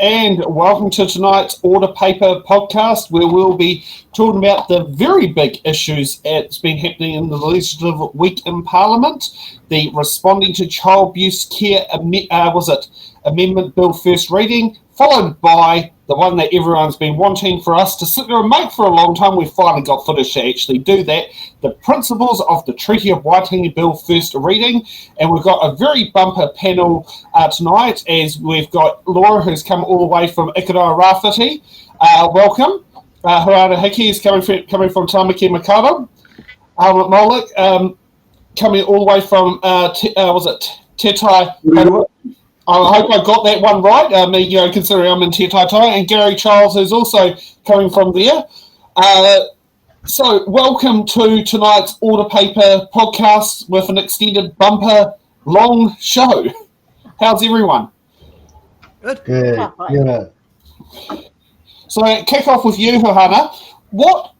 and welcome to tonight's Order Paper podcast, where we'll be talking about the very big issues that's been happening in the legislative week in Parliament, the Responding to Child Abuse Care Amendment Bill first reading, followed by the one that everyone's been wanting for us to sit there and make for a long time. We've finally got footage to actually do that. The Principles of the Treaty of Waitangi Bill first reading. And we've got a very bumper panel tonight, as we've got Laura, who's come all the way from Aotearoa. Welcome. Huhana Hickey is coming from Tamariki Makara. Helmut, Modlik, coming all the way from, Tetai. I hope I got that one right, considering I'm in Te Tai, and Gary Chiles, who's also coming from there. So welcome to tonight's Order Paper podcast with an extended bumper long show. How's everyone? Good. Yeah. So kick off with you, Huhana. What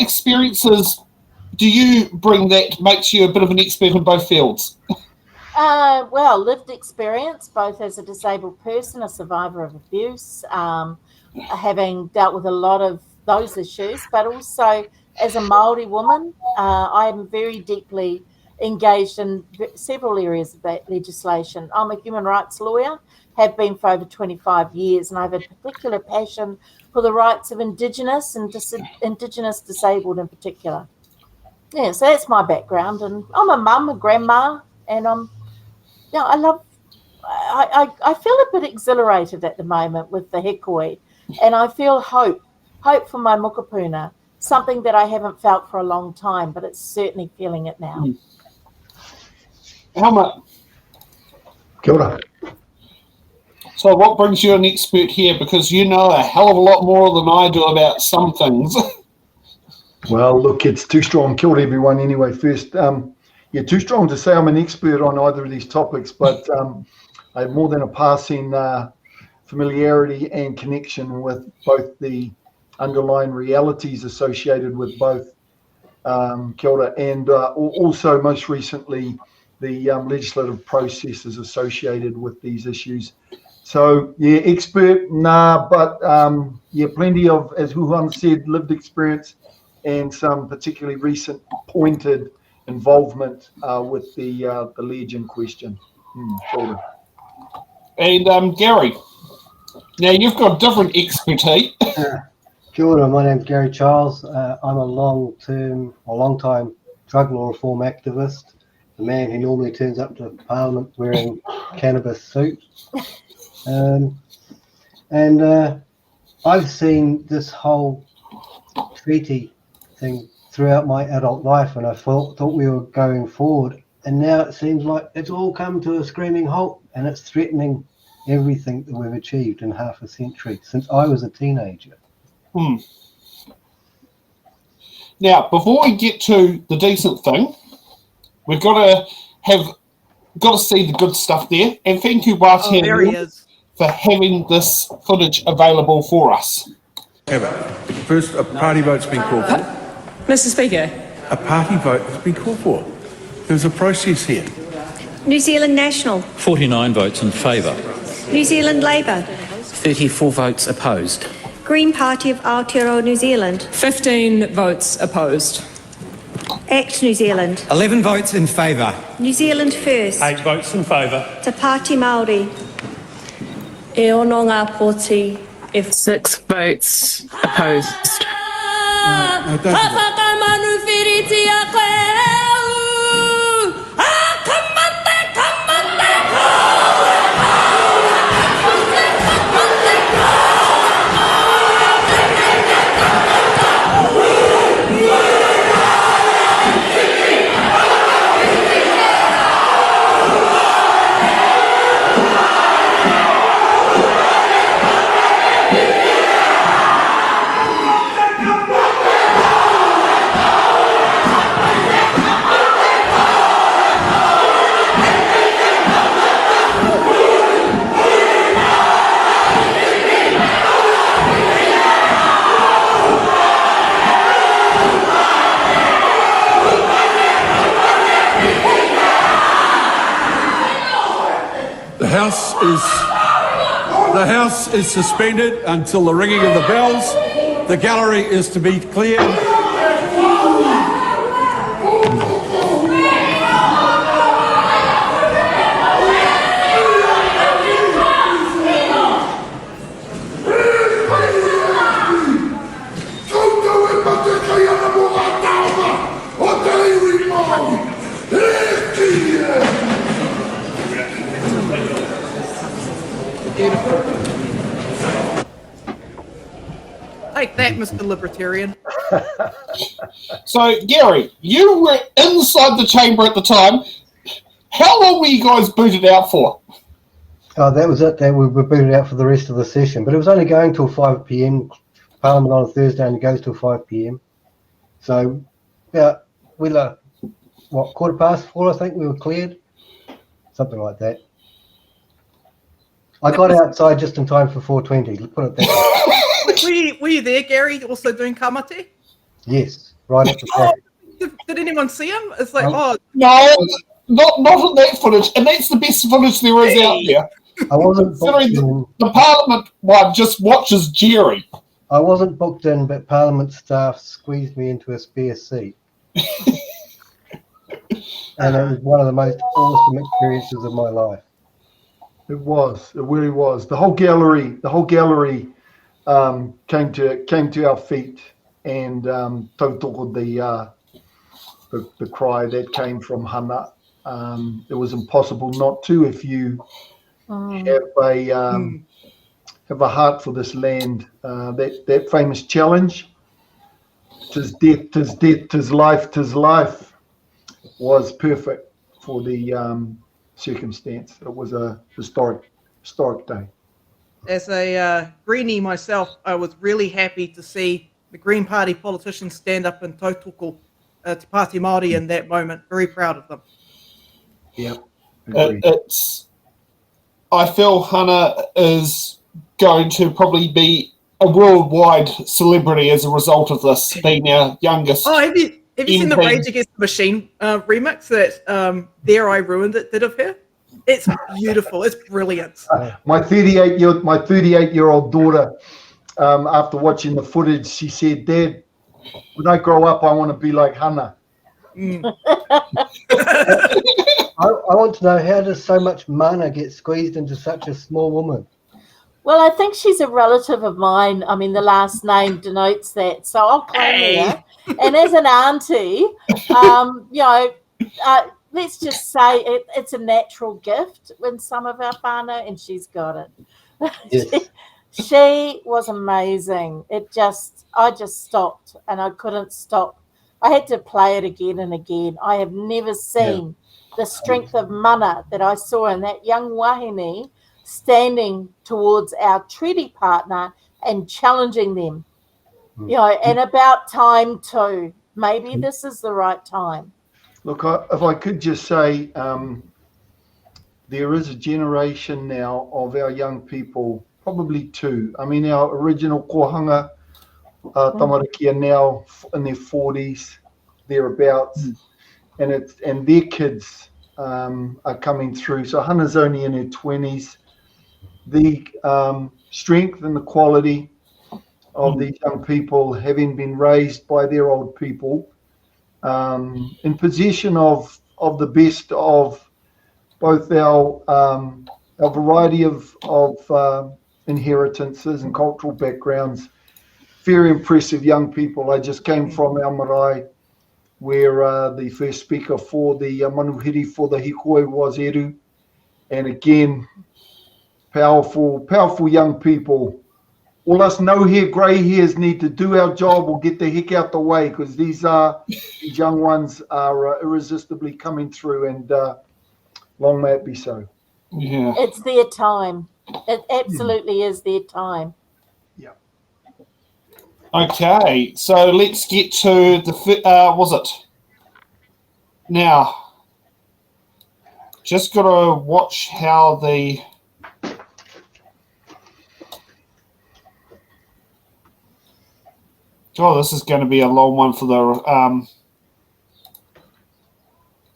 experiences do you bring that makes you a bit of an expert in both fields? Well, lived experience, both as a disabled person, a survivor of abuse, having dealt with a lot of those issues, but also as a Māori woman, I am very deeply engaged in several areas of that legislation. I'm a human rights lawyer, have been for over 25 years, and I have a particular passion for the rights of Indigenous and Indigenous disabled in particular. Yeah, so that's my background, and I'm a mum, a grandma, and I feel a bit exhilarated at the moment with the Hickey, and I feel hope for my mokopuna, something that I haven't felt for a long time, but it's certainly feeling it now. Helmut. Kia ora. So what brings you an expert here? Because you know a hell of a lot more than I do about some things. Well, look, it's too strong. Kia ora, everyone. Anyway, first, too strong to say I'm an expert on either of these topics, but I have more than a passing familiarity and connection with both the underlying realities associated with both kia ora, and also most recently the legislative processes associated with these issues. So expert, but plenty of, as Huhana said, lived experience and some particularly recent pointed involvement with the Legion question. Sure. And Gary, now you've got different expertise. Kia ora, my name's Gary Chiles. I'm a long-time drug law reform activist, the man who normally turns up to Parliament wearing cannabis suit. And I've seen this whole treaty thing throughout my adult life, and I thought we were going forward, and now it seems like it's all come to a screaming halt, and it's threatening everything that we've achieved in half a century since I was a teenager. Now, before we get to the decent thing, we've got to see the good stuff there, and thank you, Waitangi, for having this footage available for us. First, a party vote's been called for. Mr. Speaker. A party vote has been called for. There's a process here. New Zealand National. 49 votes in favour. New Zealand Labour. 34 votes opposed. Green Party of Aotearoa New Zealand. 15 votes opposed. ACT New Zealand. 11 votes in favour. New Zealand First. 8 votes in favour. Te Pāti Māori. E ono ngā pōti, 6 votes opposed. The House is The House is suspended until the ringing of the bells. The gallery is to be cleared. Take that, Mr. Libertarian. So, Gary, you were inside the chamber at the time. How long were you guys booted out for? Oh, that was it. We were booted out for the rest of the session, but it was only going till 5 p.m. Parliament on a Thursday only goes till 5 p.m. So, yeah, what, 4:15, I think we were cleared, something like that. I got outside just in time for 4:20. Let's put it that way. Were you there, Gary, also doing kamate? Yes, right at the back. Did anyone see him? It's like, No, not in that footage, and that's the best footage there is out there. I wasn't booked in. The Parliament one just watches Jerry. I wasn't booked in, but Parliament staff squeezed me into a spare seat. And it was one of the most awesome experiences of my life. It really was. The whole gallery came to our feet and tautoko the cry that came from Hana. It was impossible not to if you have a heart for this land. That famous challenge, "'Tis death, 'tis death, 'tis life, 'tis life," was perfect for the circumstance. It was a historic day. as a Greenie myself, I was really happy to see the Green Party politicians stand up and tautoko to Pāti Māori in that moment. Very proud of them. Yeah, I feel Hana is going to probably be a worldwide celebrity as a result of this, being our youngest. Oh, have you seen the MP. Rage Against the Machine remix that There I Ruined It did of her? It's beautiful. It's brilliant. My 38-year-old daughter, after watching the footage, she said, "Dad, when I grow up, I want to be like Hana." I want to know, how does so much mana get squeezed into such a small woman? Well, I think she's a relative of mine. I mean, the last name denotes that, so I'll claim her. And as an auntie, let's just say it's a natural gift when some of our whānau, and she's got it. Yes. She was amazing. I just stopped, and I couldn't stop. I had to play it again and again. I have never seen the strength of mana that I saw in that young wahine standing towards our treaty partner and challenging them. And about time too. Maybe this is the right time. Look, if I could just say, there is a generation now of our young people, probably two. I mean, our original kohanga, Tamariki, are now in their 40s, thereabouts, and their kids are coming through. So Hana's only in her 20s. The strength and the quality of these young people, having been raised by their old people, in possession of the best of both our variety of inheritances and cultural backgrounds. Very impressive young people. I just came from our marae, where the first speaker for the manuhiri for the hikoi was Eru, and again, powerful young people. All us no hair, grey hairs need to do our job or get the heck out the way, because these young ones are irresistibly coming through, and long may it be so. Yeah. It's their time. It absolutely is their time. Yeah. Okay, so let's get to now. Just gotta watch how the. Oh, this is going to be a long one for the.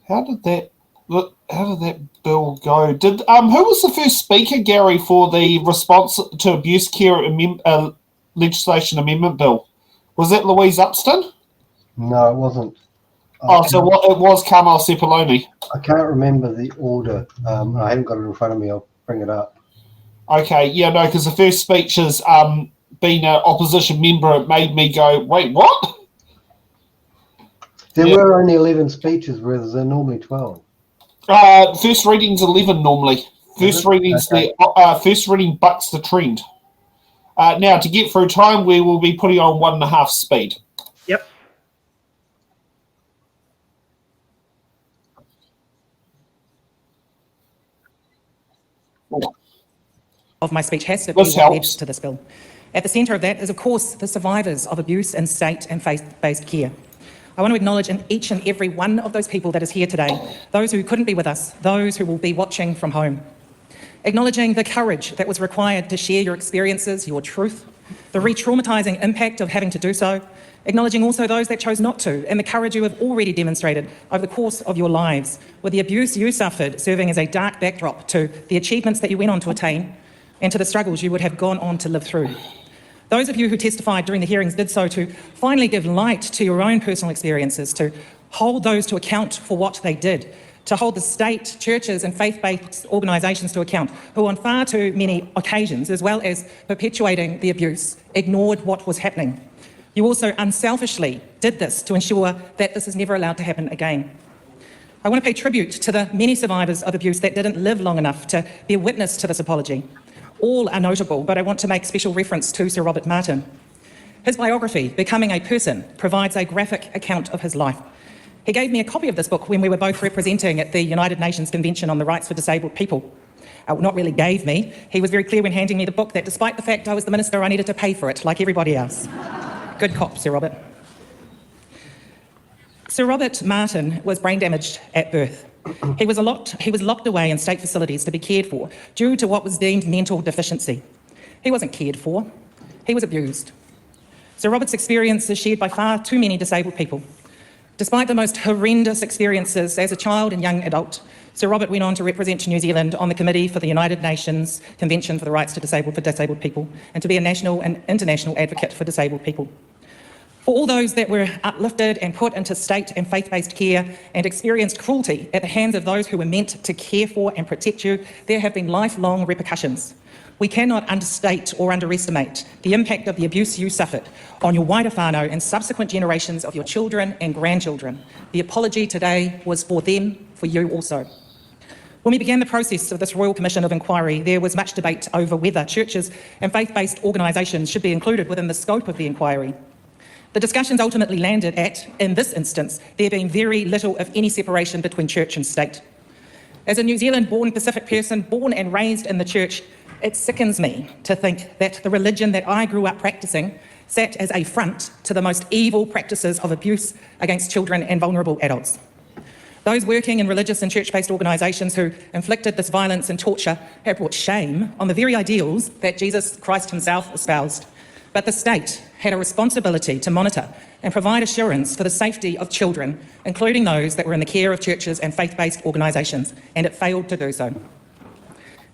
How did that? how did that bill go? Did who was the first speaker, Gary, for the response to abuse care legislation amendment bill? Was that Louise Upston? No, it wasn't. So it was Carmel Cepoloni. I can't remember the order. I haven't got it in front of me. I'll bring it up. Okay, yeah, no, because the first speech is being an opposition member, it made me go, wait, what? There were only 11 speeches, whereas there are normally 12. First reading's 11 normally. First reading's first reading bucks the trend. Now, to get through time, we will be putting on 1.5 speed. Yep. Of my speech has to be what led to this bill. At the centre of that is, of course, the survivors of abuse in state and faith-based care. I want to acknowledge in each and every one of those people that is here today, those who couldn't be with us, those who will be watching from home. Acknowledging the courage that was required to share your experiences, your truth, the re-traumatising impact of having to do so, acknowledging also those that chose not to, and the courage you have already demonstrated over the course of your lives, with the abuse you suffered serving as a dark backdrop to the achievements that you went on to attain, and to the struggles you would have gone on to live through. Those of you who testified during the hearings did so to finally give light to your own personal experiences, to hold those to account for what they did, to hold the state, churches and faith-based organisations to account, who on far too many occasions, as well as perpetuating the abuse, ignored what was happening. You also unselfishly did this to ensure that this is never allowed to happen again. I want to pay tribute to the many survivors of abuse that didn't live long enough to be a witness to this apology. All are notable, but I want to make special reference to Sir Robert Martin. His biography, Becoming a Person, provides a graphic account of his life. He gave me a copy of this book when we were both representing at the United Nations Convention on the Rights for Disabled People. Not really gave me. He was very clear when handing me the book that despite the fact I was the minister, I needed to pay for it, like everybody else. Good cop, Sir Robert. Sir Robert Martin was brain damaged at birth. He was locked away in state facilities to be cared for due to what was deemed mental deficiency. He wasn't cared for, he was abused. Sir Robert's experience is shared by far too many disabled people. Despite the most horrendous experiences as a child and young adult, Sir Robert went on to represent New Zealand on the Committee for the United Nations Convention for the Rights for Disabled People, and to be a national and international advocate for disabled people. For all those that were uplifted and put into state and faith-based care and experienced cruelty at the hands of those who were meant to care for and protect you, there have been lifelong repercussions. We cannot understate or underestimate the impact of the abuse you suffered on your wider whānau and subsequent generations of your children and grandchildren. The apology today was for them, for you also. When we began the process of this Royal Commission of Inquiry, there was much debate over whether churches and faith-based organisations should be included within the scope of the inquiry. The discussions ultimately landed at, in this instance, there being very little, if any, separation between church and state. As a New Zealand-born Pacific person, born and raised in the church, it sickens me to think that the religion that I grew up practising sat as a front to the most evil practices of abuse against children and vulnerable adults. Those working in religious and church-based organisations who inflicted this violence and torture have brought shame on the very ideals that Jesus Christ himself espoused. But the state had a responsibility to monitor and provide assurance for the safety of children, including those that were in the care of churches and faith-based organisations, and it failed to do so.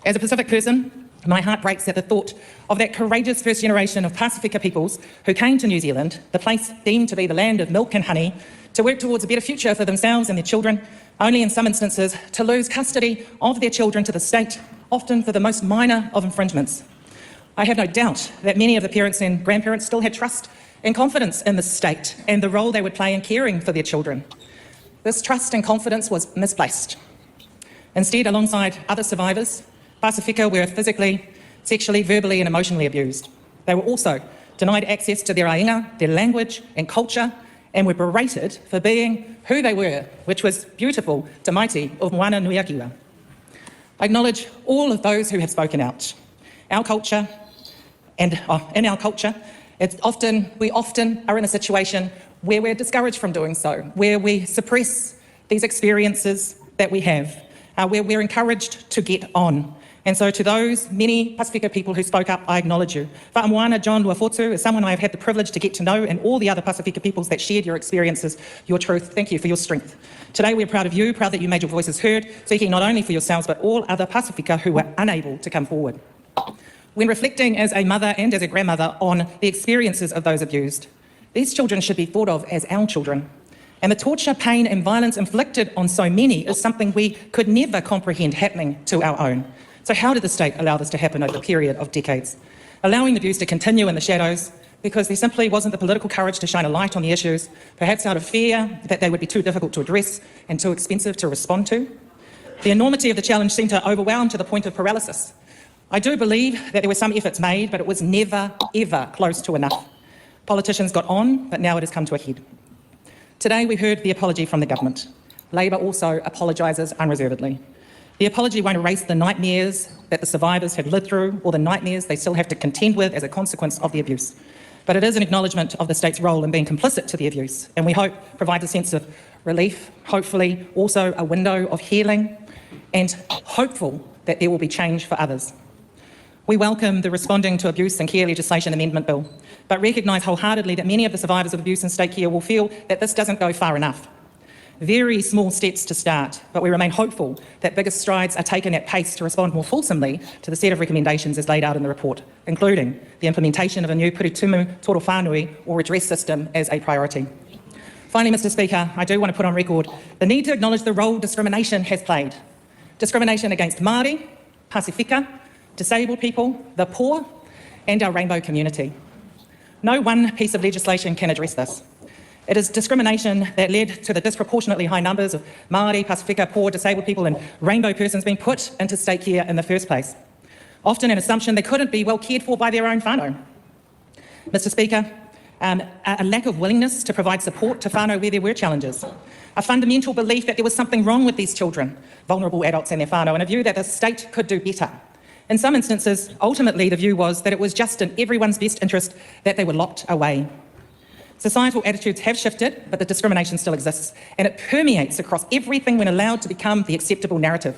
As a Pacific person, my heart breaks at the thought of that courageous first generation of Pasifika peoples who came to New Zealand, the place deemed to be the land of milk and honey, to work towards a better future for themselves and their children, only in some instances to lose custody of their children to the state, often for the most minor of infringements. I have no doubt that many of the parents and grandparents still had trust and confidence in the state and the role they would play in caring for their children. This trust and confidence was misplaced. Instead, alongside other survivors, Pasifika were physically, sexually, verbally and emotionally abused. They were also denied access to their ainga, their language and culture, and were berated for being who they were, which was beautiful te maiti of Moana Nuiakiwa. I acknowledge all of those who have spoken out. Our culture, and in our culture, we often are in a situation where we're discouraged from doing so, where we suppress these experiences that we have, where we're encouraged to get on, And so to those many Pasifika people who spoke up, I acknowledge you. Whaamoana John Luafotu is someone I have had the privilege to get to know, and all the other Pasifika peoples that shared your experiences, your truth. Thank you for your strength. Today we're proud of you, proud that you made your voices heard, speaking not only for yourselves but all other Pasifika who were unable to come forward. When reflecting as a mother and as a grandmother on the experiences of those abused, these children should be thought of as our children. And the torture, pain and violence inflicted on so many is something we could never comprehend happening to our own. So how did the state allow this to happen over a period of decades? Allowing the abuse to continue in the shadows because there simply wasn't the political courage to shine a light on the issues, perhaps out of fear that they would be too difficult to address and too expensive to respond to. The enormity of the challenge seemed to overwhelm to the point of paralysis. I do believe that there were some efforts made, but it was never, ever close to enough. Politicians got on, but now it has come to a head. Today we heard the apology from the government. Labor also apologises unreservedly. The apology won't erase the nightmares that the survivors have lived through or the nightmares they still have to contend with as a consequence of the abuse. But it is an acknowledgement of the state's role in being complicit to the abuse, and we hope provides a sense of relief, hopefully also a window of healing, and hopeful that there will be change for others. We welcome the Responding to Abuse and Care Legislation Amendment Bill, but recognise wholeheartedly that many of the survivors of abuse in state care will feel that this doesn't go far enough. Very small steps to start, but we remain hopeful that bigger strides are taken at pace to respond more fulsomely to the set of recommendations as laid out in the report, including the implementation of a new Puritumu Toro Whānui or redress system as a priority. Finally, Mr Speaker, I do want to put on record the need to acknowledge the role discrimination has played. Discrimination against Māori, Pasifika, disabled people, the poor, and our rainbow community. No one piece of legislation can address this. It is discrimination that led to the disproportionately high numbers of Māori, Pasifika, poor, disabled people and rainbow persons being put into state care in the first place. Often an assumption they couldn't be well cared for by their own whānau. Mr Speaker, a lack of willingness to provide support to whānau where there were challenges. A fundamental belief that there was something wrong with these children, vulnerable adults and their whānau, and a view that the state could do better. In some instances, ultimately the view was that it was just in everyone's best interest that they were locked away. Societal attitudes have shifted, but the discrimination still exists, and it permeates across everything when allowed to become the acceptable narrative.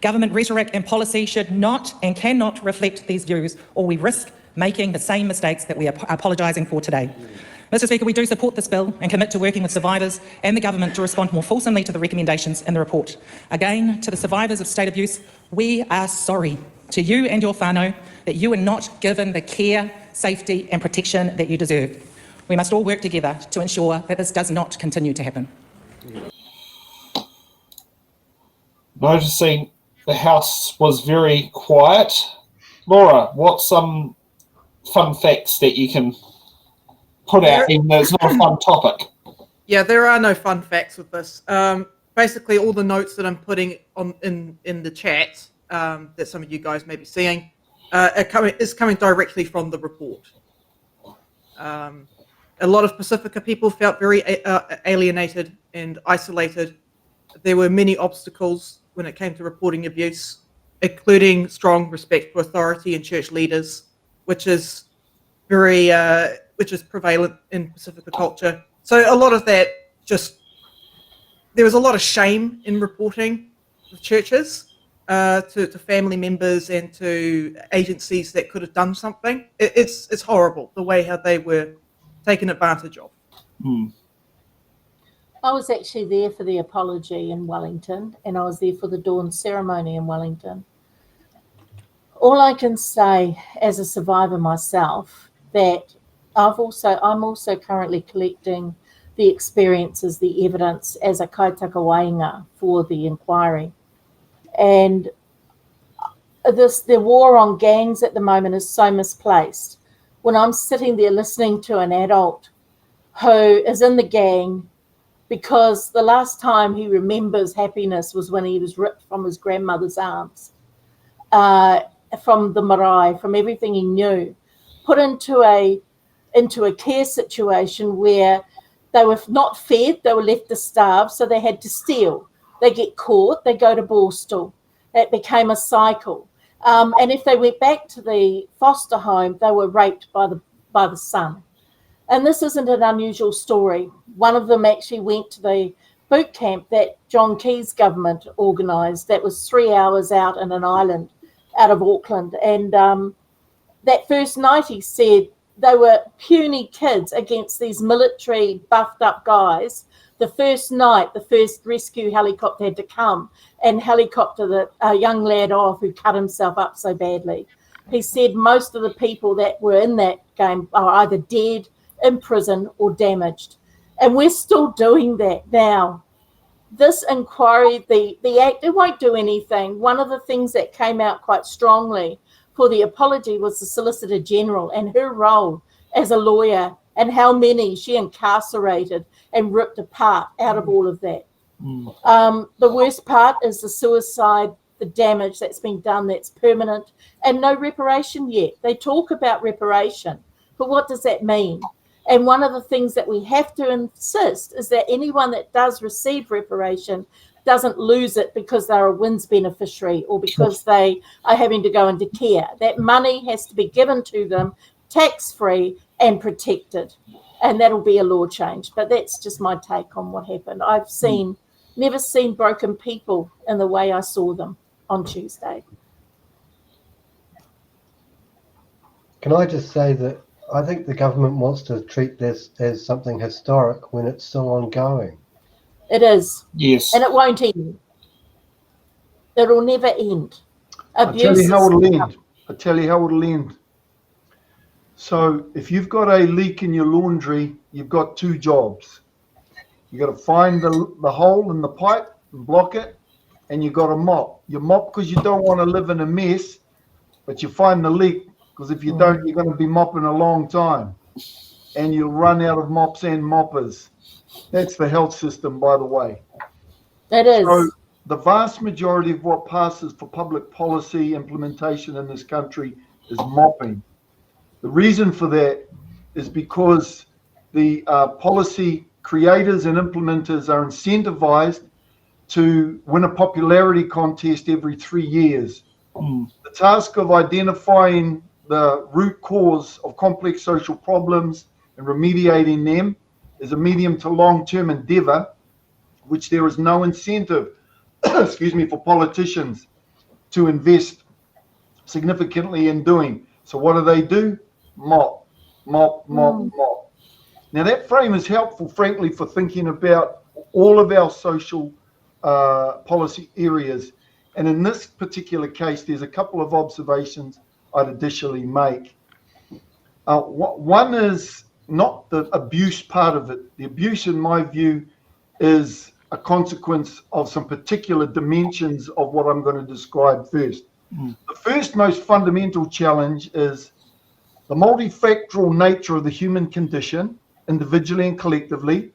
Government rhetoric and policy should not and cannot reflect these views, or we risk making the same mistakes that we are apologising for today. Mr Speaker, we do support this bill and commit to working with survivors and the government to respond more fulsomely to the recommendations in the report. Again, to the survivors of state abuse, we are sorry to you and your whānau that you were not given the care, safety and protection that you deserve. We must all work together to ensure that this does not continue to happen. Noticing the House was very quiet. Laura, what's some fun facts that you can put out, even though it's not a fun topic? Yeah, there are no fun facts with this. Basically, all the notes that I'm putting on in the chat that some of you guys may be seeing is coming directly from the report. A lot of Pacifica people felt very alienated and isolated. There were many obstacles when it came to reporting abuse, including strong respect for authority and church leaders, which is prevalent in Pacifica culture. So a lot of that there was a lot of shame in reporting the churches to family members and to agencies that could have done something. It's horrible the way how they were taken advantage of. I was actually there for the apology in Wellington, and I was there for the dawn ceremony in Wellington. All I can say as a survivor myself, that I'm also currently collecting the experiences, the evidence as a kaitaka wainga for the inquiry. And the war on gangs at the moment is so misplaced. When I'm sitting there listening to an adult who is in the gang because the last time he remembers happiness was when he was ripped from his grandmother's arms, from the marae, from everything he knew, put into a care situation where they were not fed, they were left to starve, so they had to steal. They get caught, they go to Borstal. It became a cycle. And if they went back to the foster home, they were raped by the son. And this isn't an unusual story. One of them actually went to the boot camp that John Key's government organised that was 3 hours out on an island out of Auckland. And that first night he said they were puny kids against these military buffed up guys. The first night, the first rescue helicopter had to come and helicopter a young lad off who cut himself up so badly. He said most of the people that were in that game are either dead, in prison, or damaged. And we're still doing that now. This inquiry, the Act, it won't do anything. One of the things that came out quite strongly for the apology was the Solicitor General and her role as a lawyer and how many she incarcerated and ripped apart out of all of that. The worst part is the suicide, the damage that's been done that's permanent, and no reparation yet. They talk about reparation, but what does that mean? And one of the things that we have to insist is that anyone that does receive reparation doesn't lose it because they're a WINS beneficiary or because they are having to go into care. That money has to be given to them tax-free and protected. And that'll be a law change. But that's just my take on what happened. I've never seen broken people in the way I saw them on Tuesday. Can I just say that I think the government wants to treat this as something historic when it's still ongoing. It is. Yes. And it won't end. It'll never end. I'll tell you how it'll end. So if you've got a leak in your laundry, you've got two jobs. You've got to find the hole in the pipe and block it, and you've got to mop. You mop because you don't want to live in a mess, but you find the leak because if you don't, you're going to be mopping a long time, and you'll run out of mops and moppers. That's the health system, by the way. It is. So the vast majority of what passes for public policy implementation in this country is mopping. The reason for that is because the policy creators and implementers are incentivized to win a popularity contest every 3 years. The task of identifying the root cause of complex social problems and remediating them is a medium to long-term endeavor, which there is no incentive, for politicians to invest significantly in doing. So what do? Mop. Now that frame is helpful, frankly, for thinking about all of our social policy areas. And in this particular case, there's a couple of observations I'd additionally make. One is not the abuse part of it. The abuse, in my view, is a consequence of some particular dimensions of what I'm going to describe first. The first most fundamental challenge is the multifactorial nature of the human condition, individually and collectively,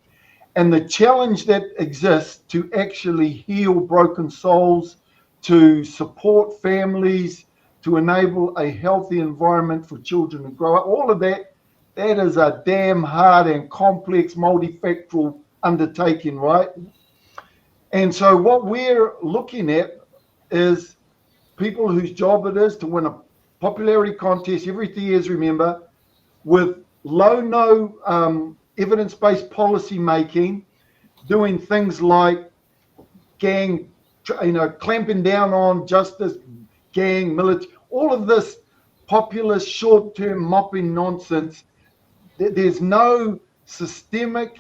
and the challenge that exists to actually heal broken souls, to support families, to enable a healthy environment for children to grow up. All of that is a damn hard and complex multifactorial undertaking, right? And so what we're looking at is people whose job it is to win a popularity contest every 3 years, remember, with no evidence-based policy making, doing things like gang, clamping down on justice, gang, military, all of this populist short-term mopping nonsense. There's no systemic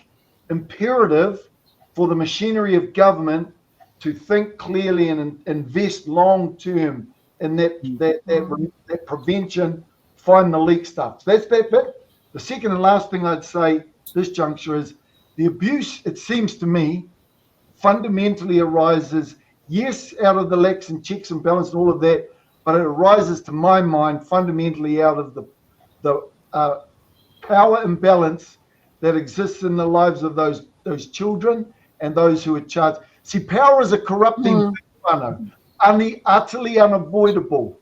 imperative for the machinery of government to think clearly and invest long-term in that prevention, find the leak stuff. So that's that bit. The second and last thing I'd say this juncture is the abuse, it seems to me, fundamentally arises, yes, out of the lacks and checks and balance and all of that, but it arises, to my mind, fundamentally out of the power imbalance that exists in the lives of those children and those who are charged. See, power is a corrupting thing, utterly unavoidable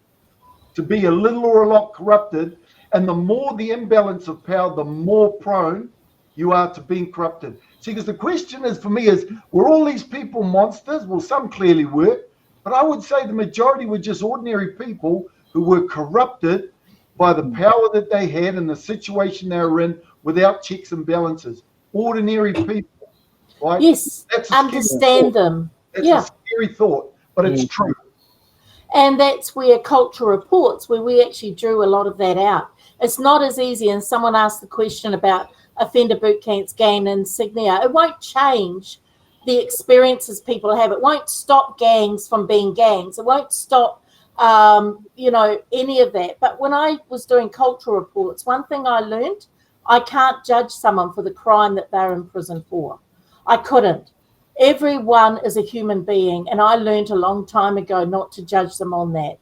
to be a little or a lot corrupted, and the more the imbalance of power, the more prone you are to being corrupted. See, because the question is, for me, is, were all these people monsters? Well, some clearly were, but I would say the majority were just ordinary people who were corrupted by the power that they had and the situation they were in without checks and balances. Ordinary people, right? Yes, understand them. It's a scary thought, but it's true. And that's where culture reports, where we actually drew a lot of that out. It's not as easy, and someone asked the question about offender boot camps, gang insignia. It won't change the experiences people have. It won't stop gangs from being gangs. It won't stop, any of that. But when I was doing cultural reports, one thing I learned, I can't judge someone for the crime that they're in prison for. I couldn't. Everyone is a human being, and I learned a long time ago not to judge them on that.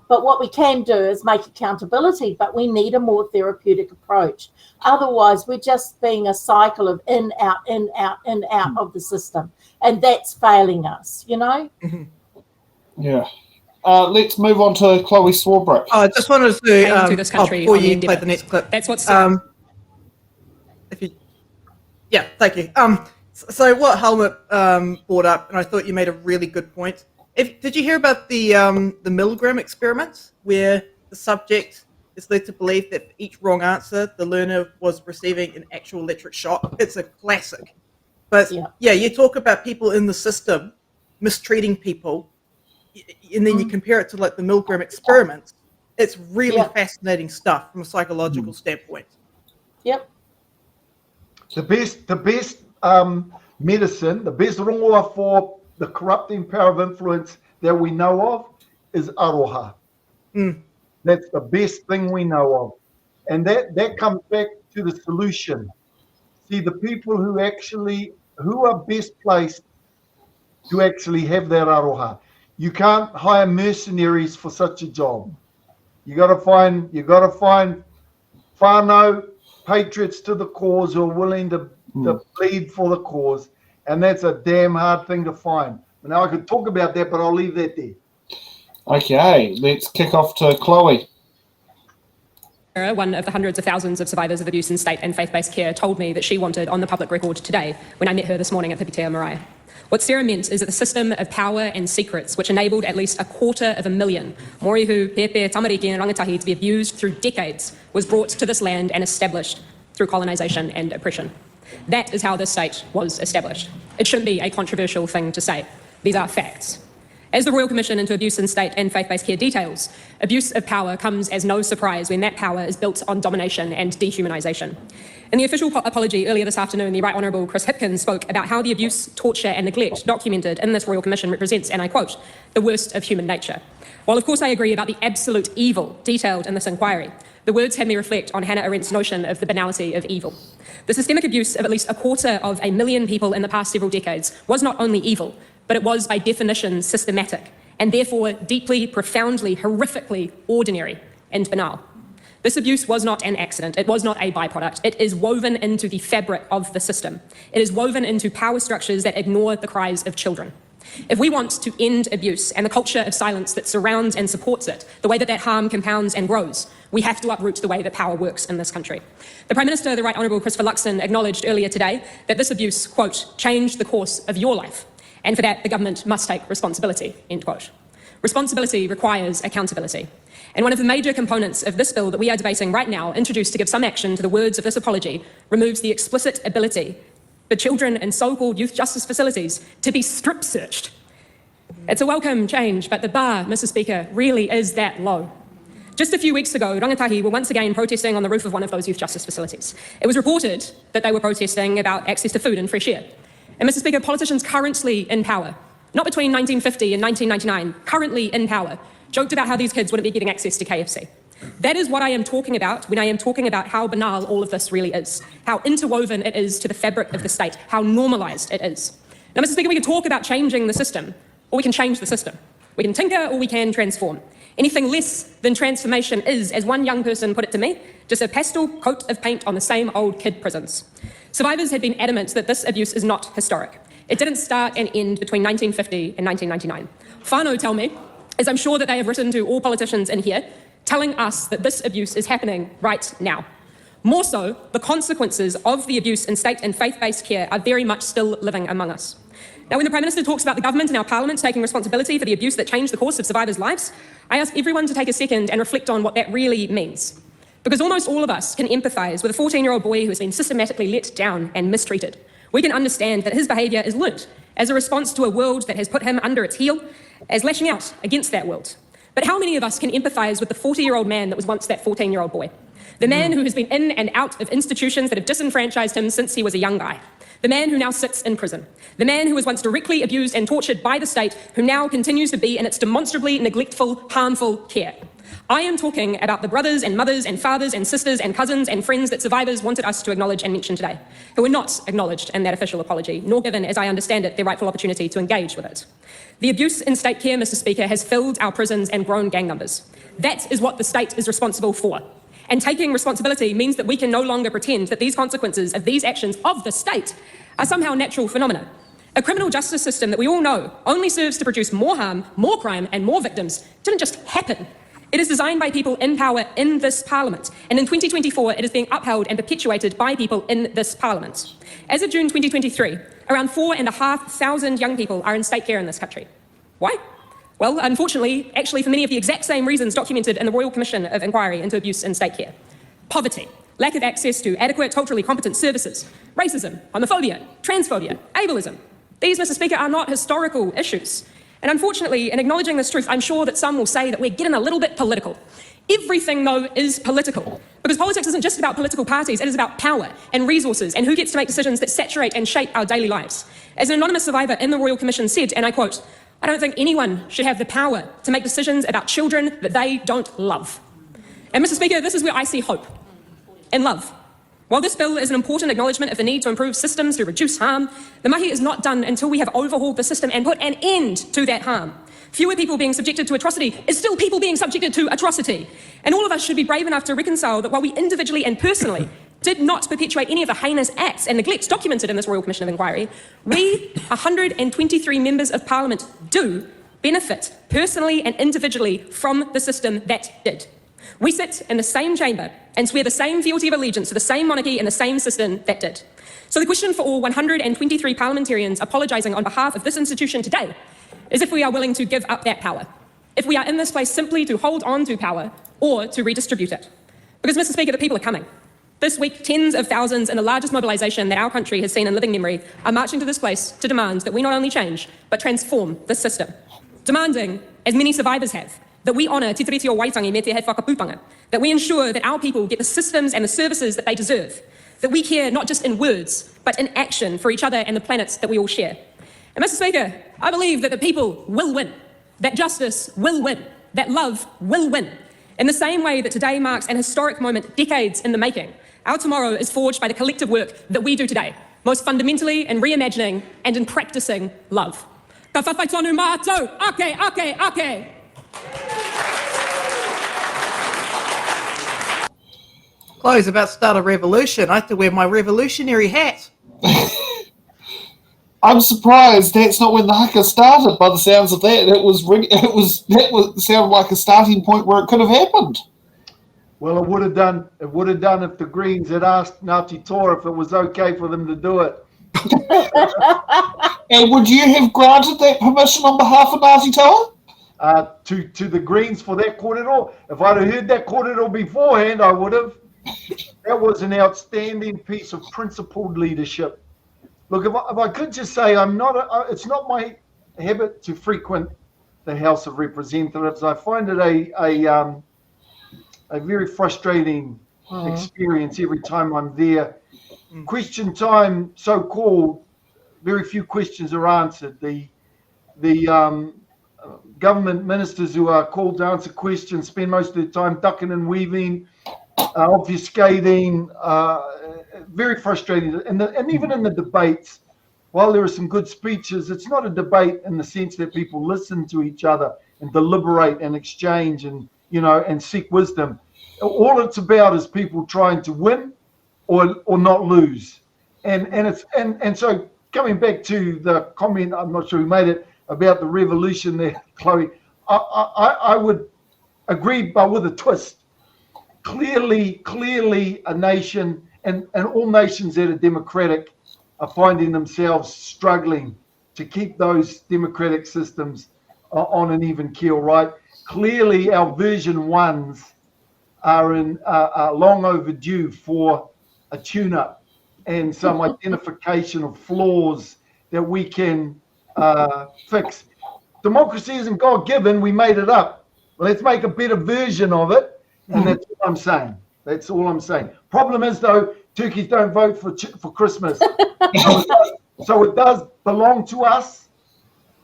But what we can do is make accountability, but we need a more therapeutic approach. Otherwise, we're just being a cycle of in, out, in, out, in, out of the system, and that's failing us, Yeah. Let's move on to Chloe Swarbrick. I just wanted to this country before on the you endeavour. play the next clip. That's what's thank you. So what Helmut brought up, and I thought you made a really good point. Did you hear about the milligram experiment, where the subject is led to believe that for each wrong answer, the learner was receiving an actual electric shock? It's a classic. But you talk about people in the system mistreating people, and then you compare it to like the milligram experiment. It's really fascinating stuff from a psychological standpoint. Yep. The best medicine, the best rongoa for the corrupting power of influence that we know of is aroha. That's the best thing we know of. And that comes back to the solution. See, the people who are best placed to actually have that aroha. You can't hire mercenaries for such a job. You got to find whānau, patriots to the cause who are willing to bleed for the cause, and that's a damn hard thing to find. Now I could talk about that, but I'll leave that there. Okay, let's kick off to Chloe. One of the hundreds of thousands of survivors of abuse in state and faith-based care told me that she wanted on the public record today when I met her this morning at Hickey Marae. What Sarah meant is that the system of power and secrets, which enabled at least 250,000 morihu, pepe, tamariki and rangatahi to be abused through decades, was brought to this land and established through colonisation and oppression. That is how this state was established. It shouldn't be a controversial thing to say. These are facts. As the Royal Commission into Abuse in State and Faith-Based Care details, abuse of power comes as no surprise when that power is built on domination and dehumanisation. In the official apology earlier this afternoon, the Right Honourable Chris Hipkins spoke about how the abuse, torture and neglect documented in this Royal Commission represents, and I quote, the worst of human nature. While of course I agree about the absolute evil detailed in this inquiry, the words had me reflect on Hannah Arendt's notion of the banality of evil. The systemic abuse of at least 250,000 people in the past several decades was not only evil, but it was by definition systematic, and therefore deeply, profoundly, horrifically ordinary and banal. This abuse was not an accident. It was not a byproduct. It is woven into the fabric of the system. It is woven into power structures that ignore the cries of children. If we want to end abuse and the culture of silence that surrounds and supports it, the way that that harm compounds and grows, we have to uproot the way that power works in this country. The Prime Minister, the Right Honourable Christopher Luxon, acknowledged earlier today that this abuse, quote, changed the course of your life, and for that the government must take responsibility, end quote. Responsibility requires accountability. And one of the major components of this bill that we are debating right now, introduced to give some action to the words of this apology, removes the explicit ability for children in so-called youth justice facilities to be strip searched. It's a welcome change, but the bar, Mr. Speaker, really is that low. Just a few weeks ago, rangatahi were once again protesting on the roof of one of those youth justice facilities. It was reported that they were protesting about access to food and fresh air. And Mr. Speaker, politicians currently in power, not between 1950 and 1999, currently in power, joked about how these kids wouldn't be getting access to KFC. That is what I am talking about when I am talking about how banal all of this really is, how interwoven it is to the fabric of the state, how normalised it is. Now, Mr. Speaker, we can talk about changing the system, or we can change the system. We can tinker, or we can transform. Anything less than transformation is, as one young person put it to me, just a pastel coat of paint on the same old kid prisons. Survivors had been adamant that this abuse is not historic. It didn't start and end between 1950 and 1999. Whānau tell me, as I'm sure that they have written to all politicians in here, telling us that this abuse is happening right now. More so, the consequences of the abuse in state and faith-based care are very much still living among us. Now, when the Prime Minister talks about the government and our Parliament taking responsibility for the abuse that changed the course of survivors' lives, I ask everyone to take a second and reflect on what that really means. Because almost all of us can empathise with a 14-year-old boy who has been systematically let down and mistreated. We can understand that his behaviour is learnt as a response to a world that has put him under its heel as lashing out against that world. But how many of us can empathise with the 40-year-old man that was once that 14-year-old boy? The man who has been in and out of institutions that have disenfranchised him since he was a young guy. The man who now sits in prison. The man who was once directly abused and tortured by the state, who now continues to be in its demonstrably neglectful, harmful care. I am talking about the brothers and mothers and fathers and sisters and cousins and friends that survivors wanted us to acknowledge and mention today, who were not acknowledged in that official apology, nor given, as I understand it, their rightful opportunity to engage with it. The abuse in state care, Mr. Speaker, has filled our prisons and grown gang numbers. That is what the state is responsible for. And taking responsibility means that we can no longer pretend that these consequences of these actions of the state are somehow natural phenomena. A criminal justice system that we all know only serves to produce more harm, more crime, and more victims didn't just happen. It is designed by people in power in this parliament. And in 2024, it is being upheld and perpetuated by people in this parliament. As of June 2023, around 4,500 young people are in state care in this country. Why? Well, unfortunately, actually for many of the exact same reasons documented in the Royal Commission of Inquiry into Abuse in State Care. Poverty, lack of access to adequate culturally competent services, racism, homophobia, transphobia, ableism. These, Mr. Speaker, are not historical issues. And unfortunately, in acknowledging this truth, I'm sure that some will say that we're getting a little bit political. Everything, though, is political. Because politics isn't just about political parties, it is about power and resources and who gets to make decisions that saturate and shape our daily lives. As an anonymous survivor in the Royal Commission said, and I quote, "I don't think anyone should have the power to make decisions about children that they don't love." And Mr. Speaker, this is where I see hope and love. While this bill is an important acknowledgement of the need to improve systems to reduce harm, the mahi is not done until we have overhauled the system and put an end to that harm. Fewer people being subjected to atrocity is still people being subjected to atrocity. And all of us should be brave enough to reconcile that while we individually and personally did not perpetuate any of the heinous acts and neglects documented in this Royal Commission of Inquiry, we, 123 members of Parliament, do benefit personally and individually from the system that did. We sit in the same chamber and swear the same fealty of allegiance to the same monarchy and the same system that did. So the question for all 123 parliamentarians apologising on behalf of this institution today is if we are willing to give up that power, if we are in this place simply to hold on to power or to redistribute it. Because, Mr. Speaker, the people are coming. This week, tens of thousands in the largest mobilisation that our country has seen in living memory are marching to this place to demand that we not only change, but transform the system. Demanding, as many survivors have, that we honour Te Tiriti o Waitangi me te he whakapupanga, that we ensure that our people get the systems and the services that they deserve, that we care not just in words, but in action for each other and the planets that we all share. And Mr. Speaker, I believe that the people will win, that justice will win, that love will win. In the same way that today marks an historic moment, decades in the making, our tomorrow is forged by the collective work that we do today, most fundamentally in reimagining and in practicing love. Ka whawhai tonu mātou, ake, ake, ake. Chloe's about to start a revolution. I have to wear my revolutionary hat. I'm surprised that's not when the haka started. By the sounds of that, that sounded like a starting point where it could have happened. Well, it would have done if the Greens had asked Ngāti Toa if it was okay for them to do it. And would you have granted that permission on behalf of Ngāti Toa? To the Greens for that corridor. If I'd have heard that corridor beforehand, I would have. That was an outstanding piece of principled leadership. Look, if I could just say, it's not my habit to frequent the House of Representatives. I find it a very frustrating experience every time I'm there. Question time, so-called, very few questions are answered. The government ministers who are called to answer questions spend most of their time ducking and weaving, obfuscating, very frustrating. And even in the debates, while there are some good speeches, it's not a debate in the sense that people listen to each other and deliberate and exchange and seek wisdom. All it's about is people trying to win or not lose. And so coming back to the comment, I'm not sure who made it, about the revolution there, Chloe, I would agree, but with a twist. Clearly a nation and all nations that are democratic are finding themselves struggling to keep those democratic systems on an even keel, right? Clearly our version ones are long overdue for a tune-up and some identification of flaws that we can fix. democracy isn't God-given, we made it up. Let's make a better version of it, and that's all I'm saying. That's all I'm saying. Problem is, though, turkeys don't vote for Christmas. So it does belong to us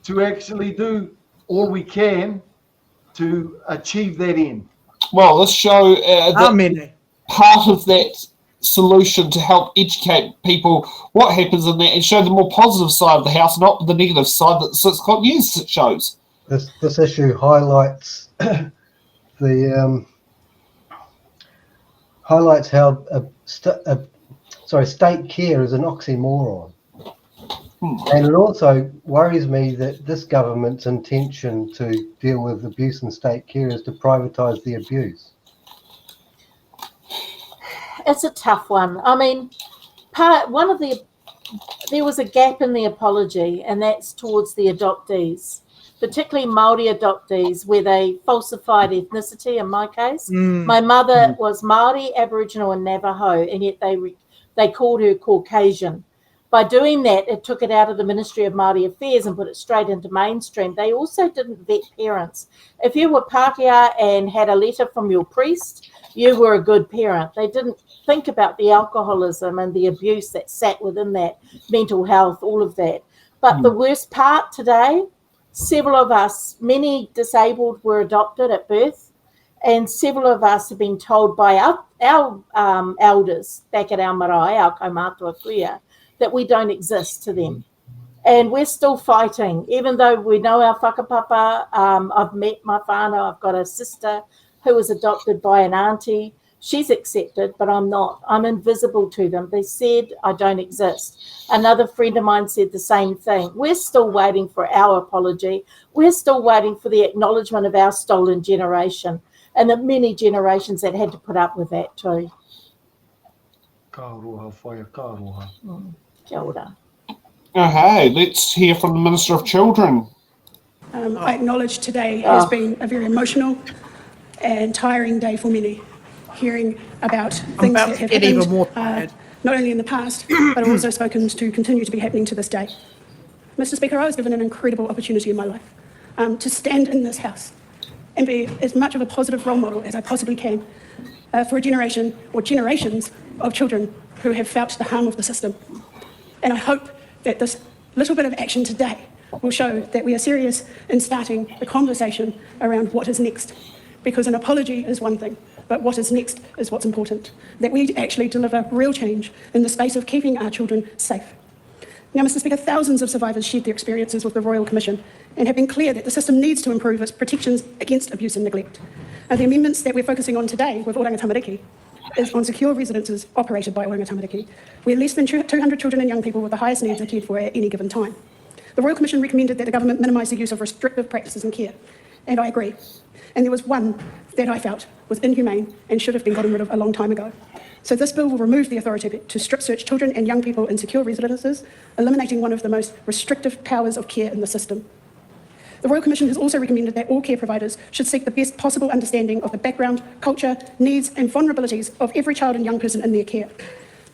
to actually do all we can to achieve that end. Well, let's show Amen. part of that solution to help educate people what happens in that and show the more positive side of the house, not the negative side that the 6 o'clock news shows. This issue highlights how state care is an oxymoron. And it also worries me that this government's intention to deal with abuse and state care is to privatise the abuse. It's a tough one. I mean, there was a gap in the apology, and that's towards the adoptees, particularly Māori adoptees, where they falsified ethnicity. In my case, my mother was Māori, Aboriginal, and Navajo, and yet they called her Caucasian. By doing that, it took it out of the Ministry of Māori Affairs and put it straight into mainstream. They also didn't vet parents. If you were Pākehā and had a letter from your priest, you were a good parent. They didn't think about the alcoholism and the abuse that sat within that, mental health, all of that. But the worst part today, several of us, many disabled were adopted at birth, and several of us have been told by our elders back at our marae, our kaumātua kuia, that we don't exist to them. And we're still fighting, even though we know our whakapapa. I've met my whānau. I've got a sister who was adopted by an auntie. She's accepted, but I'm not. I'm invisible to them. They said I don't exist. Another friend of mine said the same thing. We're still waiting for our apology. We're still waiting for the acknowledgement of our stolen generation and the many generations that had to put up with that too. Ka roha, whaia, ka roha. Kia ora. Okay, let's hear from the Minister of Children. I acknowledge today has been a very emotional and tiring day for many, hearing about things that have happened, not only in the past, but also spoken to continue to be happening to this day. Mr. Speaker, I was given an incredible opportunity in my life to stand in this House and be as much of a positive role model as I possibly can for a generation or generations of children who have felt the harm of the system. And I hope that this little bit of action today will show that we are serious in starting the conversation around what is next. Because an apology is one thing, but what is next is what's important. That we actually deliver real change in the space of keeping our children safe. Now, Mr. Speaker, thousands of survivors shared their experiences with the Royal Commission and have been clear that the system needs to improve its protections against abuse and neglect. And the amendments that we're focusing on today with Oranga Tamariki is on secure residences operated by Oranga Tamariki, where less than 200 children and young people with the highest needs are cared for at any given time. The Royal Commission recommended that the government minimise the use of restrictive practices in care, and I agree. And there was one that I felt was inhumane and should have been gotten rid of a long time ago. So this bill will remove the authority to strip search children and young people in secure residences, eliminating one of the most restrictive powers of care in the system. The Royal Commission has also recommended that all care providers should seek the best possible understanding of the background, culture, needs and vulnerabilities of every child and young person in their care.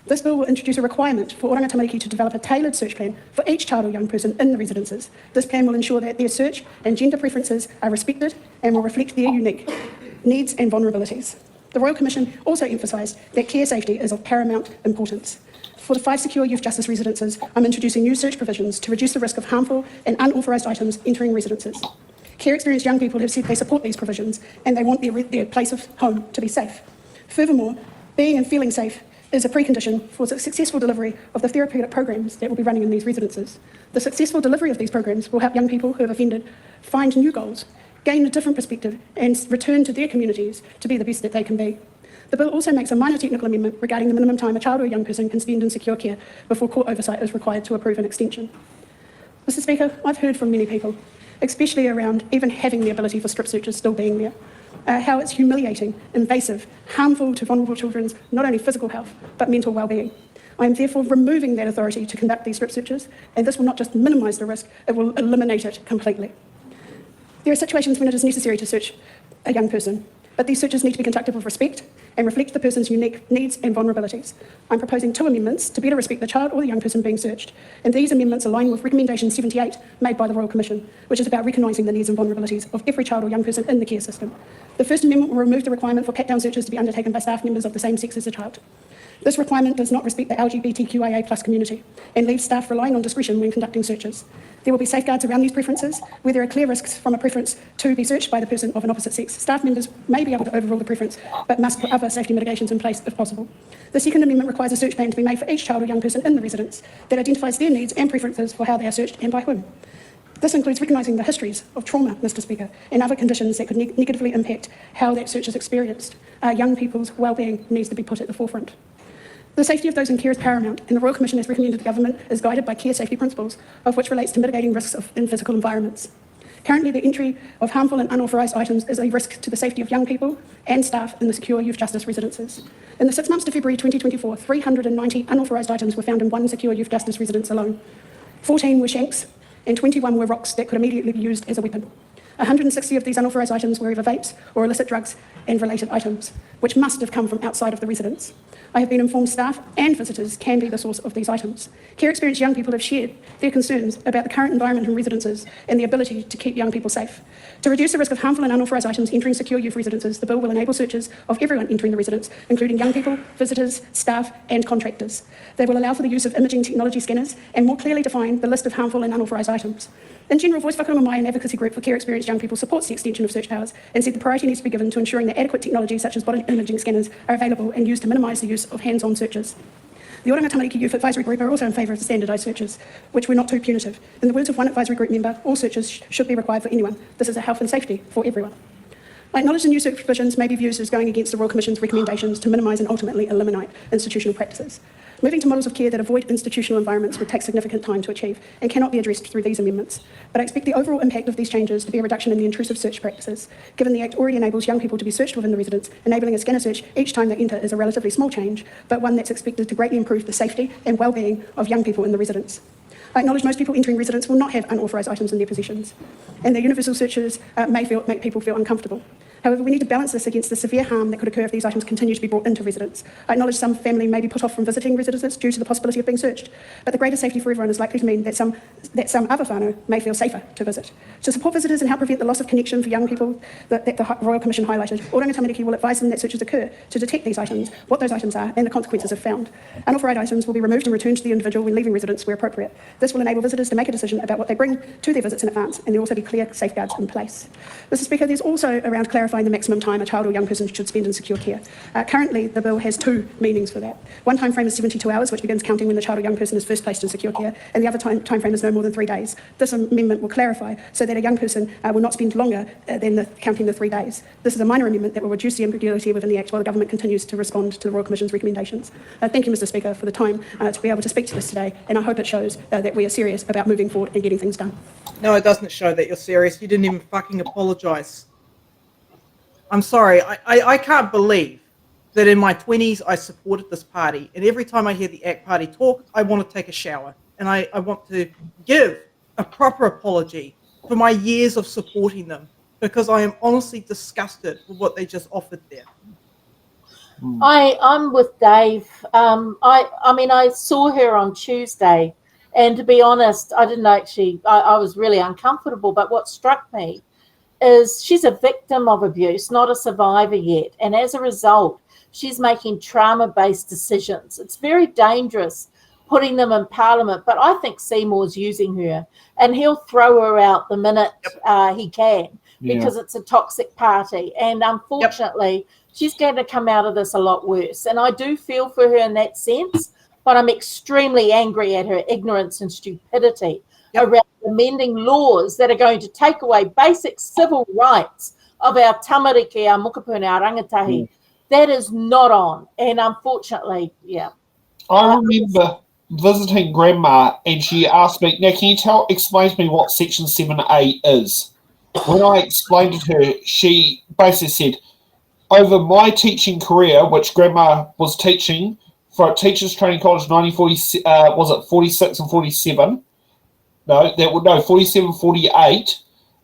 This bill will introduce a requirement for Oranga Tamariki to develop a tailored search plan for each child or young person in the residences. This plan will ensure that their search and gender preferences are respected and will reflect their unique needs and vulnerabilities. The Royal Commission also emphasised that care safety is of paramount importance. For the 5 secure youth justice residences, I'm introducing new search provisions to reduce the risk of harmful and unauthorised items entering residences. Care experienced young people have said they support these provisions and they want their place of home to be safe. Furthermore, being and feeling safe is a precondition for the successful delivery of the therapeutic programs that will be running in these residences. The successful delivery of these programs will help young people who have offended find new goals, gain a different perspective and return to their communities to be the best that they can be. The bill also makes a minor technical amendment regarding the minimum time a child or a young person can spend in secure care before court oversight is required to approve an extension. Mr. Speaker, I've heard from many people, especially around even having the ability for strip searches still being there, how it's humiliating, invasive, harmful to vulnerable children's not only physical health, but mental well-being. I am therefore removing that authority to conduct these strip searches, and this will not just minimise the risk, it will eliminate it completely. There are situations when it is necessary to search a young person, but these searches need to be conducted with respect and reflect the person's unique needs and vulnerabilities. I'm proposing 2 amendments to better respect the child or the young person being searched, and these amendments align with Recommendation 78 made by the Royal Commission, which is about recognising the needs and vulnerabilities of every child or young person in the care system. The first amendment will remove the requirement for pat-down searches to be undertaken by staff members of the same sex as the child. This requirement does not respect the LGBTQIA+ community and leaves staff relying on discretion when conducting searches. There will be safeguards around these preferences where there are clear risks from a preference to be searched by the person of an opposite sex. Staff members may be able to overrule the preference, but must put other safety mitigations in place if possible. The second amendment requires a search plan to be made for each child or young person in the residence that identifies their needs and preferences for how they are searched and by whom. This includes recognising the histories of trauma, Mr. Speaker, and other conditions that could negatively impact how that search is experienced. Young people's wellbeing needs to be put at the forefront. The safety of those in care is paramount, and the Royal Commission has recommended the government is guided by care safety principles, of which relates to mitigating risks in physical environments. Currently, the entry of harmful and unauthorised items is a risk to the safety of young people and staff in the secure youth justice residences. In the 6 months to February 2024, 390 unauthorised items were found in one secure youth justice residence alone. 14 were shanks, and 21 were rocks that could immediately be used as a weapon. 160 of these unauthorised items were either vapes or illicit drugs and related items, which must have come from outside of the residence. I have been informed staff and visitors can be the source of these items. Care experienced young people have shared their concerns about the current environment in residences and the ability to keep young people safe. To reduce the risk of harmful and unauthorised items entering secure youth residences, the bill will enable searches of everyone entering the residence, including young people, visitors, staff and contractors. They will allow for the use of imaging technology scanners and more clearly define the list of harmful and unauthorised items. In general, Voice Whakaronga Mai, an advocacy group for care experienced young people, supports the extension of search powers and said the priority needs to be given to ensuring that adequate technology such as body imaging scanners are available and used to minimise the use of hands-on searches. The Oranga Tamariki Youth Advisory Group are also in favour of standardised searches, which were not too punitive. In the words of one advisory group member, all searches should be required for anyone. This is a health and safety for everyone. I acknowledge the new search provisions may be viewed as going against the Royal Commission's recommendations to minimise and ultimately eliminate institutional practices. Moving to models of care that avoid institutional environments would take significant time to achieve and cannot be addressed through these amendments. But I expect the overall impact of these changes to be a reduction in the intrusive search practices. Given the Act already enables young people to be searched within the residence, enabling a scanner search each time they enter is a relatively small change, but one that's expected to greatly improve the safety and well-being of young people in the residence. I acknowledge most people entering residence will not have unauthorised items in their possessions, and the universal searches make people feel uncomfortable. However, we need to balance this against the severe harm that could occur if these items continue to be brought into residence. I acknowledge some family may be put off from visiting residences due to the possibility of being searched, but the greater safety for everyone is likely to mean that some other whānau may feel safer to visit. To support visitors and help prevent the loss of connection for young people that the Royal Commission highlighted, Oranga Tamariki will advise them that searches occur to detect these items, what those items are, and the consequences if found. Unauthorised items will be removed and returned to the individual when leaving residence where appropriate. This will enable visitors to make a decision about what they bring to their visits in advance, and there will also be clear safeguards in place. Mr. Speaker, there's also around clarifying the maximum time a child or young person should spend in secure care. Currently, the bill has 2 meanings for that. One time frame is 72 hours, which begins counting when the child or young person is first placed in secure care, and the other time frame is no more than 3 days. This amendment will clarify so that a young person will not spend longer than counting the 3 days. This is a minor amendment that will reduce the ambiguity within the Act while the government continues to respond to the Royal Commission's recommendations. Thank you, Mr. Speaker, for the time to be able to speak to this today, and I hope it shows that we are serious about moving forward and getting things done. No, it doesn't show that you're serious. You didn't even fucking apologise. I'm sorry, I can't believe that in my 20s I supported this party, and every time I hear the ACT party talk, I want to take a shower, and I want to give a proper apology for my years of supporting them, because I am honestly disgusted with what they just offered there. I'm with Dave. I mean, I saw her on Tuesday, and to be honest, I didn't actually, I was really uncomfortable, but what struck me is she's a victim of abuse, not a survivor yet. And as a result, she's making trauma-based decisions. It's very dangerous putting them in Parliament, but I think Seymour's using her, and he'll throw her out the minute he can, because it's a toxic party. And unfortunately, she's going to come out of this a lot worse. And I do feel for her in that sense, but I'm extremely angry at her ignorance and stupidity around amending laws that are going to take away basic civil rights of our tamariki, our mokopuna, our rangatahi. That is not on. And unfortunately, I remember visiting Grandma, and she asked me, now can you explain to me what Section 7A is? When I explained it to her, she basically said, over my teaching career, which Grandma was teaching for Teachers Training College 1940, was it 46 and 47? No, 47, 48,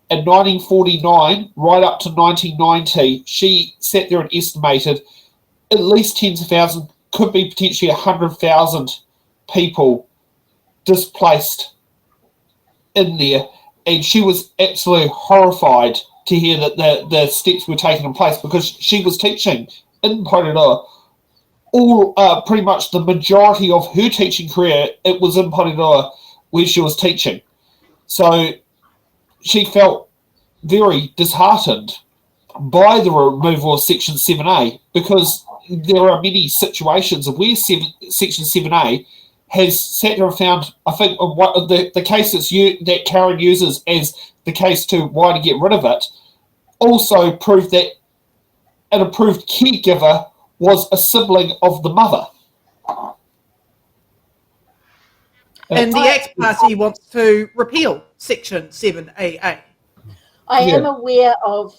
and 1949, right up to 1990, she sat there and estimated at least tens of thousands, could be potentially 100,000 people displaced in there. And she was absolutely horrified to hear that the steps were taken in place, because she was teaching in Paeroa. Pretty much the majority of her teaching career, it was in Paeroa where she was teaching. So she felt very disheartened by the removal of Section 7A, because there are many situations where Section 7A has sat there and found, I think, the case that Karen uses as the case to why to get rid of it, also proved that an approved caregiver was a sibling of the mother. And the Act Party wants to repeal Section 7AA. I am aware of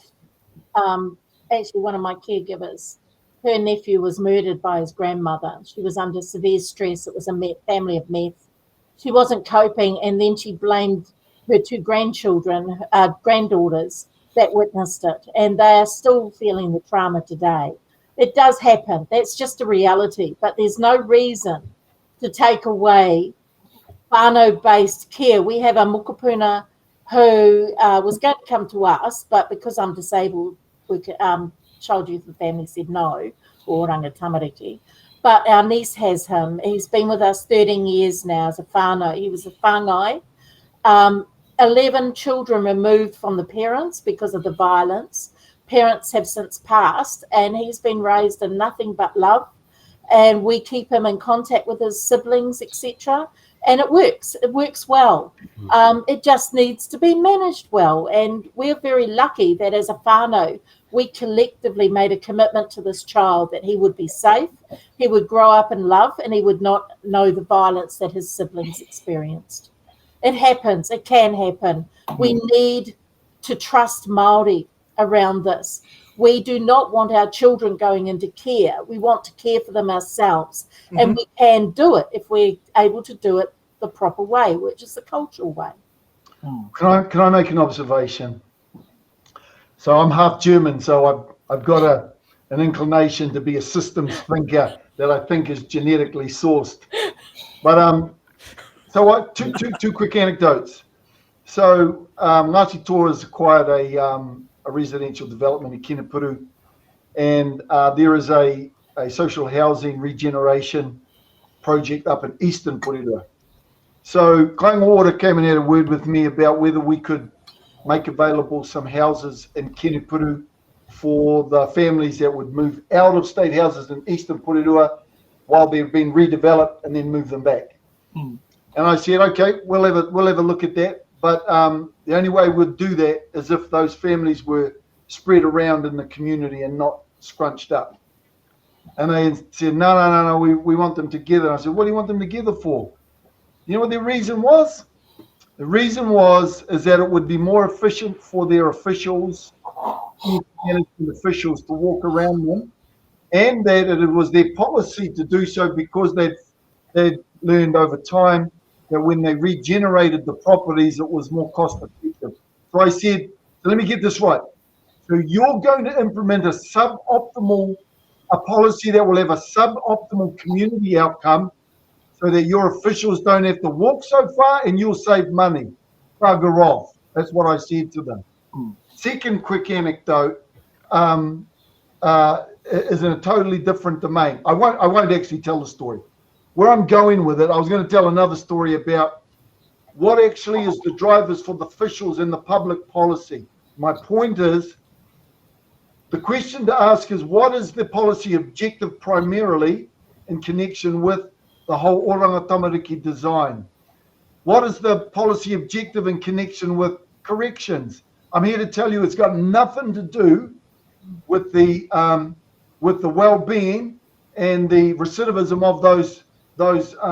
actually one of my caregivers. Her nephew was murdered by his grandmother. She was under severe stress. It was a family of meth. She wasn't coping, and then she blamed her two granddaughters that witnessed it, and they are still feeling the trauma today. It does happen. That's just a reality, but there's no reason to take away whānau-based care. We have a mokopuna who was going to come to us, but because I'm disabled, Child Youth and Family said no, or Oranga Tamariki. But our niece has him. He's been with us 13 years now as a whānau. He was a whāngai. 11 children removed from the parents because of the violence. Parents have since passed, and he's been raised in nothing but love. And we keep him in contact with his siblings, etc. And it works. It works well. It just needs to be managed well. And we're very lucky that as a whānau, we collectively made a commitment to this child that he would be safe, he would grow up in love, and he would not know the violence that his siblings experienced. It happens. It can happen. We need to trust Māori around this. We do not want our children going into care. We want to care for them ourselves. And we can do it if we're able to do it the proper way, which is the cultural way. Can I make an observation? So I'm half German, so I've got an inclination to be a systems thinker that I think is genetically sourced. But so two quick anecdotes. So Ngāti Toa has acquired a residential development in Kinepuru, and there is a social housing regeneration project up in Eastern Paeroa. So Kāinga Ora came and had a word with me about whether we could make available some houses in Kinepuru for the families that would move out of state houses in Eastern Paeroa while they've been redeveloped, and then move them back. And I said, okay, we'll have a look at that. But the only way we'd do that is if those families were spread around in the community and not scrunched up. And they said, no, we want them together. And I said, what do you want them together for? You know what their reason was? The reason is that it would be more efficient for their officials, officials to walk around them, and that it was their policy to do so because they'd learned over time that when they regenerated the properties, it was more cost effective. So I said, so let me get this right. So you're going to implement a policy that will have a suboptimal community outcome so that your officials don't have to walk so far and you'll save money. Bugger off. That's what I said to them. Second quick anecdote is in a totally different domain. I won't actually tell the story. Where I'm going with it, I was going to tell another story about what actually is the drivers for the officials in the public policy. My point is, the question to ask is, what is the policy objective primarily in connection with the whole Oranga Tamariki design? What is the policy objective in connection with corrections? I'm here to tell you it's got nothing to do with the well-being and the recidivism of those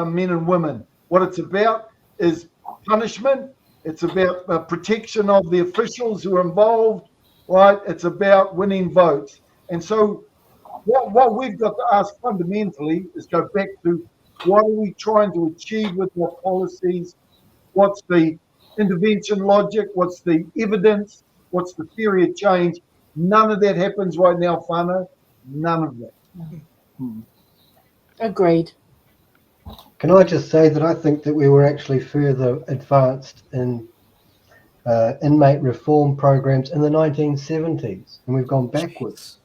men and women. What it's about is punishment. It's about protection of the officials who are involved, right? It's about winning votes. And so what we've got to ask fundamentally is go back to what are we trying to achieve with our policies? What's the intervention logic? What's the evidence? What's the theory of change? None of that happens right now, whānau. None of that. Agreed. Can I just say that I think that we were actually further advanced in inmate reform programs in the 1970s, and we've gone backwards.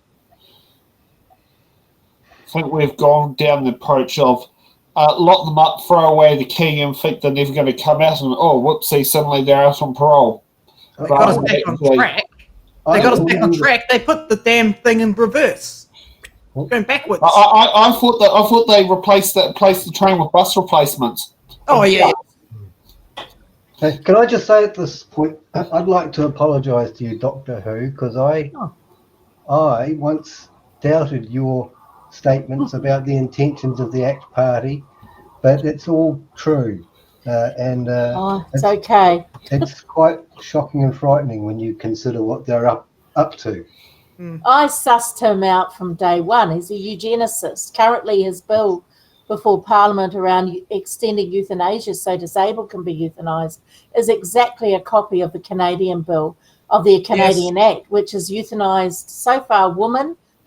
I think we've gone down the approach of lock them up, throw away the key, and think they're never going to come out, and whoopsie, suddenly they're out on parole. They got us back on track. They put the damn thing in reverse. Going backwards. I thought they replaced the train with bus replacements. Oh yeah. Can I just say at this point, I'd like to apologise to you, Doctor Who, because I once doubted your statements about the intentions of the ACT Party, but it's all true. It's okay. It's quite shocking and frightening when you consider what they're up to. I sussed him out from day one. He's a eugenicist. Currently, his bill before Parliament around extending euthanasia so disabled can be euthanised is exactly a copy of the Canadian bill of the Canadian Act, which has euthanised so far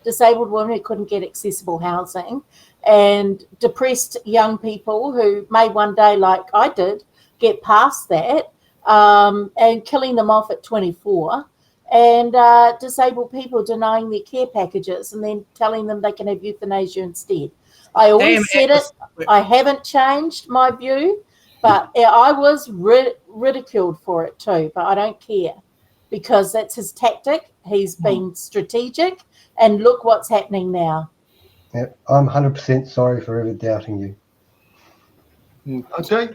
disabled women who couldn't get accessible housing, and depressed young people who may one day, like I did, get past that, and killing them off at 24. And disabled people denying their care packages and then telling them they can have euthanasia instead. I always said it. I haven't changed my view, but I was ridiculed for it too, but I don't care because that's his tactic. He's been strategic, and look what's happening now. Yeah, I'm 100% sorry for ever doubting you.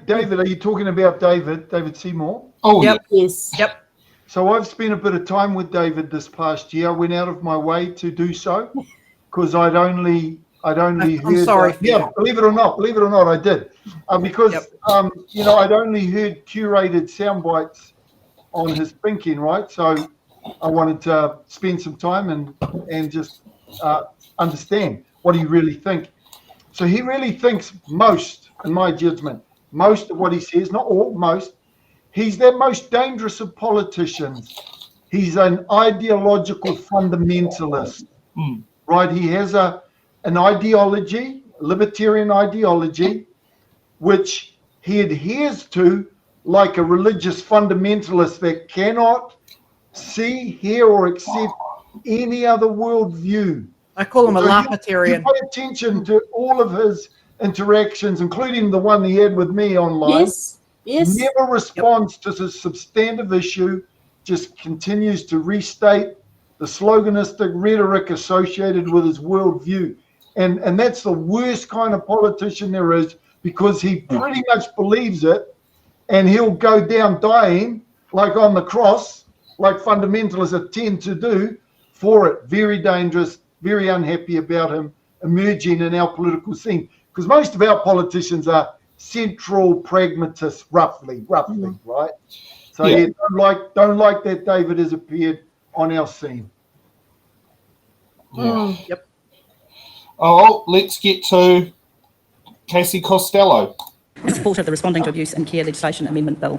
David, are you talking about David Seymour? Oh, yep. Yes. Yep. So I've spent a bit of time with David this past year. I went out of my way to do so because I'd only heard. I'm sorry. Believe it or not, I did because I'd only heard curated sound bites on his thinking, right? So I wanted to spend some time and just understand what he really thinks. So he really thinks most, in my judgment, most of what he says, not all, most. He's the most dangerous of politicians. He's an ideological fundamentalist, right? He has an ideology, libertarian ideology, which he adheres to like a religious fundamentalist that cannot see, hear, or accept any other worldview. I call him a Lapitarian. Pay attention to all of his interactions, including the one he had with me online. Yes. Never responds to the substantive issue, just continues to restate the sloganistic rhetoric associated with his worldview. And that's the worst kind of politician there is because he pretty much believes it and he'll go down dying like on the cross, like fundamentalists tend to do for it. Very dangerous, very unhappy about him emerging in our political scene because most of our politicians are central pragmatists, roughly, right? So don't like that David has appeared on our scene. Yep. Oh, let's get to Casey Costello. In support of the Responding to Abuse and Care Legislation Amendment Bill.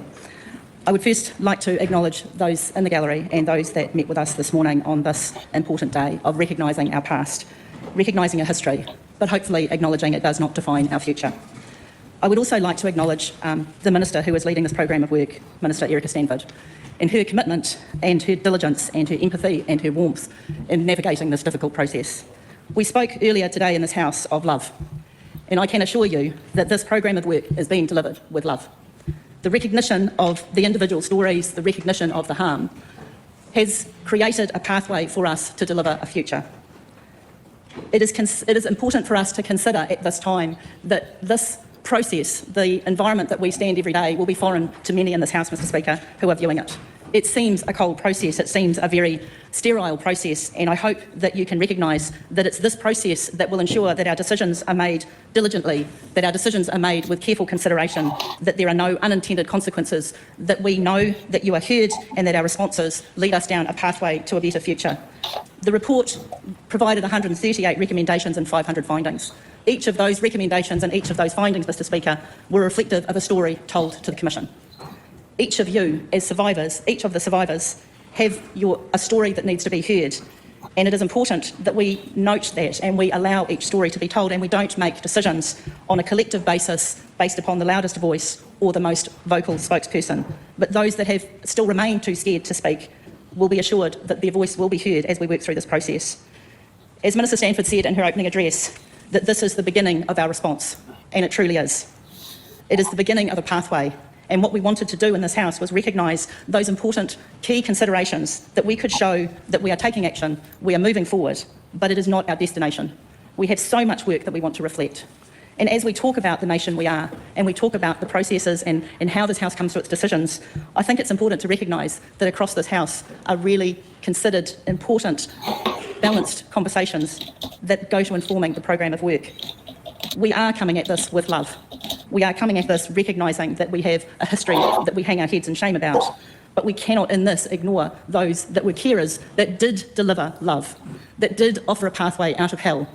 I would first like to acknowledge those in the gallery and those that met with us this morning on this important day of recognising our past, recognising our history, but hopefully acknowledging it does not define our future. I would also like to acknowledge the Minister who is leading this programme of work, Minister Erica Stanford, and her commitment and her diligence and her empathy and her warmth in navigating this difficult process. We spoke earlier today in this House of love, and I can assure you that this programme of work is being delivered with love. The recognition of the individual stories, the recognition of the harm, has created a pathway for us to deliver a future. It is important for us to consider at this time that this process, the environment that we stand every day, will be foreign to many in this House, Mr Speaker, who are viewing it. It seems a cold process, it seems a very sterile process, and I hope that you can recognise that it's this process that will ensure that our decisions are made diligently, that our decisions are made with careful consideration, that there are no unintended consequences, that we know that you are heard and that our responses lead us down a pathway to a better future. The report provided 138 recommendations and 500 findings. Each of those recommendations and each of those findings, Mr Speaker, were reflective of a story told to the Commission. Each of you, as survivors, each of the survivors, have a story that needs to be heard. And it is important that we note that and we allow each story to be told, and we don't make decisions on a collective basis based upon the loudest voice or the most vocal spokesperson. But those that have still remained too scared to speak will be assured that their voice will be heard as we work through this process. As Minister Stanford said in her opening address, that this is the beginning of our response, and it truly is. It is the beginning of a pathway. And what we wanted to do in this House was recognise those important key considerations that we could show that we are taking action, we are moving forward, but it is not our destination. We have so much work that we want to reflect. And as we talk about the nation we are, and we talk about the processes and how this House comes to its decisions, I think it's important to recognise that across this House are really considered, important, balanced conversations that go to informing the programme of work. We are coming at this with love. We are coming at this recognising that we have a history that we hang our heads in shame about, but we cannot in this ignore those that were carers that did deliver love, that did offer a pathway out of hell,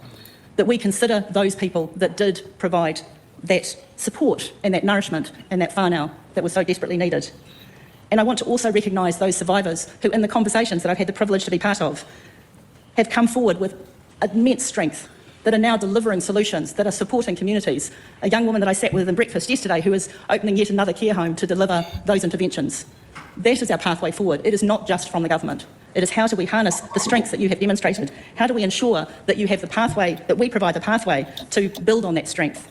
that we consider those people that did provide that support and that nourishment and that whānau that was so desperately needed. And I want to also recognise those survivors who, in the conversations that I've had the privilege to be part of, have come forward with immense strength, that are now delivering solutions, that are supporting communities. A young woman that I sat with in breakfast yesterday who is opening yet another care home to deliver those interventions. That is our pathway forward. It is not just from the government. It is how do we harness the strengths that you have demonstrated? How do we ensure that you have the pathway, that we provide the pathway to build on that strength?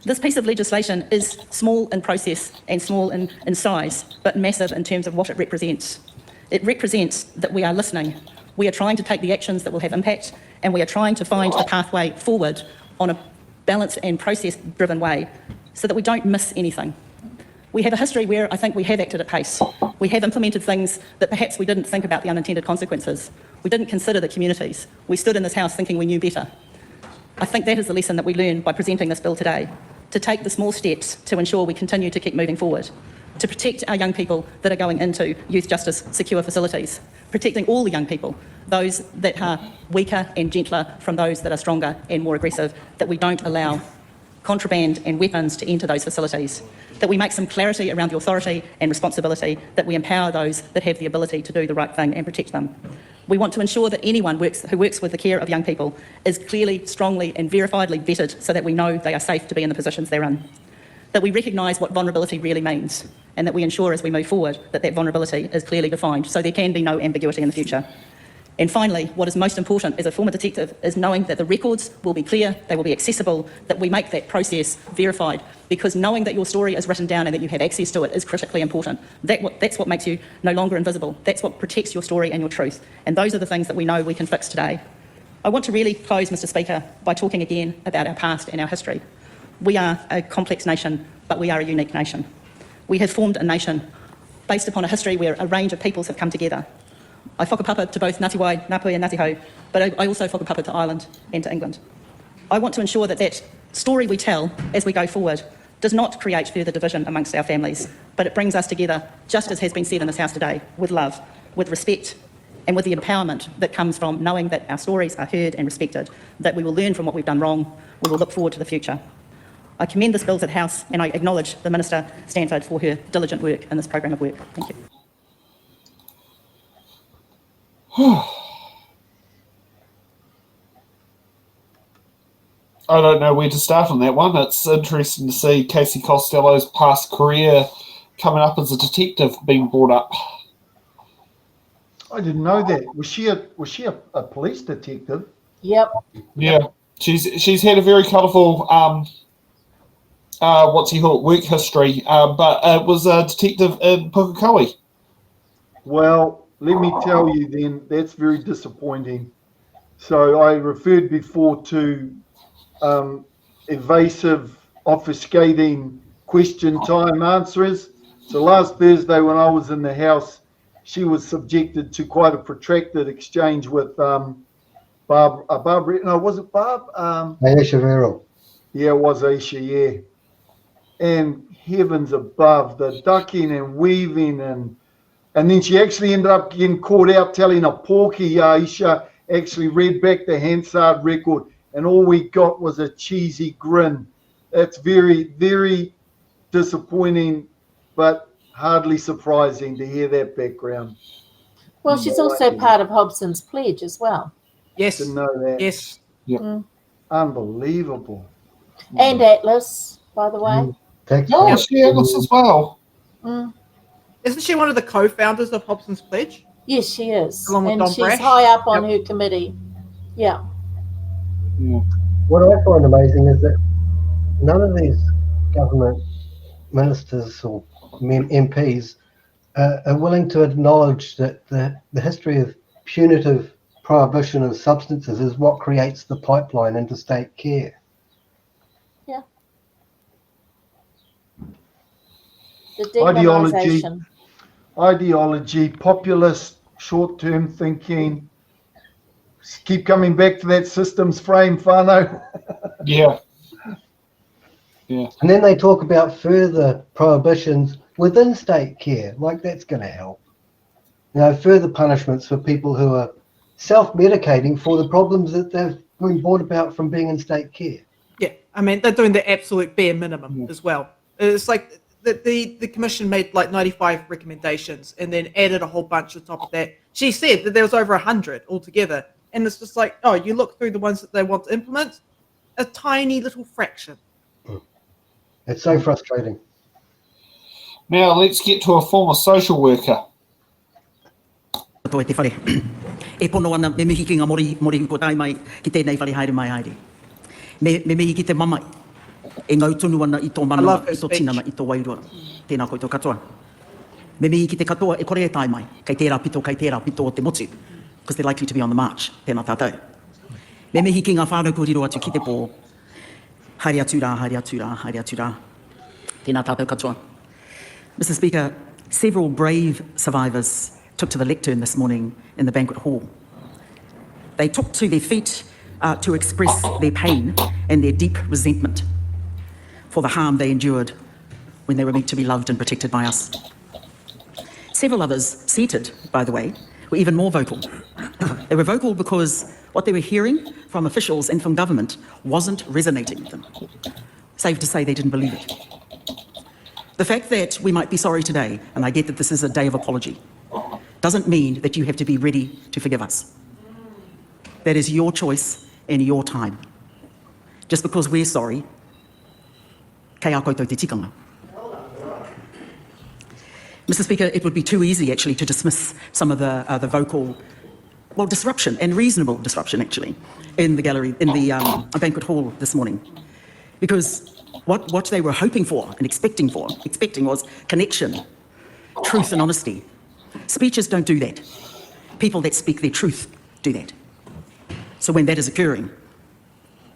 This piece of legislation is small in process and small in size, but massive in terms of what it represents. It represents that we are listening. We are trying to take the actions that will have impact, and we are trying to find the pathway forward on a balanced and process-driven way so that we don't miss anything. We have a history where I think we have acted at pace. We have implemented things that perhaps we didn't think about the unintended consequences. We didn't consider the communities. We stood in this House thinking we knew better. I think that is the lesson that we learned by presenting this bill today, to take the small steps to ensure we continue to keep moving forward, to protect our young people that are going into youth justice secure facilities, protecting all the young people, those that are weaker and gentler from those that are stronger and more aggressive, that we don't allow contraband and weapons to enter those facilities, that we make some clarity around the authority and responsibility, that we empower those that have the ability to do the right thing and protect them. We want to ensure that anyone who works with the care of young people is clearly, strongly and verifiably vetted so that we know they are safe to be in the positions they're in, that we recognise what vulnerability really means, and that we ensure as we move forward that that vulnerability is clearly defined so there can be no ambiguity in the future. And finally, what is most important as a former detective is knowing that the records will be clear, they will be accessible, that we make that process verified, because knowing that your story is written down and that you have access to it is critically important. That's what makes you no longer invisible. That's what protects your story and your truth. And those are the things that we know we can fix today. I want to really close, Mr. Speaker, by talking again about our past and our history. We are a complex nation, but we are a unique nation. We have formed a nation based upon a history where a range of peoples have come together. I whakapapa to both Ngāti Wai, Ngāpuhi and Ngāti Hau, but I also whakapapa to Ireland and to England. I want to ensure that that story we tell as we go forward does not create further division amongst our families, but it brings us together, just as has been said in this House today, with love, with respect, and with the empowerment that comes from knowing that our stories are heard and respected, that we will learn from what we've done wrong, we will look forward to the future. I commend this bill to the House, and I acknowledge the Minister Stanford for her diligent work in this programme of work. Thank you. I don't know where to start on that one. It's interesting to see Casey Costello's past career coming up as a detective being brought up. I didn't know that. Was she a police detective? Yep. Yeah, she's had a very colourful work history, but it was a detective in Pukekohe. Well, let me tell you then, that's very disappointing. So I referred before to evasive, obfuscating question time answers. So last Thursday when I was in the House, she was subjected to quite a protracted exchange with Barbara. No, was it Barb? Aisha Verrill. Yeah, it was Aisha, yeah. And heavens above, the ducking and weaving and then she actually ended up getting caught out telling a porky. Aisha actually read back the Hansard record, and all we got was a cheesy grin. That's very, very disappointing, but hardly surprising to hear that background. Well, she's also part of Hobson's pledge as well. Yes. Didn't know that. Yes. Yep. Unbelievable. And Atlas, by the way. Oh, she Atlas as well. Isn't she one of the co-founders of Hobson's Pledge? Yes, she is. Along with And Don she's Brash? high up on her committee. Yeah. What I find amazing is that none of these government ministers or MPs are willing to acknowledge that the history of punitive prohibition of substances is what creates the pipeline into state care. Yeah. The demonisation. Ideology, populist, short-term thinking. Keep coming back to that systems frame, whānau. Yeah. And then they talk about further prohibitions within state care, like that's going to help. You know, further punishments for people who are self-medicating for the problems that they've been brought about from being in state care. Yeah, I mean, they're doing the absolute bare minimum as well. It's like the commission made like 95 recommendations and then added a whole bunch on top of that. She said that there was over 100 altogether. And it's just like, oh, you look through the ones that they want to implement, a tiny little fraction. It's so frustrating. Now let's get to a former social worker. Toi te whare. E pono ana me mihi ki ngā mori ko tai mai ki tēnei whare haere mai haere. Me mihi ki te mamai. E ngau tunu ana I tō mana, I tō tinana, I tō wairua. Tēnā koutou katoa. Me mihi ki te katoa e kore e tai mai. Kei tērā pito o te motu. Because they're likely to be on the march. Tēnā tātou. Me mihi ki ngā whānau ko riro atu ki te pō. Haere atu rā, haere atu rā, haere atu rā. Tēnā tātou katoa. Mr. Speaker, several brave survivors took to the lectern this morning in the banquet hall. They took to their feet to express their pain and their deep resentment for the harm they endured when they were meant to be loved and protected by us. Several others, seated, by the way, were even more vocal. They were vocal because what they were hearing from officials and from government wasn't resonating with them. Safe to say they didn't believe it. The fact that we might be sorry today, and I get that this is a day of apology, doesn't mean that you have to be ready to forgive us. That is your choice and your time. Just because we're sorry, kei a koutou te tikanga. Mr. Speaker, it would be too easy actually to dismiss some of the vocal, well, disruption and reasonable disruption actually in the gallery, in the banquet hall this morning, because what they were hoping for and expecting was connection, truth and honesty. Speeches don't do that. People that speak their truth do that. So when that is occurring,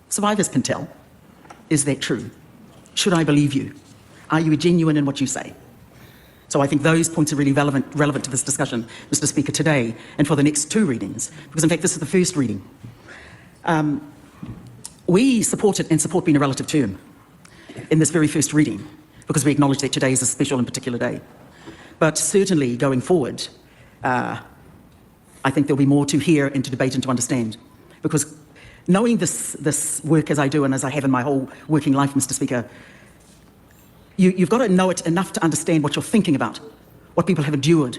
survivors can tell, is that true? Should I believe you? Are you genuine in what you say? So I think those points are really relevant to this discussion, Mr. Speaker, today and for the next two readings, because in fact this is the first reading. We support it and support being a relative term in this very first reading, because we acknowledge that today is a special and particular day. But certainly going forward, I think there'll be more to hear and to debate and to understand, because knowing this work as I do and as I have in my whole working life, Mr. Speaker, you've got to know it enough to understand what you're thinking about, what people have endured,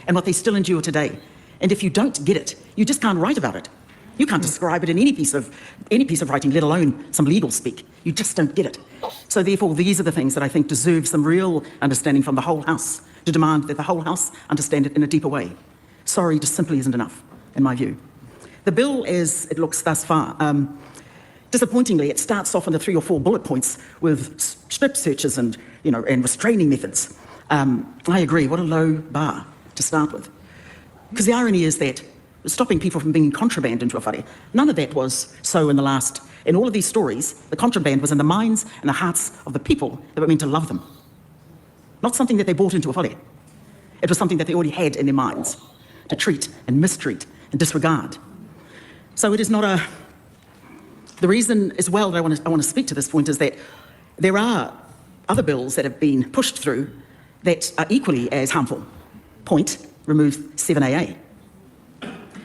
and what they still endure today. And if you don't get it, you just can't write about it. You can't describe it in any piece of writing, let alone some legal speak. You just don't get it. So therefore, these are the things that I think deserve some real understanding from the whole House, to demand that the whole House understand it in a deeper way. Sorry just simply isn't enough, in my view. The bill, as it looks thus far, disappointingly, it starts off in the 3 or 4 bullet points with strip searches and restraining methods. I agree. What a low bar to start with, because the irony is that stopping people from bringing contraband into a whare, none of that was so in all of these stories. The contraband was in the minds and the hearts of the people that were meant to love them, not something that they brought into a whare. It was something that they already had in their minds to treat and mistreat and disregard. So it is not the reason as well that I want to speak to this point is that there are other bills that have been pushed through that are equally as harmful. Point, remove 7AA.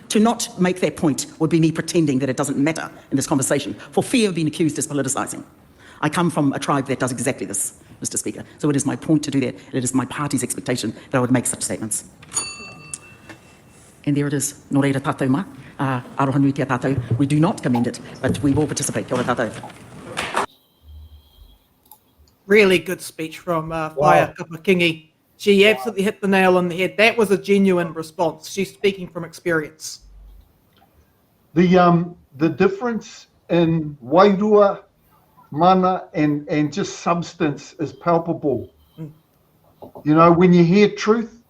To not make that point would be me pretending that it doesn't matter in this conversation for fear of being accused as politicising. I come from a tribe that does exactly this, Mr. Speaker. So it is my point to do that. It is my party's expectation that I would make such statements. And there it is. Nō reira tātou mā. Aroha nui te tātou. We do not commend it, but we will participate. Kia ora tātou. Really good speech from Whaia Kapakingi. She absolutely hit the nail on the head. That was a genuine response. She's speaking from experience. The difference in wairua, mana, and just substance is palpable. You know, when you hear truth,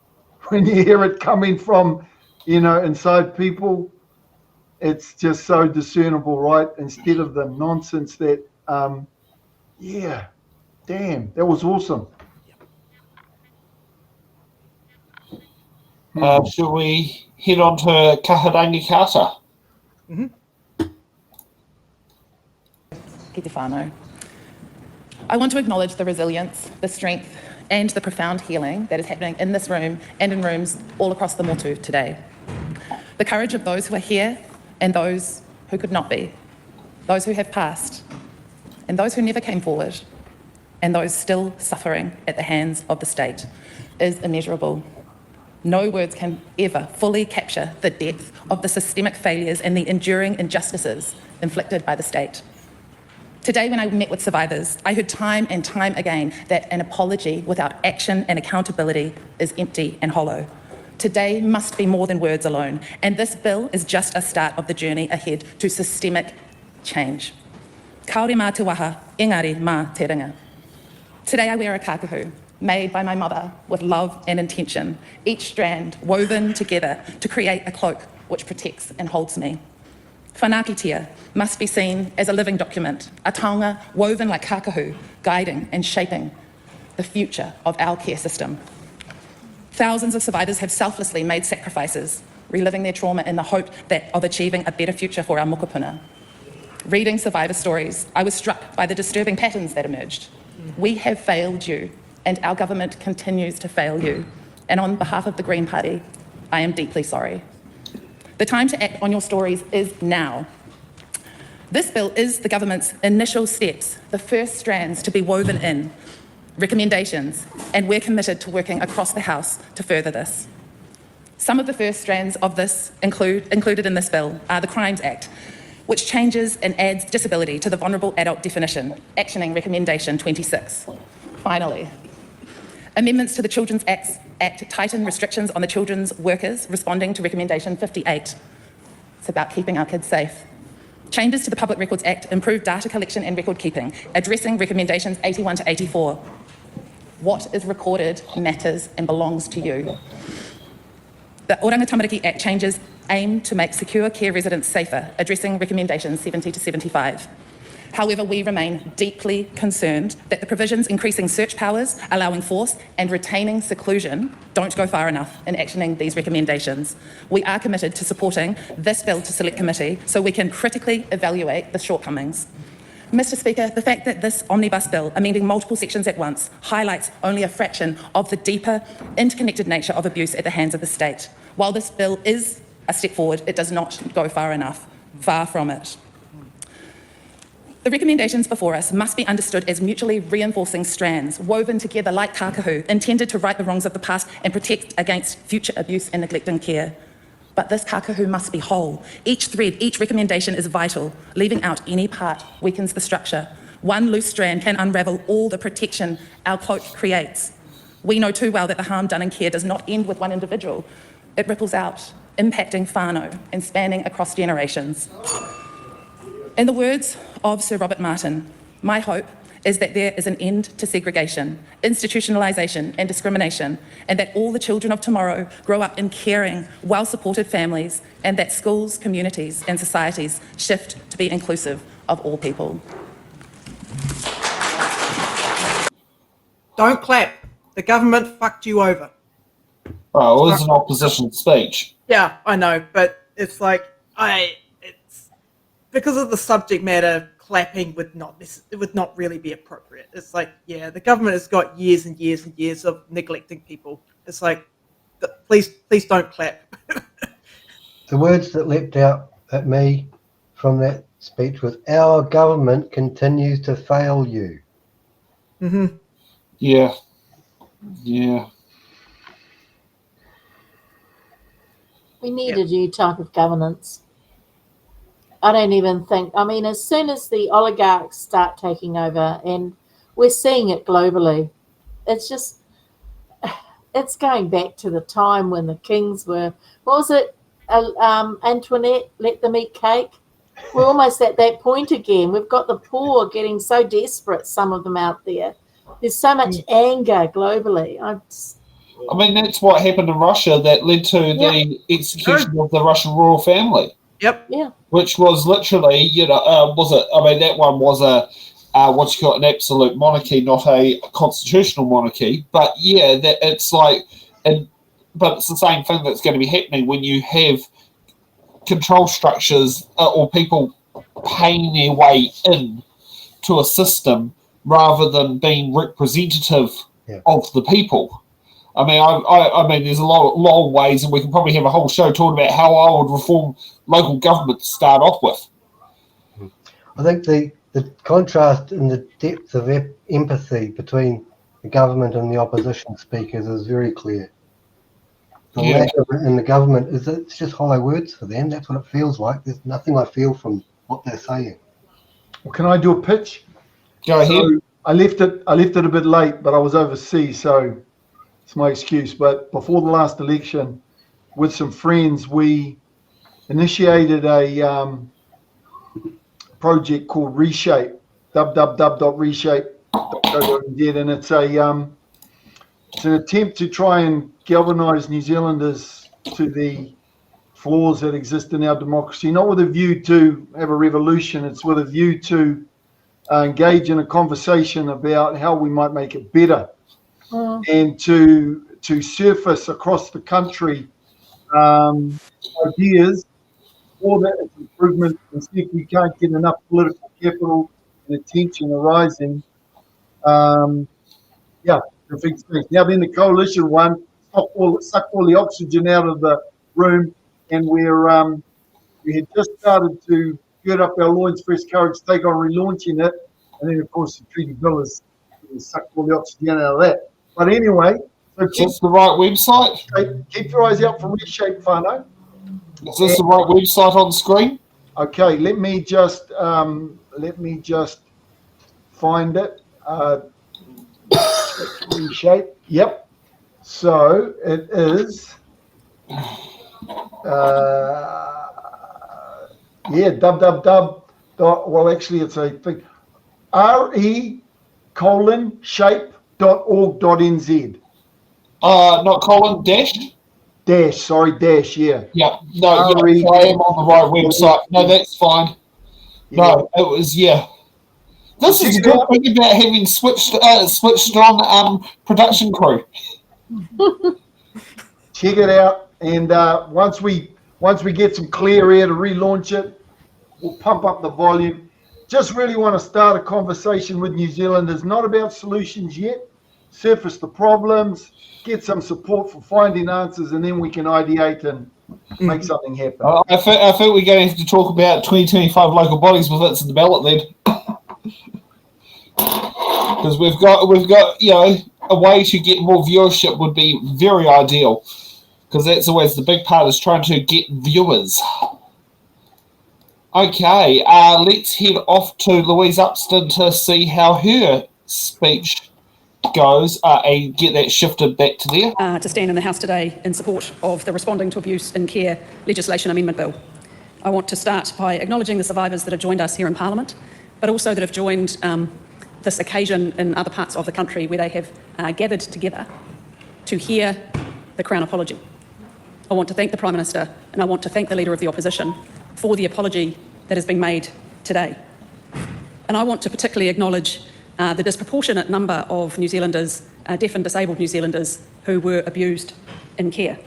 when you hear it coming from, you know, inside people, it's just so discernible, right? Instead of the nonsense that, yeah, damn, that was awesome. Shall we head on to Kaharangi Kata? Ki te whānau. I want to acknowledge the resilience, the strength, and the profound healing that is happening in this room and in rooms all across the motu today. The courage of those who are here and those who could not be, those who have passed, and those who never came forward, and those still suffering at the hands of the state is immeasurable. No words can ever fully capture the depth of the systemic failures and the enduring injustices inflicted by the state. Today, when I met with survivors, I heard time and time again that an apology without action and accountability is empty and hollow. Today must be more than words alone, and this bill is just a start of the journey ahead to systemic change. Kaore mā te waha, engari mā te ringa. Today I wear a kākahu, made by my mother with love and intention, each strand woven together to create a cloak which protects and holds me. Whanakitia must be seen as a living document, a taonga woven like kākahu, guiding and shaping the future of our care system. Thousands of survivors have selflessly made sacrifices, reliving their trauma in the hope of achieving a better future for our mokopuna. Reading survivor stories, I was struck by the disturbing patterns that emerged. We have failed you, and our government continues to fail you. And on behalf of the Green Party, I am deeply sorry. The time to act on your stories is now. This bill is the government's initial steps, the first strands to be woven in, recommendations, and we're committed to working across the House to further this. Some of the first strands of this included in this bill are the Crimes Act, which changes and adds disability to the vulnerable adult definition, actioning recommendation 26. Finally, amendments to the Children's Act tighten restrictions on the children's workers responding to recommendation 58. It's about keeping our kids safe. Changes to the Public Records Act improve data collection and record keeping, addressing recommendations 81 to 84. What is recorded matters and belongs to you. The Oranga Tamariki Act changes aim to make secure care residents safer, addressing recommendations 70 to 75. However, we remain deeply concerned that the provisions increasing search powers, allowing force, and retaining seclusion don't go far enough in actioning these recommendations. We are committed to supporting this bill to Select Committee so we can critically evaluate the shortcomings. Mr. Speaker, the fact that this omnibus bill, amending multiple sections at once, highlights only a fraction of the deeper, interconnected nature of abuse at the hands of the state. While this bill is a step forward, it does not go far enough. Far from it. The recommendations before us must be understood as mutually reinforcing strands, woven together like kākahu, intended to right the wrongs of the past and protect against future abuse and neglect in care. But this kākahu must be whole. Each thread, each recommendation is vital. Leaving out any part weakens the structure. One loose strand can unravel all the protection our cloak creates. We know too well that the harm done in care does not end with one individual. It ripples out, impacting whānau and spanning across generations. In the words of Sir Robert Martin, my hope is that there is an end to segregation, institutionalisation and discrimination, and that all the children of tomorrow grow up in caring, well-supported families, and that schools, communities and societies shift to be inclusive of all people. Don't clap. The government fucked you over. Oh, it was an opposition speech. Yeah, I know, but it's like, it's because of the subject matter, clapping would not really be appropriate. It's like, yeah, the government has got years and years and years of neglecting people. It's like, please don't clap. The words that leapt out at me from that speech was, our government continues to fail you. Mm-hmm. Yeah. Yeah. We need a new type of governance. I don't even think, I mean, as soon as the oligarchs start taking over, and we're seeing it globally, it's just, it's going back to the time when the kings were, what was it, Antoinette, let them eat cake? We're almost at that point again. We've got the poor getting so desperate, some of them out there. There's so much anger globally. I mean, that's what happened in Russia that led to the execution of the Russian royal family. Yep. Yeah. Which was literally, you know, that one was an absolute monarchy, not a constitutional monarchy. But yeah, it's like, but it's the same thing that's going to be happening when you have control structures or people paying their way in to a system rather than being representative of the people. I mean, I mean, there's a lot of ways, and we can probably have a whole show talking about how I would reform local government to start off with. I think the contrast in the depth of empathy between the government and the opposition speakers is very clear. The lack of it in the government it's just hollow words for them. That's what it feels like. There's nothing I feel from what they're saying. Well, can I do a pitch? Go ahead. So I left it a bit late, but I was overseas, so it's my excuse. But before the last election, with some friends, we initiated a project called Reshape, www.reshape.co.nz, and it's an attempt to try and galvanise New Zealanders to the flaws that exist in our democracy, not with a view to have a revolution. It's with a view to engage in a conversation about how we might make it better, and to surface across the country ideas for that improvement, and see if we can't get enough political capital and attention arising. Now then, the coalition won, sucked all the oxygen out of the room, and we had just started to gird up our loins, fresh courage, take on relaunching it, and then of course the treaty bill has sucked all the oxygen out of that. But anyway, so Is the right website? Keep your eyes out for Reshape Whānau. Is this the right website on screen? Okay, let me just find it. Reshape. Yep. So it is. www. Well, actually, it's a thing. re:shape.org.nz. Not colon, dash? Dash, yeah. Yeah, no, I am on the right website. No, that's fine. No, it was, This is a good thing about having switched on production crew. Check it out, and once we get some clear air to relaunch it, we'll pump up the volume. Just really want to start a conversation with New Zealanders, not about solutions yet. Surface the problems, get some support for finding answers, and then we can ideate and make something happen. I think we're going to have to talk about 2025 local bodies with it in the ballot then. Because we've got a way to get more viewership would be very ideal, because that's always the big part, is trying to get viewers. Okay, let's head off to Louise Upston to see how her speech goes and get that shifted back to there. To stand in the House today in support of the Responding to Abuse in Care Legislation Amendment Bill. I want to start by acknowledging the survivors that have joined us here in Parliament, but also that have joined this occasion in other parts of the country where they have gathered together to hear the Crown apology. I want to thank the Prime Minister, and I want to thank the Leader of the Opposition for the apology that has been made today. And I want to particularly acknowledge the disproportionate number of New Zealanders, deaf and disabled New Zealanders, who were abused in care.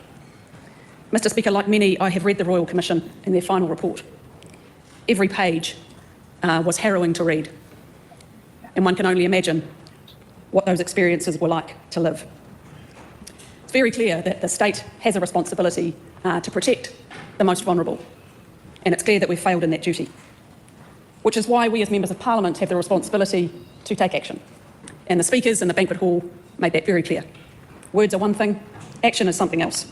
Mr. Speaker, like many, I have read the Royal Commission in their final report. Every page was harrowing to read, and one can only imagine what those experiences were like to live. It's very clear that the state has a responsibility to protect the most vulnerable, and it's clear that we've failed in that duty, which is why we as members of Parliament have the responsibility to take action. And the speakers in the banquet hall made that very clear. Words are one thing, action is something else.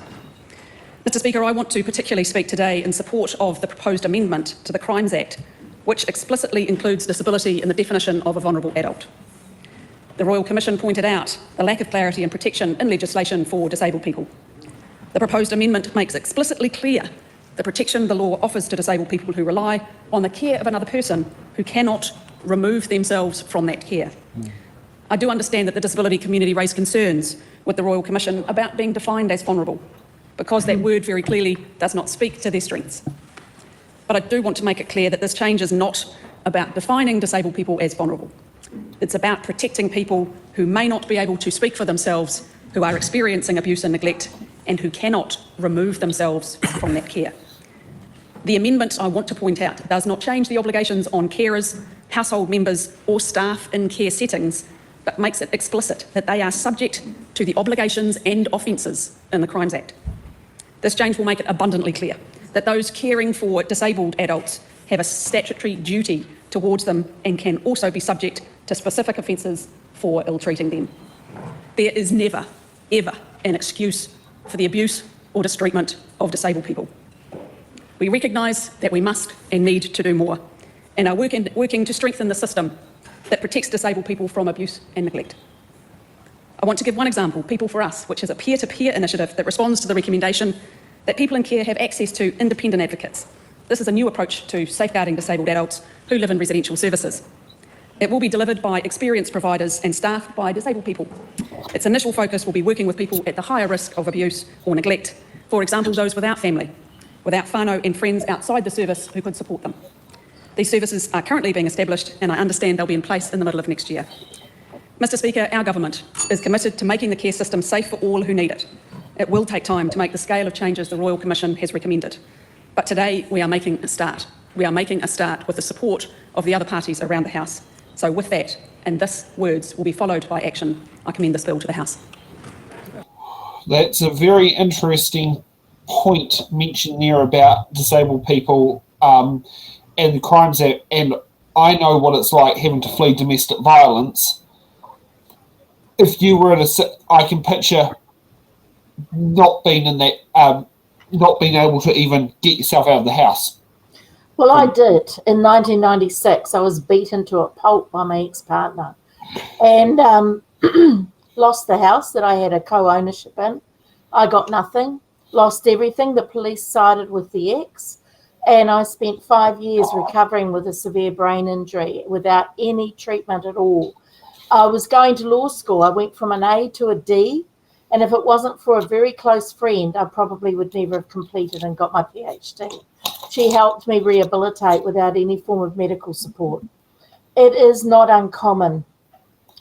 Mr. Speaker, I want to particularly speak today in support of the proposed amendment to the Crimes Act, which explicitly includes disability in the definition of a vulnerable adult. The Royal Commission pointed out the lack of clarity and protection in legislation for disabled people. The proposed amendment makes explicitly clear the protection the law offers to disabled people who rely on the care of another person who cannot remove themselves from that care. I do understand that the disability community raised concerns with the Royal Commission about being defined as vulnerable, because that word very clearly does not speak to their strengths. But I do want to make it clear that this change is not about defining disabled people as vulnerable. It's about protecting people who may not be able to speak for themselves, who are experiencing abuse and neglect, and who cannot remove themselves from that care. The amendment, I want to point out, does not change the obligations on carers, household members or staff in care settings, but makes it explicit that they are subject to the obligations and offences in the Crimes Act. This change will make it abundantly clear that those caring for disabled adults have a statutory duty towards them and can also be subject to specific offences for ill-treating them. There is never, ever an excuse for the abuse or mistreatment of disabled people. We recognise that we must and need to do more, and are working to strengthen the system that protects disabled people from abuse and neglect. I want to give one example, People for Us, which is a peer-to-peer initiative that responds to the recommendation that people in care have access to independent advocates. This is a new approach to safeguarding disabled adults who live in residential services. It will be delivered by experienced providers and staffed by disabled people. Its initial focus will be working with people at the higher risk of abuse or neglect, for example, those without family, without whānau and friends outside the service who could support them. These services are currently being established, and I understand they'll be in place in the middle of next year. Mr. Speaker, our government is committed to making the care system safe for all who need it. It will take time to make the scale of changes the Royal Commission has recommended. But today we are making a start. We are making a start with the support of the other parties around the House. So with that, and this words will be followed by action, I commend this bill to the House. That's a very interesting point mentioned there about disabled people and the Crimes Act. And I know what it's like having to flee domestic violence. If you were I can picture not being in that, not being able to even get yourself out of the house. Well, I did. In 1996, I was beaten to a pulp by my ex-partner and lost the house that I had a co-ownership in. I got nothing, lost everything. The police sided with the ex, and I spent 5 years recovering with a severe brain injury without any treatment at all. I was going to law school. I went from an A to a D, and if it wasn't for a very close friend, I probably would never have completed and got my PhD. She helped me rehabilitate without any form of medical support. It is not uncommon,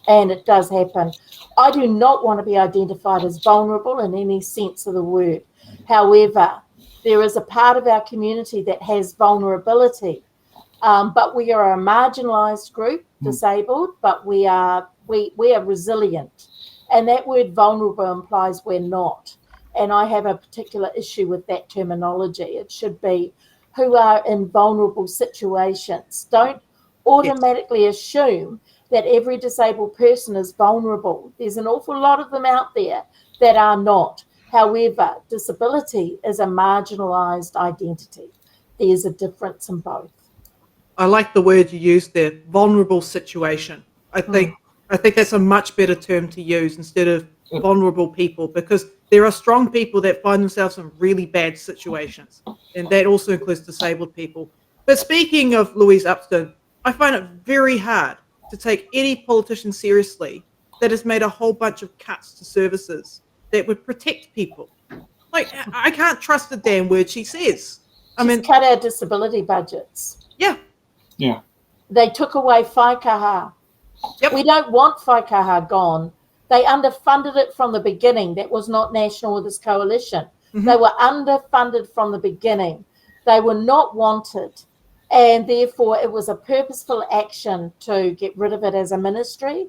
and it does happen. I do not want to be identified as vulnerable in any sense of the word. However, there is a part of our community that has vulnerability, but we are a marginalised group, disabled, but we are resilient. And that word vulnerable implies we're not. And I have a particular issue with that terminology. It should be who are in vulnerable situations. Don't automatically assume that every disabled person is vulnerable. There's an awful lot of them out there that are not. However, disability is a marginalised identity. There's a difference in both. I like the word you used there, vulnerable situation. I think that's a much better term to use instead of vulnerable people, because there are strong people that find themselves in really bad situations, and that also includes disabled people. But speaking of Louise Upston, I find it very hard to take any politician seriously that has made a whole bunch of cuts to services that would protect people. Like, I can't trust a damn word she says. I mean, cut our disability budgets. Yeah. Yeah. They took away whaikaha. Yep. We don't want whaikaha gone. They underfunded it from the beginning. That was not national with this coalition. They were underfunded from the beginning. They were not wanted. And therefore, it was a purposeful action to get rid of it as a ministry.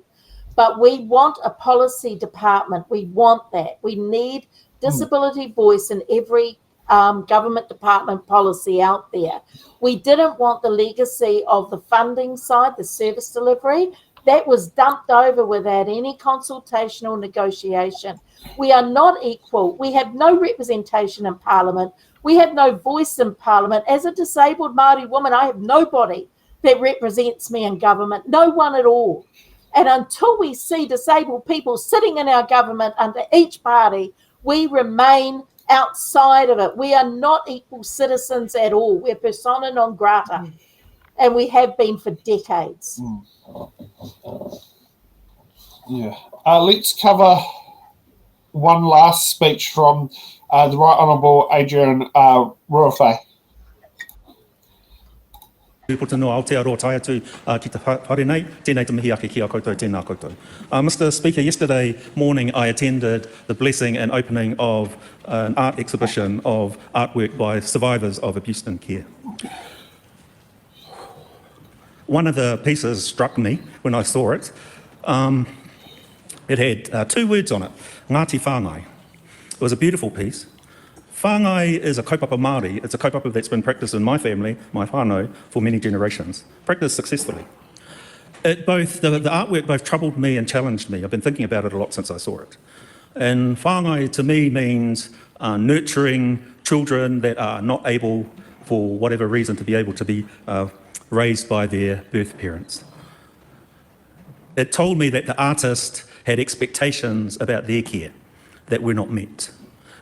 But we want a policy department. We want that. We need disability voice in every government department policy out there. We didn't want the legacy of the funding side, the service delivery. That was dumped over without any consultation or negotiation. We are not equal. We have no representation in Parliament. We have no voice in Parliament. As a disabled Māori woman, I have nobody that represents me in government, no one at all. And until we see disabled people sitting in our government under each party, we remain outside of it. We are not equal citizens at all. We're persona non grata, and we have been for decades. Yeah. Let's cover one last speech from the Right Honourable Adrian Ruafei. Mr. Speaker, yesterday morning I attended the blessing and opening of an art exhibition of artwork by survivors of abuse and care. One of the pieces struck me when I saw it. It had 2 words on it, Ngāti Whāngai. It was a beautiful piece. Whāngai is a kaupapa Māori. It's a kaupapa that's been practiced in my family, my whānau, for many generations, practiced successfully. The artwork both troubled me and challenged me. I've been thinking about it a lot since I saw it. And whāngai to me means nurturing children that are not able, for whatever reason, to be able to be raised by their birth parents. It told me that the artist had expectations about their care that were not met.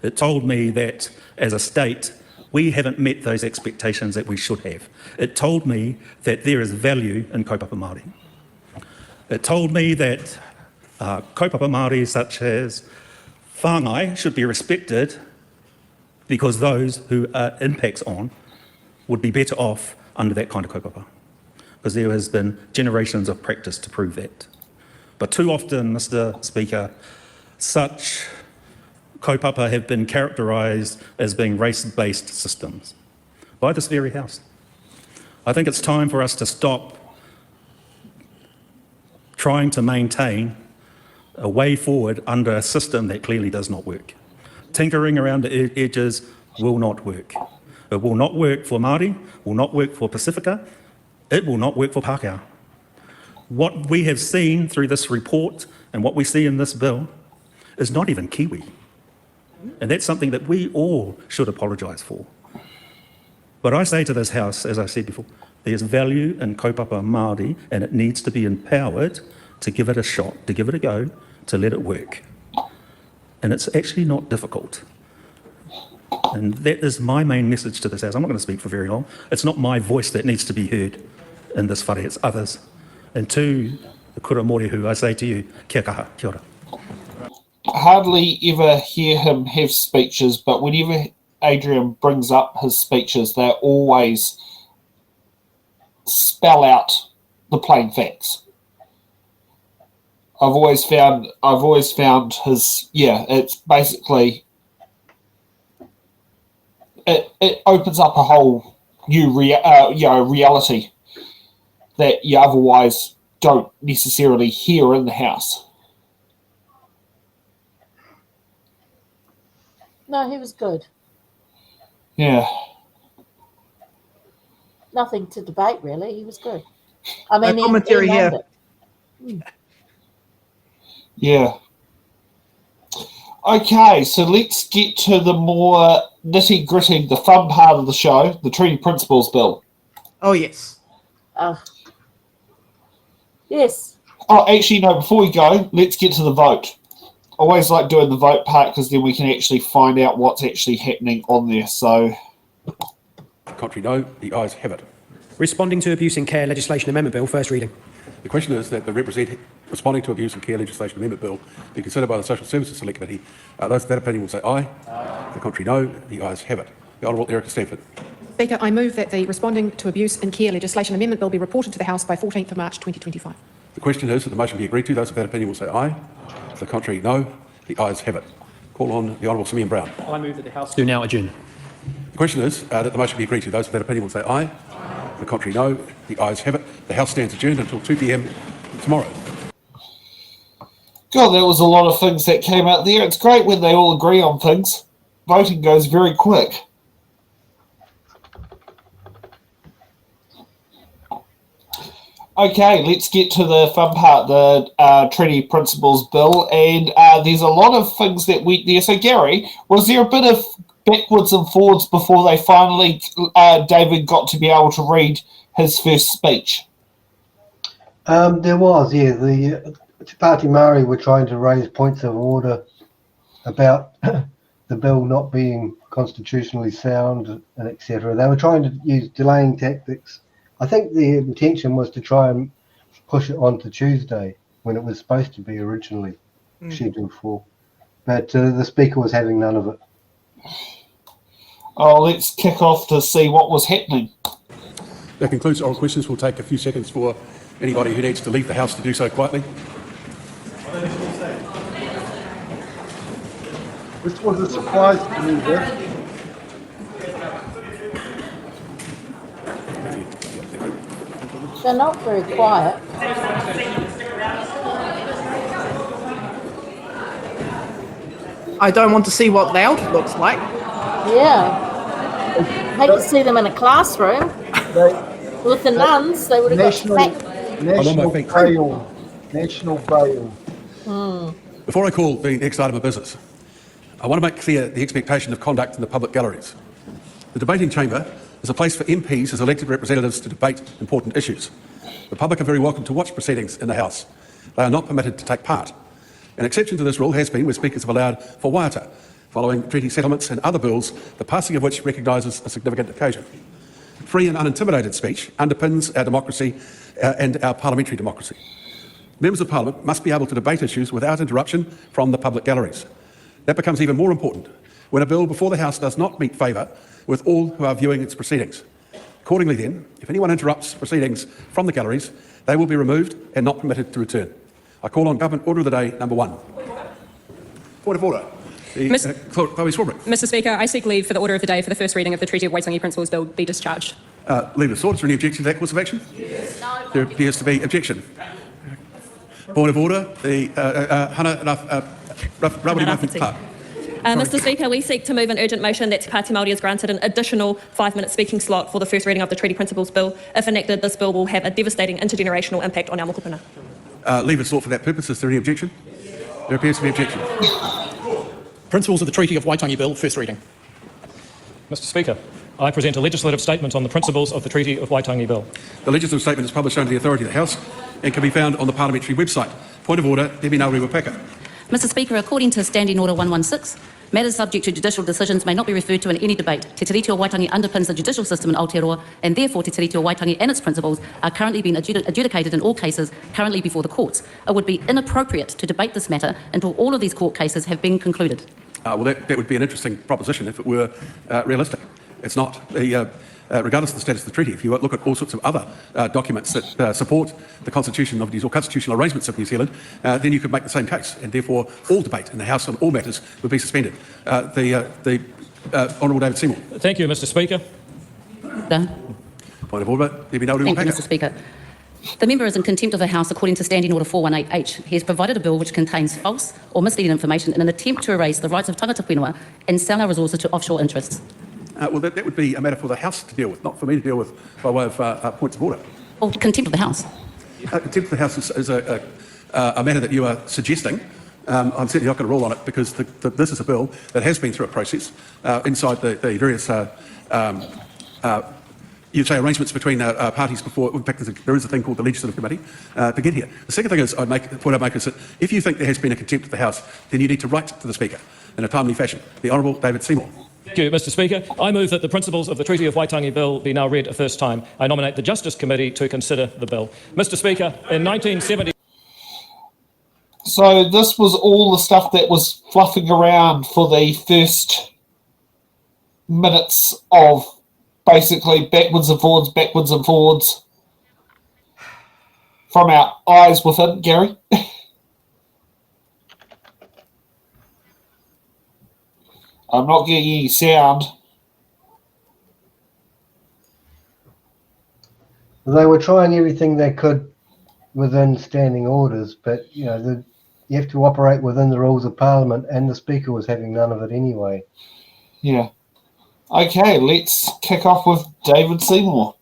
It told me that, as a state, we haven't met those expectations that we should have. It told me that there is value in kaupapa Māori. It told me that kaupapa Māori, such as whāngai, should be respected because those who it impacts on would be better off under that kind of kaupapa, because there has been generations of practice to prove that. But too often, Mr. Speaker, such kaupapa have been characterised as being race-based systems by this very House. I think it's time for us to stop trying to maintain a way forward under a system that clearly does not work. Tinkering around the edges will not work. It will not work for Māori, will not work for Pacifica, it will not work for Pākehā. What we have seen through this report and what we see in this bill is not even Kiwi. And that's something that we all should apologise for. But I say to this House, as I said before, there's value in kaupapa Māori and it needs to be empowered to give it a shot, to give it a go, to let it work. And it's actually not difficult. And that is my main message to this House. I'm not going to speak for very long. It's not my voice that needs to be heard in this whare, it's others. And to the kura mōrehu, I say to you, kia kaha, kia ora. Hardly ever hear him have speeches, but whenever Adrian brings up his speeches, they always spell out the plain facts. I've always found his, it's basically, it opens up a whole new reality that you otherwise don't necessarily hear in the House. No, he was good. Yeah. Nothing to debate, really. He was good. I mean, no commentary here. Yeah. Okay, so let's get to the more nitty-gritty, the fun part of the show, the Treaty Principles Bill. Oh, yes. Yes. Oh, actually, no, before we go, let's get to the vote. I always like doing the vote part because then we can actually find out what's actually happening on there. So, Contrary, no. The ayes have it. Responding to Abuse and Care Legislation Amendment Bill, first reading. The question is that the Responding to Abuse and Care Legislation Amendment Bill be considered by the Social Services Select Committee. Those of that opinion will say aye. The contrary, no. The ayes have it. The Honourable Erica Stanford. Speaker, I move that the Responding to Abuse and Care Legislation Amendment Bill be reported to the House by 14th of March 2025. The question is that the motion be agreed to. Those of that opinion will say aye. The contrary, no. The ayes have it. Call on the Honourable Simeon Brown. I move that the House do now adjourn. The question is that the motion be agreed to. Those of that opinion will say aye. The contrary, no. The ayes have it. The House stands adjourned until 2 p.m. tomorrow. God, there was a lot of things that came out there. It's great when they all agree on things. Voting goes very quick. Okay, let's get to the fun part, the Treaty Principles Bill, and there's a lot of things that went there. So, Gary, was there a bit of backwards and forwards before they finally, David got to be able to read his first speech? There was, yeah. The Te Pāti Māori were trying to raise points of order about the bill not being constitutionally sound and etc. They were trying to use delaying tactics. I think the intention was to try and push it on to Tuesday when it was supposed to be originally scheduled for. But the Speaker was having none of it. Oh, let's kick off to see what was happening. That concludes oral questions. We'll take a few seconds for anybody who needs to leave the House to do so quietly. This was a surprise to me, Vic. They're not very quiet. I don't want to see what loud looks like. Yeah. Hate to see them in a classroom. With the nuns, they would have got smacked. National bail. Before I call the next item of business, I want to make clear the expectation of conduct in the public galleries. The debating chamber is a place for MPs as elected representatives to debate important issues. The public are very welcome to watch proceedings in the House. They are not permitted to take part. An exception to this rule has been where speakers have allowed for waiata, following treaty settlements and other bills, the passing of which recognises a significant occasion. Free and unintimidated speech underpins our democracy and our parliamentary democracy. Members of Parliament must be able to debate issues without interruption from the public galleries. That becomes even more important when a bill before the House does not meet favour with all who are viewing its proceedings. Accordingly then, if anyone interrupts proceedings from the galleries, they will be removed and not permitted to return. I call on Government Order of the Day number 1. Point of order. Mr. Speaker, I seek leave for the order of the day for the first reading of the Treaty of Waitangi Principles Bill be discharged. Leave of sorts. Is there any objection to that course of action? Yes. No. There appears to be objection. Point of order. The Mr. Speaker, we seek to move an urgent motion that Te Pāti Māori is granted an additional 5-minute speaking slot for the first reading of the Treaty Principles Bill. If enacted, this bill will have a devastating intergenerational impact on our mokopuna. Leave of sort for that purpose. Is there any objection? There appears to be objection. Principles of the Treaty of Waitangi Bill, first reading. Mr. Speaker, I present a legislative statement on the principles of the Treaty of Waitangi Bill. The legislative statement is published under the authority of the House and can be found on the parliamentary website. Point of order, Debbie Nauri-Wapaka. Mr. Speaker, according to Standing Order 116, matters subject to judicial decisions may not be referred to in any debate. Te Tiriti o Waitangi underpins the judicial system in Aotearoa, and therefore Te Tiriti o Waitangi and its principles are currently being adjudicated in all cases currently before the courts. It would be inappropriate to debate this matter until all of these court cases have been concluded. Well, that would be an interesting proposition if it were realistic. It's not. Regardless of the status of the treaty, if you look at all sorts of other documents that support the constitution of or constitutional arrangements of New Zealand, then you could make the same case, and therefore all debate in the House on all matters would be suspended. The Honourable David Seymour. Thank you, Mr. Speaker. Done. Point of order. Thank you, Mr. Speaker. The member is in contempt of the House according to Standing Order 418H. He has provided a bill which contains false or misleading information in an attempt to erase the rights of tangata whenua and sell our resources to offshore interests. Well, that would be a matter for the House to deal with, not for me to deal with by way of points of order. Well, contempt of the House. Contempt of the House is a matter that you are suggesting. I'm certainly not going to rule on it because this is a bill that has been through a process inside the various you'd say arrangements between parties before. In fact, there is a thing called the Legislative Committee to get here. The second thing is, the point I'd make is that if you think there has been a contempt of the House, then you need to write to the Speaker in a timely fashion. The Honourable David Seymour. Thank you, Mr. Speaker. I move that the principles of the Treaty of Waitangi Bill be now read a first time. I nominate the Justice Committee to consider the bill. Mr. Speaker, in 1970... So this was all the stuff that was fluffing around for the first minutes of basically backwards and forwards from our eyes within, Gary. I'm not getting any sound. They were trying everything they could within standing orders, but you know, you have to operate within the rules of Parliament, and the Speaker was having none of it anyway. Yeah. Okay, let's kick off with David Seymour.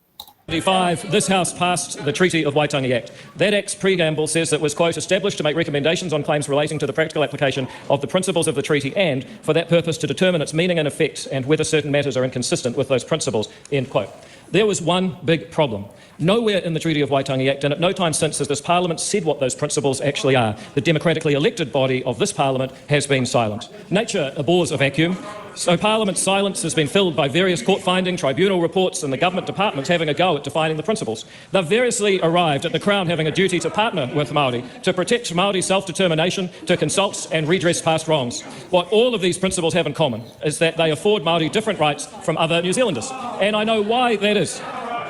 This House passed the Treaty of Waitangi Act. That Act's preamble says that it was, quote, established to make recommendations on claims relating to the practical application of the principles of the treaty and, for that purpose, to determine its meaning and effect and whether certain matters are inconsistent with those principles, end quote. There was one big problem. Nowhere in the Treaty of Waitangi Act, and at no time since, has this Parliament said what those principles actually are. The democratically elected body of this Parliament has been silent. Nature abhors a vacuum, so Parliament's silence has been filled by various court-finding, tribunal reports and the government departments having a go at defining the principles. They've variously arrived at the Crown having a duty to partner with Māori, to protect Māori self-determination, to consult and redress past wrongs. What all of these principles have in common is that they afford Māori different rights from other New Zealanders. And I know why that is.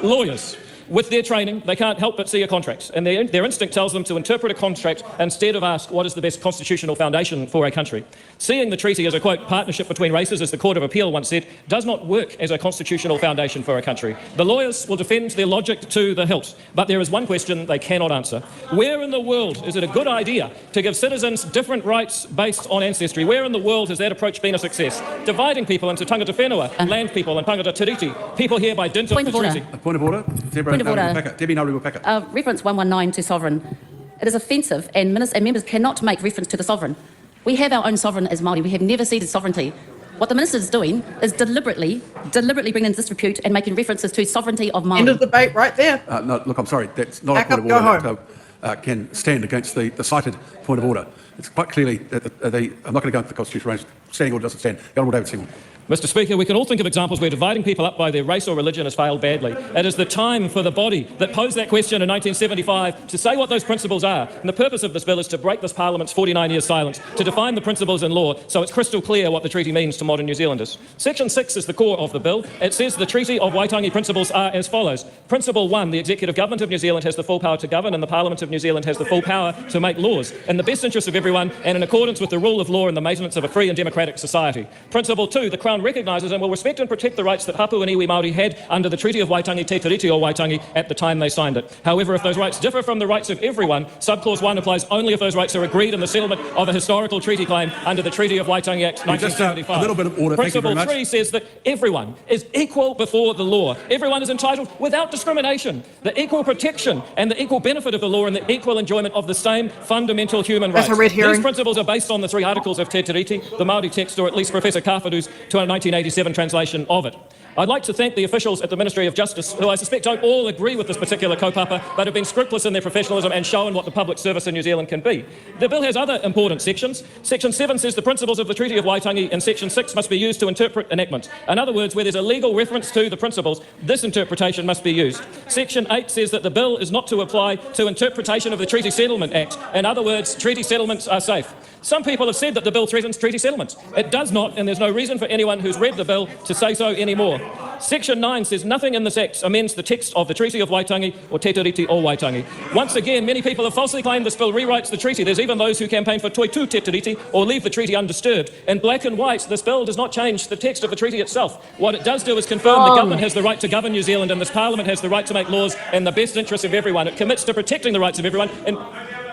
Lawyers. With their training, they can't help but see a contract, and their instinct tells them to interpret a contract instead of ask what is the best constitutional foundation for a country. Seeing the treaty as a, quote, partnership between races, as the Court of Appeal once said, does not work as a constitutional foundation for a country. The lawyers will defend their logic to the hilt, but there is one question they cannot answer. Where in the world is it a good idea to give citizens different rights based on ancestry? Where in the world has that approach been a success? Dividing people into tangata whenua, land people, and tangata tiriti, people here by dint of the treaty. Point of order. Point of order. Debbie Nauru-Paka. Reference 119 to sovereign. It is offensive, and members cannot make reference to the sovereign. We have our own sovereign as Māori. We have never ceded sovereignty. What the minister is doing is deliberately bringing in disrepute and making references to sovereignty of Māori. End of debate right there. No, look, I'm sorry. That's not Back a point up, of order go that can stand against the cited point of order. It's quite clearly that I'm not going to go into the constitutional range. Standing order doesn't stand. The Honourable David Seymour. Mr. Speaker, we can all think of examples where dividing people up by their race or religion has failed badly. It is the time for the body that posed that question in 1975 to say what those principles are. And the purpose of this bill is to break this Parliament's 49 years silence, to define the principles in law so it's crystal clear what the treaty means to modern New Zealanders. Section 6 is the core of the bill. It says the Treaty of Waitangi principles are as follows. Principle 1, the Executive Government of New Zealand has the full power to govern and the Parliament of New Zealand has the full power to make laws in the best interest of everyone and in accordance with the rule of law and the maintenance of a free and democratic society. Principle 2, the Crown recognises and will respect and protect the rights that Hapu and Iwi Māori had under the Treaty of Waitangi, Te Tiriti o Waitangi, at the time they signed it. However, if those rights differ from the rights of everyone, subclause 1 applies only if those rights are agreed in the settlement of a historical treaty claim under the Treaty of Waitangi Act 1975. A little bit of order. Principle 3 says that everyone is equal before the law. Everyone is entitled without discrimination, the equal protection and the equal benefit of the law and the equal enjoyment of the same fundamental human rights. That's a red herring. These principles are based on the 3 articles of Te Tiriti, the Māori text, or at least Professor Kāwharu's 1987 translation of it. I'd like to thank the officials at the Ministry of Justice, who I suspect don't all agree with this particular kaupapa, but have been scrupulous in their professionalism and shown what the public service in New Zealand can be. The bill has other important sections. Section 7 says the principles of the Treaty of Waitangi, and Section 6 must be used to interpret enactments. In other words, where there's a legal reference to the principles, this interpretation must be used. Section 8 says that the bill is not to apply to interpretation of the Treaty Settlement Act. In other words, treaty settlements are safe. Some people have said that the bill threatens treaty settlements. It does not, and there's no reason for anyone who's read the bill to say so anymore. Section 9 says nothing in this Act amends the text of the Treaty of Waitangi or Te Tiriti o Waitangi. Once again, many people have falsely claimed this bill rewrites the treaty. There's even those who campaign for toi tu Te Tiriti or leave the treaty undisturbed. In black and white, this bill does not change the text of the treaty itself. What it does do is confirm the government has the right to govern New Zealand and this Parliament has the right to make laws in the best interest of everyone. It commits to protecting the rights of everyone.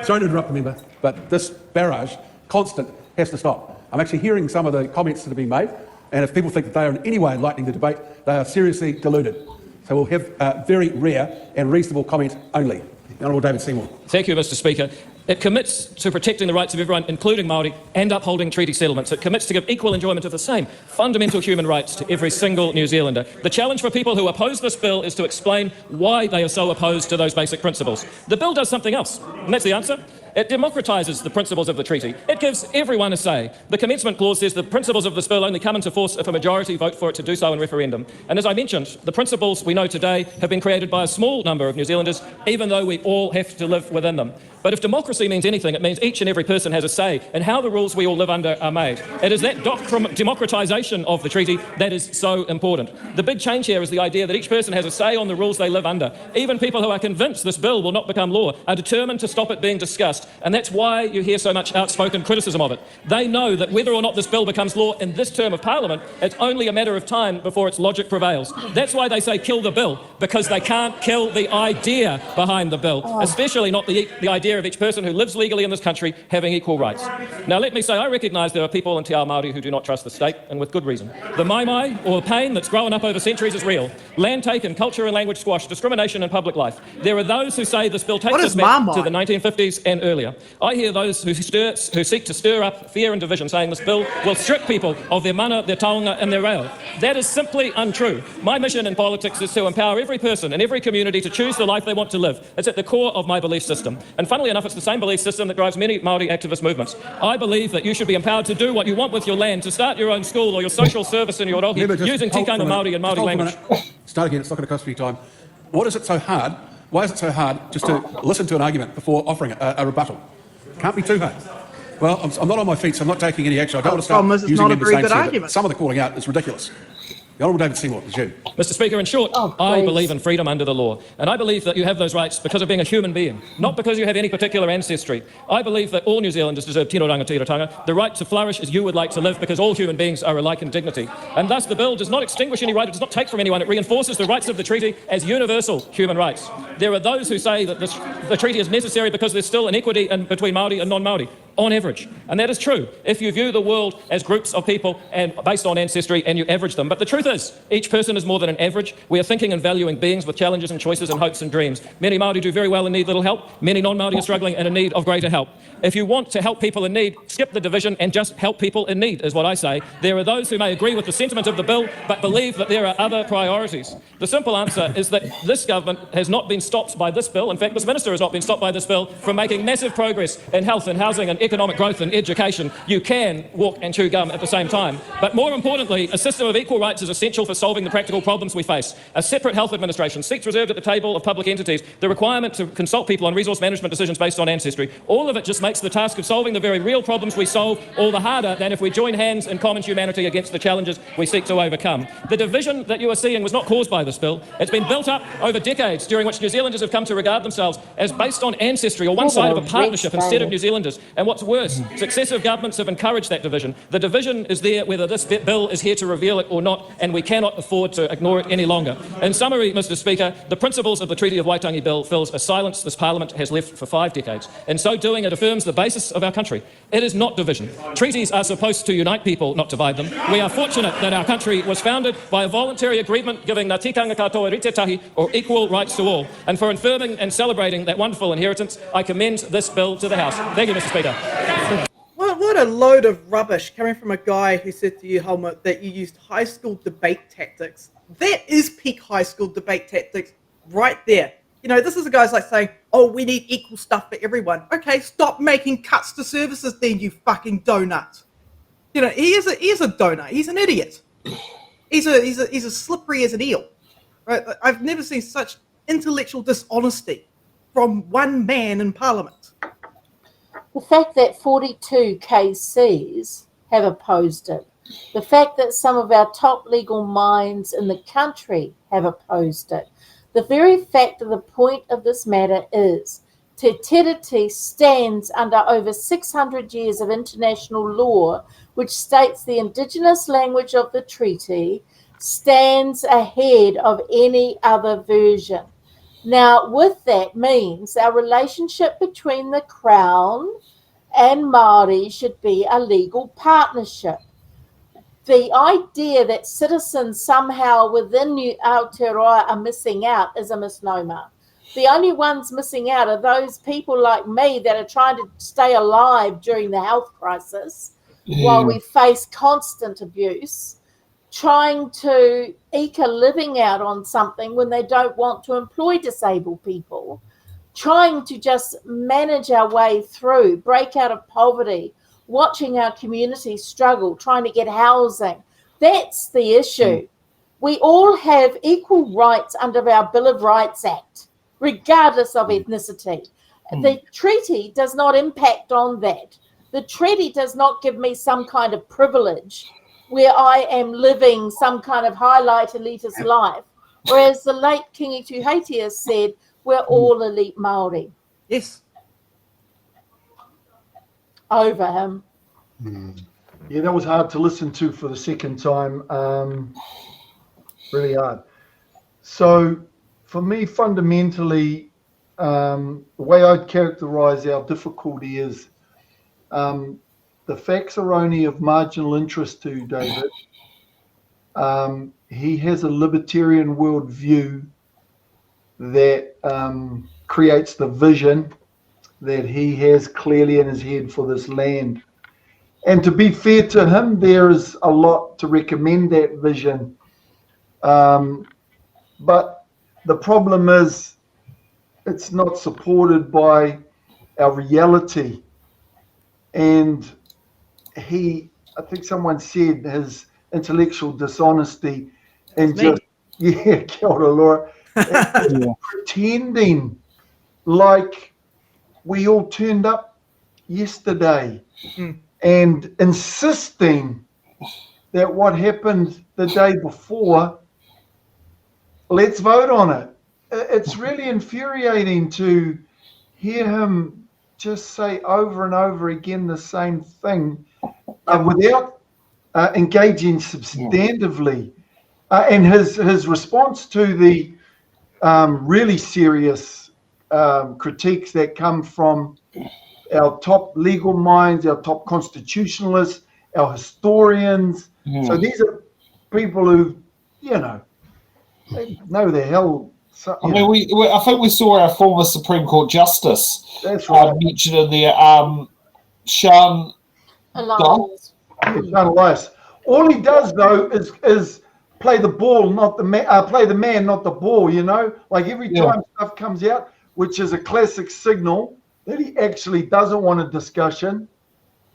Sorry to interrupt the member, but this barrage, constant, has to stop. I'm actually hearing some of the comments that have been made, and if people think that they are in any way enlightening the debate, they are seriously deluded. So we'll have a very rare and reasonable comment only. The Honourable David Seymour. Thank you, Mr. Speaker. It commits to protecting the rights of everyone, including Māori, and upholding treaty settlements. It commits to give equal enjoyment of the same fundamental human rights to every single New Zealander. The challenge for people who oppose this bill is to explain why they are so opposed to those basic principles. The bill does something else, and that's the answer. It democratises the principles of the treaty. It gives everyone a say. The commencement clause says the principles of this bill only come into force if a majority vote for it to do so in referendum. And as I mentioned, the principles we know today have been created by a small number of New Zealanders, even though we all have to live within them. But if democracy means anything, it means each and every person has a say in how the rules we all live under are made. It is that democratisation of the treaty that is so important. The big change here is the idea that each person has a say on the rules they live under. Even people who are convinced this bill will not become law are determined to stop it being discussed just, and that's why you hear so much outspoken criticism of it. They know that whether or not this bill becomes law in this term of Parliament, it's only a matter of time before its logic prevails. That's why they say kill the bill, because they can't kill the idea behind the bill, especially not the idea of each person who lives legally in this country having equal rights. Now, let me say, I recognise there are people in Te Ao Māori who do not trust the state, and with good reason. The mai, or pain that's grown up over centuries, is real. Land taken, culture and language squashed, discrimination in public life. There are those who say this bill takes us back to the 1950s and earlier. I hear those who seek to stir up fear and division, saying this bill will strip people of their mana, their taonga and their reo. That is simply untrue. My mission in politics is to empower every person in every community to choose the life they want to live. It's at the core of my belief system. And funnily enough, it's the same belief system that drives many Māori activist movements. I believe that you should be empowered to do what you want with your land, to start your own school or your social service in your rohi, using tikanga Māori and Māori language. Start again, it's not going to cost me time. What is it so hard? Why is it so hard just to listen to an argument before offering a rebuttal? Can't be too hard. Well, I'm not on my feet, so I'm not taking any action. I don't want to start using members' names here, but some of the calling out is ridiculous. The Honourable David Seymour, it's you. Mr Speaker, in short, I believe in freedom under the law. And I believe that you have those rights because of being a human being, not because you have any particular ancestry. I believe that all New Zealanders deserve tino rangatiratanga, the right to flourish as you would like to live, because all human beings are alike in dignity. And thus the bill does not extinguish any right, it does not take from anyone, it reinforces the rights of the treaty as universal human rights. There are those who say that the treaty is necessary because there's still inequity between Māori and non-Māori, on average. And that is true if you view the world as groups of people and based on ancestry and you average them. But the truth is, each person is more than an average. We are thinking and valuing beings with challenges and choices and hopes and dreams. Many Māori do very well and need little help. Many non-Māori are struggling and in need of greater help. If you want to help people in need, skip the division and just help people in need, is what I say. There are those who may agree with the sentiment of the bill, but believe that there are other priorities. The simple answer is that this government has not been stopped by this bill. In fact, this minister has not been stopped by this bill from making massive progress in health and housing and economic growth and education. You can walk and chew gum at the same time. But more importantly, a system of equal rights is essential for solving the practical problems we face. A separate health administration, seats reserved at the table of public entities, the requirement to consult people on resource management decisions based on ancestry, all of it just makes the task of solving the very real problems we solve all the harder than if we join hands in common humanity against the challenges we seek to overcome. The division that you are seeing was not caused by this bill. It's been built up over decades, during which New Zealanders have come to regard themselves as based on ancestry or one side of a partnership instead of New Zealanders. And what's worse, successive governments have encouraged that division. The division is there whether this bill is here to reveal it or not, and we cannot afford to ignore it any longer. In summary, Mr Speaker, the principles of the Treaty of Waitangi Bill fills a silence this Parliament has left for 5 decades. In so doing, it affirms the basis of our country. It is not division. Treaties are supposed to unite people, not divide them. We are fortunate that our country was founded by a voluntary agreement giving ngā tikanga katoa rite tahi, or equal rights to all. And for affirming and celebrating that wonderful inheritance, I commend this bill to the House. Thank you, Mr Speaker. What a load of rubbish coming from a guy who said to you, Helmut, that you used high school debate tactics. That is peak high school debate tactics right there. You know, this is a guy's like saying, oh, we need equal stuff for everyone. Okay, stop making cuts to services then, you fucking donut. You know, he is a donut. He's an idiot. He's as slippery as an eel. Right? I've never seen such intellectual dishonesty from one man in Parliament. The fact that 42 KCs have opposed it, the fact that some of our top legal minds in the country have opposed it, the very fact of the point of this matter is Te Tiriti stands under over 600 years of international law, which states the Indigenous language of the treaty stands ahead of any other version. Now, with that means our relationship between the Crown and Māori should be a legal partnership. The idea that citizens somehow within Aotearoa are missing out is a misnomer. The only ones missing out are those people like me that are trying to stay alive during the health crisis while we face constant abuse, trying to eke a living out on something when they don't want to employ disabled people, trying to just manage our way through, break out of poverty, watching our community struggle, trying to get housing. That's the issue. We all have equal rights under our Bill of Rights Act, regardless of ethnicity. The treaty does not impact on that. The treaty does not give me some kind of privilege where I am living some kind of highlight elitist life, whereas the late Kingi Tuheitia said, we're all elite Māori. Yes. over him. Yeah, that was hard to listen to for the second time. Really hard. So for me, fundamentally, the way I'd characterise our difficulty is the facts are only of marginal interest to David. He has a libertarian worldview that creates the vision that he has clearly in his head for this land. And to be fair to him, there is a lot to recommend that vision. But the problem is it's not supported by our reality. And I think someone said his intellectual dishonesty and just, kia ora, Laura, pretending like we all turned up yesterday and insisting that what happened the day before, let's vote on it. It's really infuriating to hear him just say over and over again the same thing without engaging substantively. And his response to the really serious critiques that come from our top legal minds, our top constitutionalists, our historians. So these are people who, they know the hell. So, I mean, I think we saw our former Supreme Court Justice mentioned in there, Sean Elias. All he does though is play the ball, not the play the man, not the ball. Like every time stuff comes out, which is a classic signal that he actually doesn't want a discussion,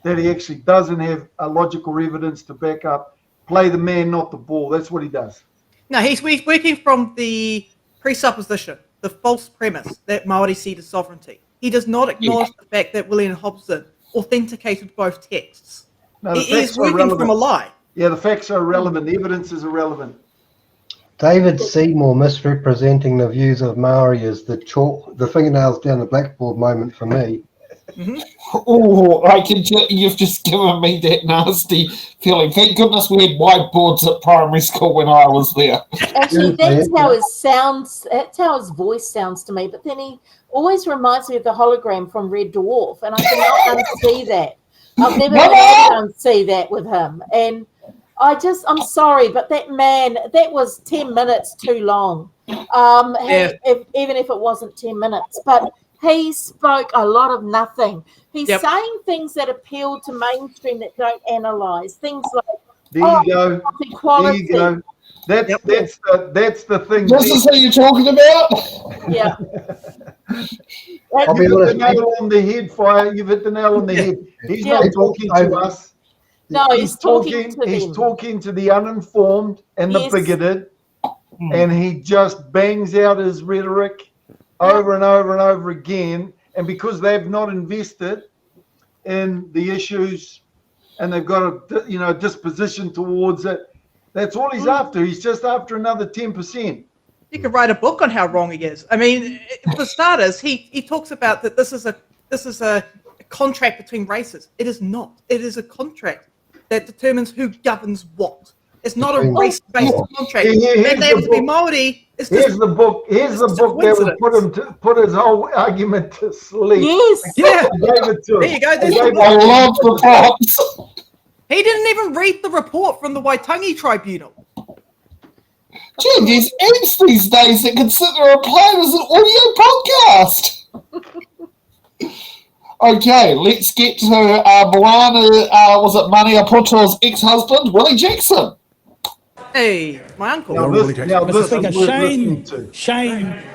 that he actually doesn't have a logical evidence to back up. Play the man, not the ball. That's what he does. No, he's working from the presupposition, the false premise that Māori ceded sovereignty. He does not acknowledge the fact that William Hobson authenticated both texts. No, he is working from a lie. Yeah, the facts are irrelevant. The evidence is irrelevant. David Seymour misrepresenting the views of Maori is the fingernails down the blackboard moment for me. Oh, you've just given me that nasty feeling. Thank goodness we had whiteboards at primary school when I was there. Actually, that's how it sounds. That's how his voice sounds to me. But then he always reminds me of the hologram from Red Dwarf, and I cannot unsee that. I've never been able to unsee that with him. And I'm sorry, but that man, that was 10 minutes too long. Even if it wasn't 10 minutes, but he spoke a lot of nothing. He's saying things that appeal to mainstream that don't analyse. Things like there you go. Equality. There you go. That's the thing. This is what you're talking about? Yeah. You've hit the nail on the head, Fire. You've hit the nail on the head. He's not talking to us. No, he's talking to them. He's talking to the uninformed and the bigoted, and he just bangs out his rhetoric over and over and over again. And because they've not invested in the issues and they've got a disposition towards it, that's all he's after. He's just after another 10%. You could write a book on how wrong he is. I mean, for starters, he talks about that this is a contract between races. It is not. It is a contract that determines who governs what. It's not a race-based contract. And they have to be Māori. Here's the book. Here's the book that would put his whole argument to sleep. Yes. Yeah. There you go. I love the props. He didn't even read the report from the Waitangi Tribunal. Gee, there's apps these days that can sit there and play it as an audio podcast. Okay, let's get to Moana, was it Mani Aputo's ex-husband, Willie Jackson. Hey, my uncle. Mr. Speaker,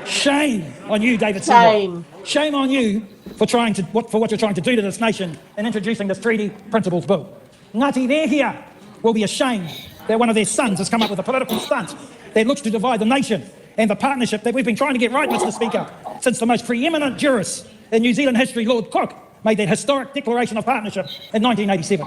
shame on you, David Seymour. Shame on you for what you're trying to do to this nation in introducing this Treaty Principles Bill. Ngāti Rehia will be ashamed that one of their sons has come up with a political stunt that looks to divide the nation and the partnership that we've been trying to get right, Mr. Speaker, since the most preeminent jurist in New Zealand history, Lord Cook, made that historic declaration of partnership in 1987.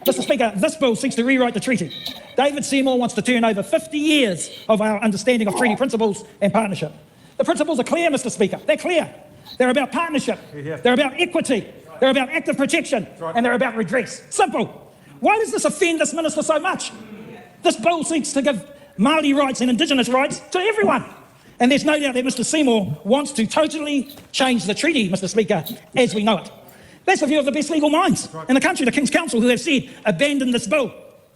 Mr. Speaker, this bill seeks to rewrite the treaty. David Seymour wants to turn over 50 years of our understanding of treaty principles and partnership. The principles are clear, Mr. Speaker. They're clear. They're about partnership. They're about equity. They're about active protection, and they're about redress. Simple. Why does this offend this minister so much? This bill seeks to give Māori rights and Indigenous rights to everyone. And there's no doubt that Mr Seymour wants to totally change the treaty, Mr Speaker, as we know it. That's the view of the best legal minds in the country, the King's Council, who have said, abandon this bill.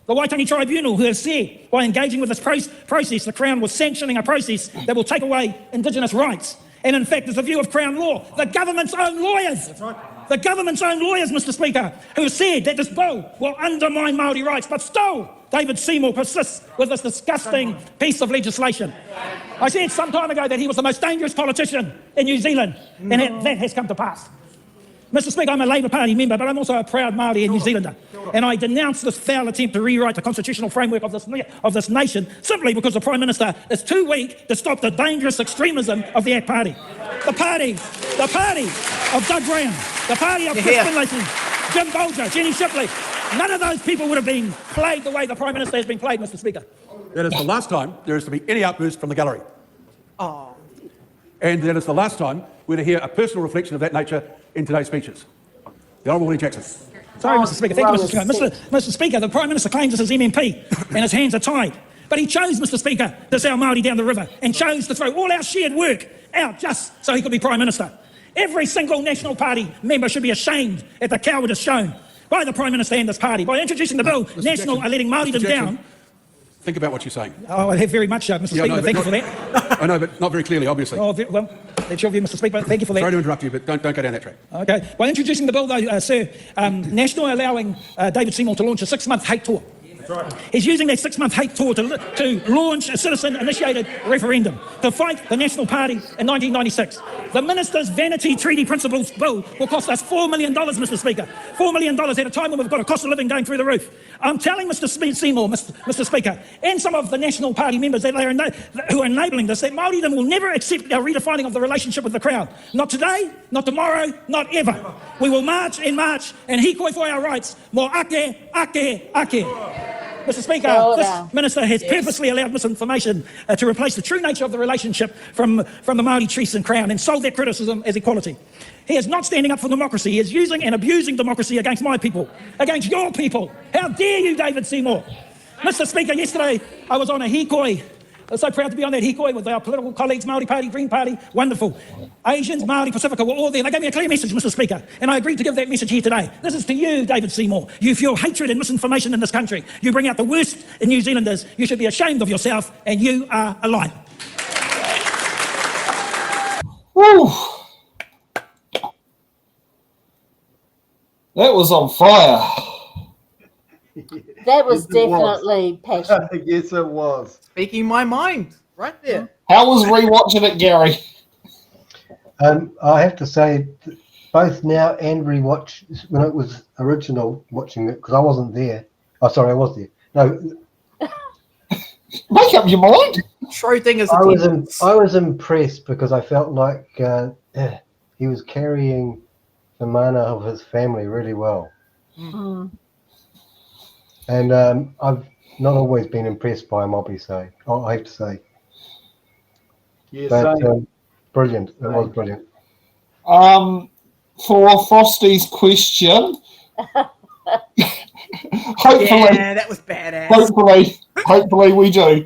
The Waitangi Tribunal, who have said, by engaging with this process, the Crown was sanctioning a process that will take away Indigenous rights. And in fact, it's the view of Crown law, the government's own lawyers. That's right. The government's own lawyers, Mr Speaker, who have said that this bill will undermine Māori rights, but still, David Seymour persists with this disgusting piece of legislation. I said some time ago that he was the most dangerous politician in New Zealand, and that has come to pass. Mr Speaker, I'm a Labour Party member, but I'm also a proud Māori and New Zealander, and I denounce this foul attempt to rewrite the constitutional framework of this nation simply because the Prime Minister is too weak to stop the dangerous extremism of the ACT Party. The party of Doug Graham, the party of Chris Finlayson, Jim Bolger, Jenny Shipley. None of those people would have been played the way the Prime Minister has been played, Mr Speaker. That is the last time there is to be any outburst from the gallery. Oh. And that is the last time we're to hear a personal reflection of that nature in today's speeches. The Honourable Lee Jackson. Sorry, Mr Speaker. Thank you, Mr Speaker. Mr Speaker, the Prime Minister claims this is MMP and his hands are tied. But he chose, Mr Speaker, to sail Māori down the river and chose to throw all our shared work out just so he could be Prime Minister. Every single National Party member should be ashamed at the cowardice shown by the Prime Minister and this party. By introducing the bill, National are letting Māoridom down. Think about what you're saying. Oh, I have very much, Mr Speaker. No, thank you for that. I know, but not very clearly, obviously. Oh, well, that's your view, Mr Speaker. Thank you for that. Sorry to interrupt you, but don't go down that track. Okay. By introducing the bill, though, sir, National are allowing David Seymour to launch a 6-month hate tour. Right. He's using that 6-month hate tour to launch a citizen-initiated referendum to fight the National Party in 1996. The Minister's Vanity Treaty Principles Bill will cost us $4 million, Mr Speaker. $4 million at a time when we've got a cost of living going through the roof. I'm telling Mr Seymour, Mr Speaker, and some of the National Party members that who are enabling this, that Māoridom will never accept our redefining of the relationship with the Crown. Not today, not tomorrow, not ever. We will march and hikoi for our rights. Mo ake, ake, ake. Mr Speaker, this Minister has purposely allowed misinformation to replace the true nature of the relationship from the Māori chiefs and Crown and sold that criticism as equality. He is not standing up for democracy. He is using and abusing democracy against my people, against your people. How dare you, David Seymour? Mr Speaker, yesterday I was on a hikoi. I'm so proud to be on that hikoi with our political colleagues, Māori Party, Green Party, wonderful. Asians, Māori, Pacifica were all there. They gave me a clear message, Mr Speaker, and I agreed to give that message here today. This is to you, David Seymour. You fuel hatred and misinformation in this country. You bring out the worst in New Zealanders. You should be ashamed of yourself, and you are a liar. Woo! That was on fire. That was definitely passionate. Yes, it was. Speaking my mind, right there. How was rewatching it, Gary? I have to say, both now and rewatch when it was original watching it, because I wasn't there. Oh, sorry, I was there. No. Make up your mind. I was impressed because I felt like he was carrying the mana of his family really well. Mm-hmm. And I've not always been impressed by him, I have to say. Yes, but brilliant. It was brilliant. For Frosty's question, hopefully, that was badass. Hopefully we do.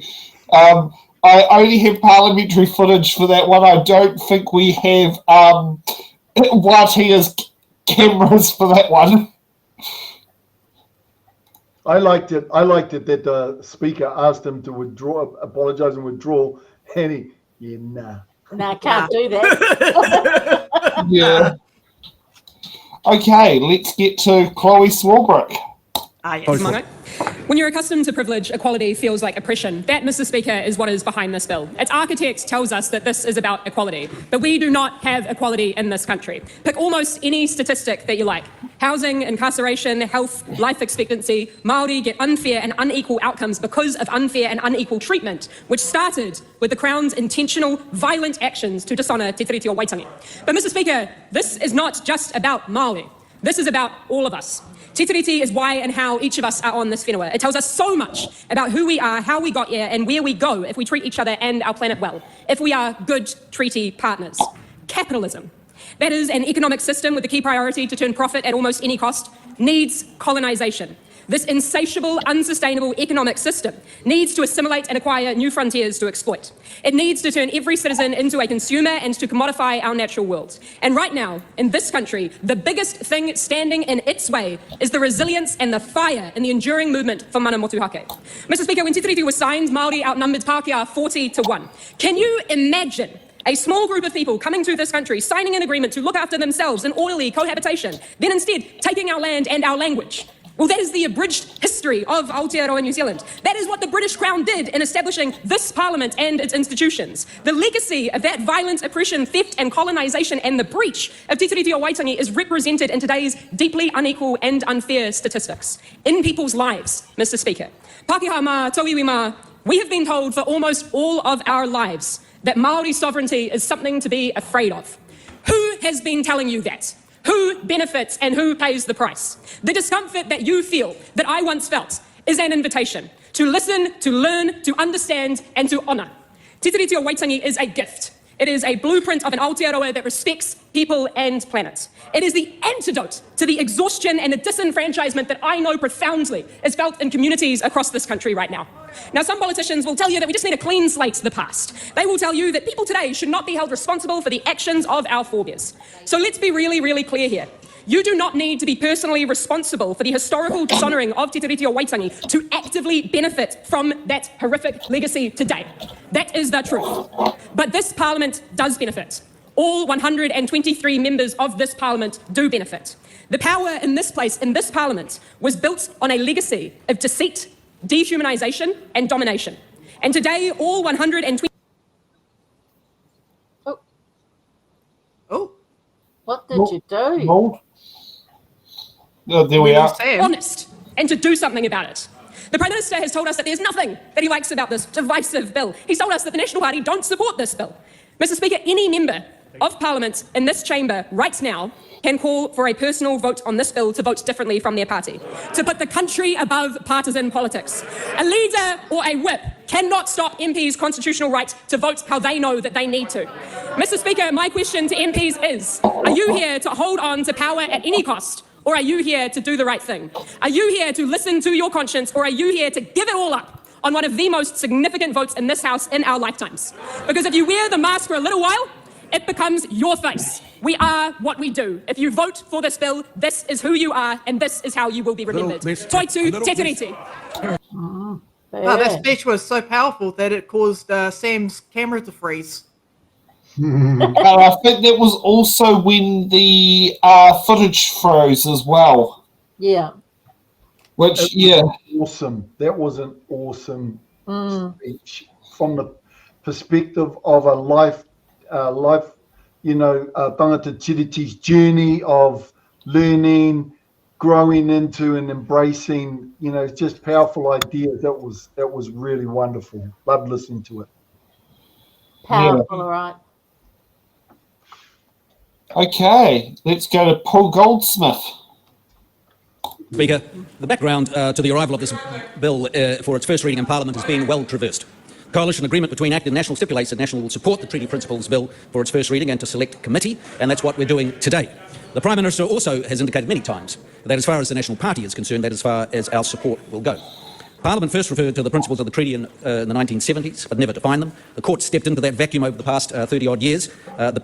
I only have parliamentary footage for that one. I don't think we have Waitangi's cameras for that one. I liked it that the speaker asked him to apologise and withdraw, and nah, can't do that. Yeah. Okay, let's get to Chloe Swarbrick. Yes. When you're accustomed to privilege, equality feels like oppression. That, Mr Speaker, is what is behind this bill. Its architect tells us that this is about equality, but we do not have equality in this country. Pick almost any statistic that you like. Housing, incarceration, health, life expectancy. Māori get unfair and unequal outcomes because of unfair and unequal treatment, which started with the Crown's intentional, violent actions to dishonour Te Tiriti o Waitangi. But, Mr Speaker, this is not just about Māori. This is about all of us. Te Tiriti is why and how each of us are on this whenua. It tells us so much about who we are, how we got here, and where we go if we treat each other and our planet well, if we are good treaty partners. Capitalism. That is, an economic system with the key priority to turn profit at almost any cost needs colonisation. This insatiable, unsustainable economic system needs to assimilate and acquire new frontiers to exploit. It needs to turn every citizen into a consumer and to commodify our natural world. And right now, in this country, the biggest thing standing in its way is the resilience and the fire in the enduring movement for mana motuhake. Mr. Speaker, when Te Tiriti was signed, Māori outnumbered Pākehā 40-1. Can you imagine a small group of people coming to this country, signing an agreement to look after themselves in orderly cohabitation, then instead taking our land and our language? Well, that is the abridged history of Aotearoa, New Zealand. That is what the British Crown did in establishing this Parliament and its institutions. The legacy of that violent oppression, theft and colonisation and the breach of Te Tiriti o Waitangi is represented in today's deeply unequal and unfair statistics. In people's lives, Mr. Speaker. Pākehā mā, tauiwi mā, we have been told for almost all of our lives that Māori sovereignty is something to be afraid of. Who has been telling you that? Who benefits and who pays the price? The discomfort that you feel, that I once felt, is an invitation to listen, to learn, to understand and to honour. Te Tiriti o Waitangi is a gift. It is a blueprint of an Aotearoa that respects people and planet. It is the antidote to the exhaustion and the disenfranchisement that I know profoundly is felt in communities across this country right now. Now, some politicians will tell you that we just need a clean slate to the past. They will tell you that people today should not be held responsible for the actions of our forebears. So let's be really, really clear here. You do not need to be personally responsible for the historical dishonouring of Te Tiriti o Waitangi to actively benefit from that horrific legacy today. That is the truth. But this Parliament does benefit. All 123 members of this Parliament do benefit. The power in this place, in this Parliament, was built on a legacy of deceit, dehumanisation and domination. And today, all 120... Oh. What did you do? Mold. Oh, there we are. Honest, and to do something about it. The Prime Minister has told us that there's nothing that he likes about this divisive bill. He's told us that the National Party don't support this bill. Mr. Speaker, any member of Parliament in this chamber right now can call for a personal vote on this bill to vote differently from their party, to put the country above partisan politics. A leader or a whip cannot stop MPs' constitutional right to vote how they know that they need to. Mr. Speaker, my question to MPs is, are you here to hold on to power at any cost? Or are you here to do the right thing? Are you here to listen to your conscience, or are you here to give it all up on one of the most significant votes in this House in our lifetimes? Because if you wear the mask for a little while, it becomes your face. We are what we do. If you vote for this bill, this is who you are, and this is how you will be remembered. Toitu Te Tiriti. That speech was so powerful that it caused Sam's camera to freeze. I think that was also when the footage froze as well. Yeah. Which, awesome. That was an awesome speech from the perspective of a life, tangata Tiriti's journey of learning, growing into and embracing, just powerful ideas. That was really wonderful. Loved listening to it. Powerful, all right. Okay, let's go to Paul Goldsmith. Speaker, the background to the arrival of this bill for its first reading in Parliament has been well traversed. Coalition agreement between ACT and National stipulates that National will support the Treaty Principles Bill for its first reading and to select committee, and that's what we're doing today. The Prime Minister also has indicated many times that as far as the National Party is concerned, that as far as our support will go. Parliament first referred to the principles of the treaty in the 1970s, but never defined them. The court stepped into that vacuum over the past 30-odd years. The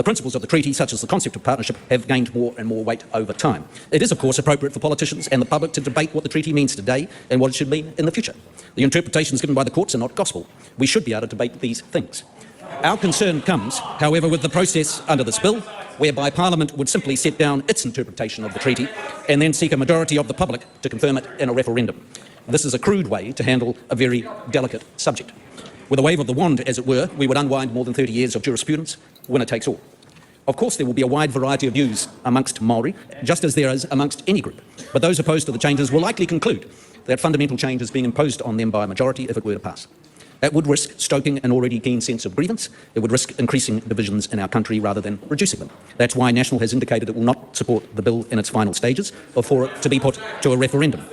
principles of the treaty, such as the concept of partnership, have gained more and more weight over time. It is, of course, appropriate for politicians and the public to debate what the treaty means today and what it should mean in the future. The interpretations given by the courts are not gospel. We should be able to debate these things. Our concern comes, however, with the process under this bill, whereby Parliament would simply set down its interpretation of the treaty and then seek a majority of the public to confirm it in a referendum. This is a crude way to handle a very delicate subject. With a wave of the wand, as it were, we would unwind more than 30 years of jurisprudence, winner takes all. Of course, there will be a wide variety of views amongst Māori, just as there is amongst any group, but those opposed to the changes will likely conclude that fundamental change is being imposed on them by a majority if it were to pass. That would risk stoking an already keen sense of grievance. It would risk increasing divisions in our country rather than reducing them. That's why National has indicated it will not support the bill in its final stages or for it to be put to a referendum.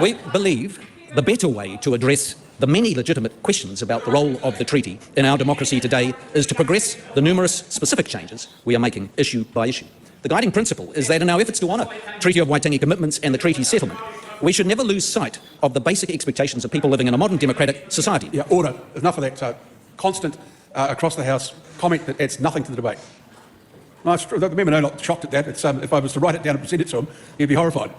We believe the better way to address the many legitimate questions about the role of the treaty in our democracy today is to progress the numerous specific changes we are making issue by issue. The guiding principle is that in our efforts to honour Treaty of Waitangi commitments and the treaty settlement, we should never lose sight of the basic expectations of people living in a modern democratic society. Yeah, order. Enough of that constant across the House comment that adds nothing to the debate. No, the member no not shocked at that. It's, if I was to write it down and present it to him, he'd be horrified.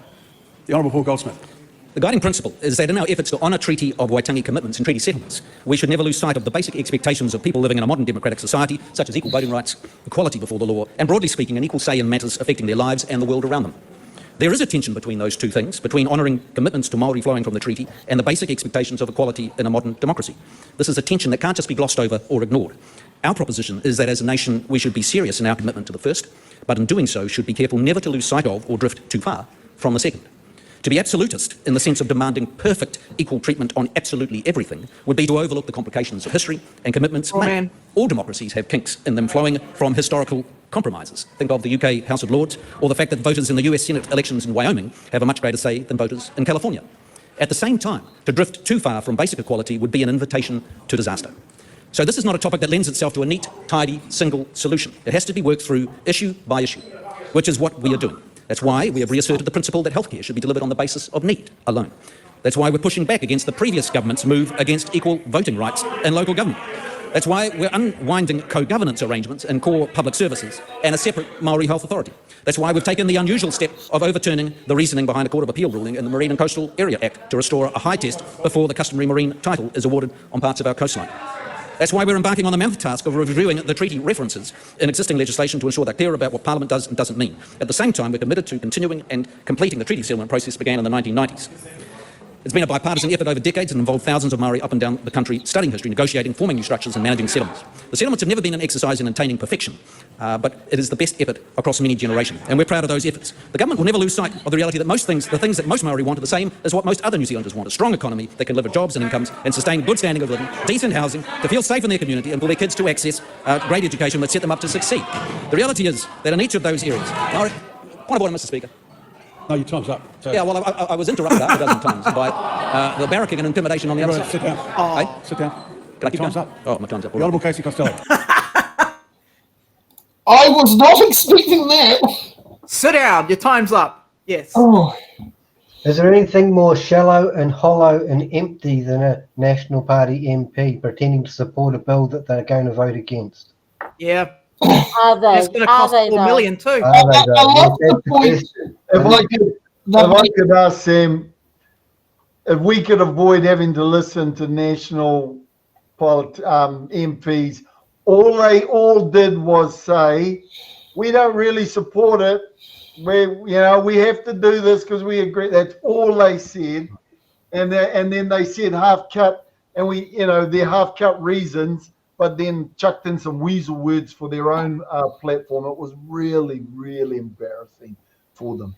The Honourable Paul Goldsmith. The guiding principle is that in our efforts to honour Treaty of Waitangi commitments and treaty settlements, we should never lose sight of the basic expectations of people living in a modern democratic society, such as equal voting rights, equality before the law, and broadly speaking, an equal say in matters affecting their lives and the world around them. There is a tension between those two things, between honouring commitments to Māori flowing from the treaty and the basic expectations of equality in a modern democracy. This is a tension that can't just be glossed over or ignored. Our proposition is that as a nation, we should be serious in our commitment to the first, but in doing so should be careful never to lose sight of or drift too far from the second. To be absolutist in the sense of demanding perfect equal treatment on absolutely everything would be to overlook the complications of history and commitments made. All democracies have kinks in them flowing from historical compromises. Think of the UK House of Lords, or the fact that voters in the US Senate elections in Wyoming have a much greater say than voters in California. At the same time, to drift too far from basic equality would be an invitation to disaster. So this is not a topic that lends itself to a neat, tidy, single solution. It has to be worked through issue by issue, which is what we are doing. That's why we have reasserted the principle that healthcare should be delivered on the basis of need alone. That's why we're pushing back against the previous government's move against equal voting rights in local government. That's why we're unwinding co-governance arrangements in core public services and a separate Māori health authority. That's why we've taken the unusual step of overturning the reasoning behind a Court of Appeal ruling in the Marine and Coastal Area Act to restore a high test before the customary marine title is awarded on parts of our coastline. That's why we're embarking on the mammoth task of reviewing the treaty references in existing legislation to ensure they're clear about what Parliament does and doesn't mean. At the same time, we're committed to continuing and completing the treaty settlement process began in the 1990s. It's been a bipartisan effort over decades and involved thousands of Māori up and down the country studying history, negotiating, forming new structures and managing settlements. The settlements have never been an exercise in attaining perfection, but it is the best effort across many generations, and we're proud of those efforts. The government will never lose sight of the reality that the things that most Māori want are the same as what most other New Zealanders want: a strong economy that can deliver jobs and incomes and sustain good standing of living, decent housing, to feel safe in their community and for their kids to access great education that set them up to succeed. The reality is that in each of those areas, point of order, Mr. Speaker. No, your time's up. So. Yeah, well, I was interrupted half a dozen times by the barracking and intimidation on the other side. Sit down. Hey? Sit down. Can I keep time's going? up. Oh, my time's up. The Honourable Casey Costello. I was not expecting that. Sit down. Your time's up. Yes. Oh. Is there anything more shallow and hollow and empty than a National Party MP pretending to support a bill that they're going to vote against? Yeah. Are they? It's going to cost $4 million too. If I could ask Sam, if we could avoid having to listen to national MPs, all they all did was say, we don't really support it. We have to do this because we agree. That's all they said, and then they said half cut, and their half cut reasons, but then chucked in some weasel words for their own platform. It was really, really embarrassing for them.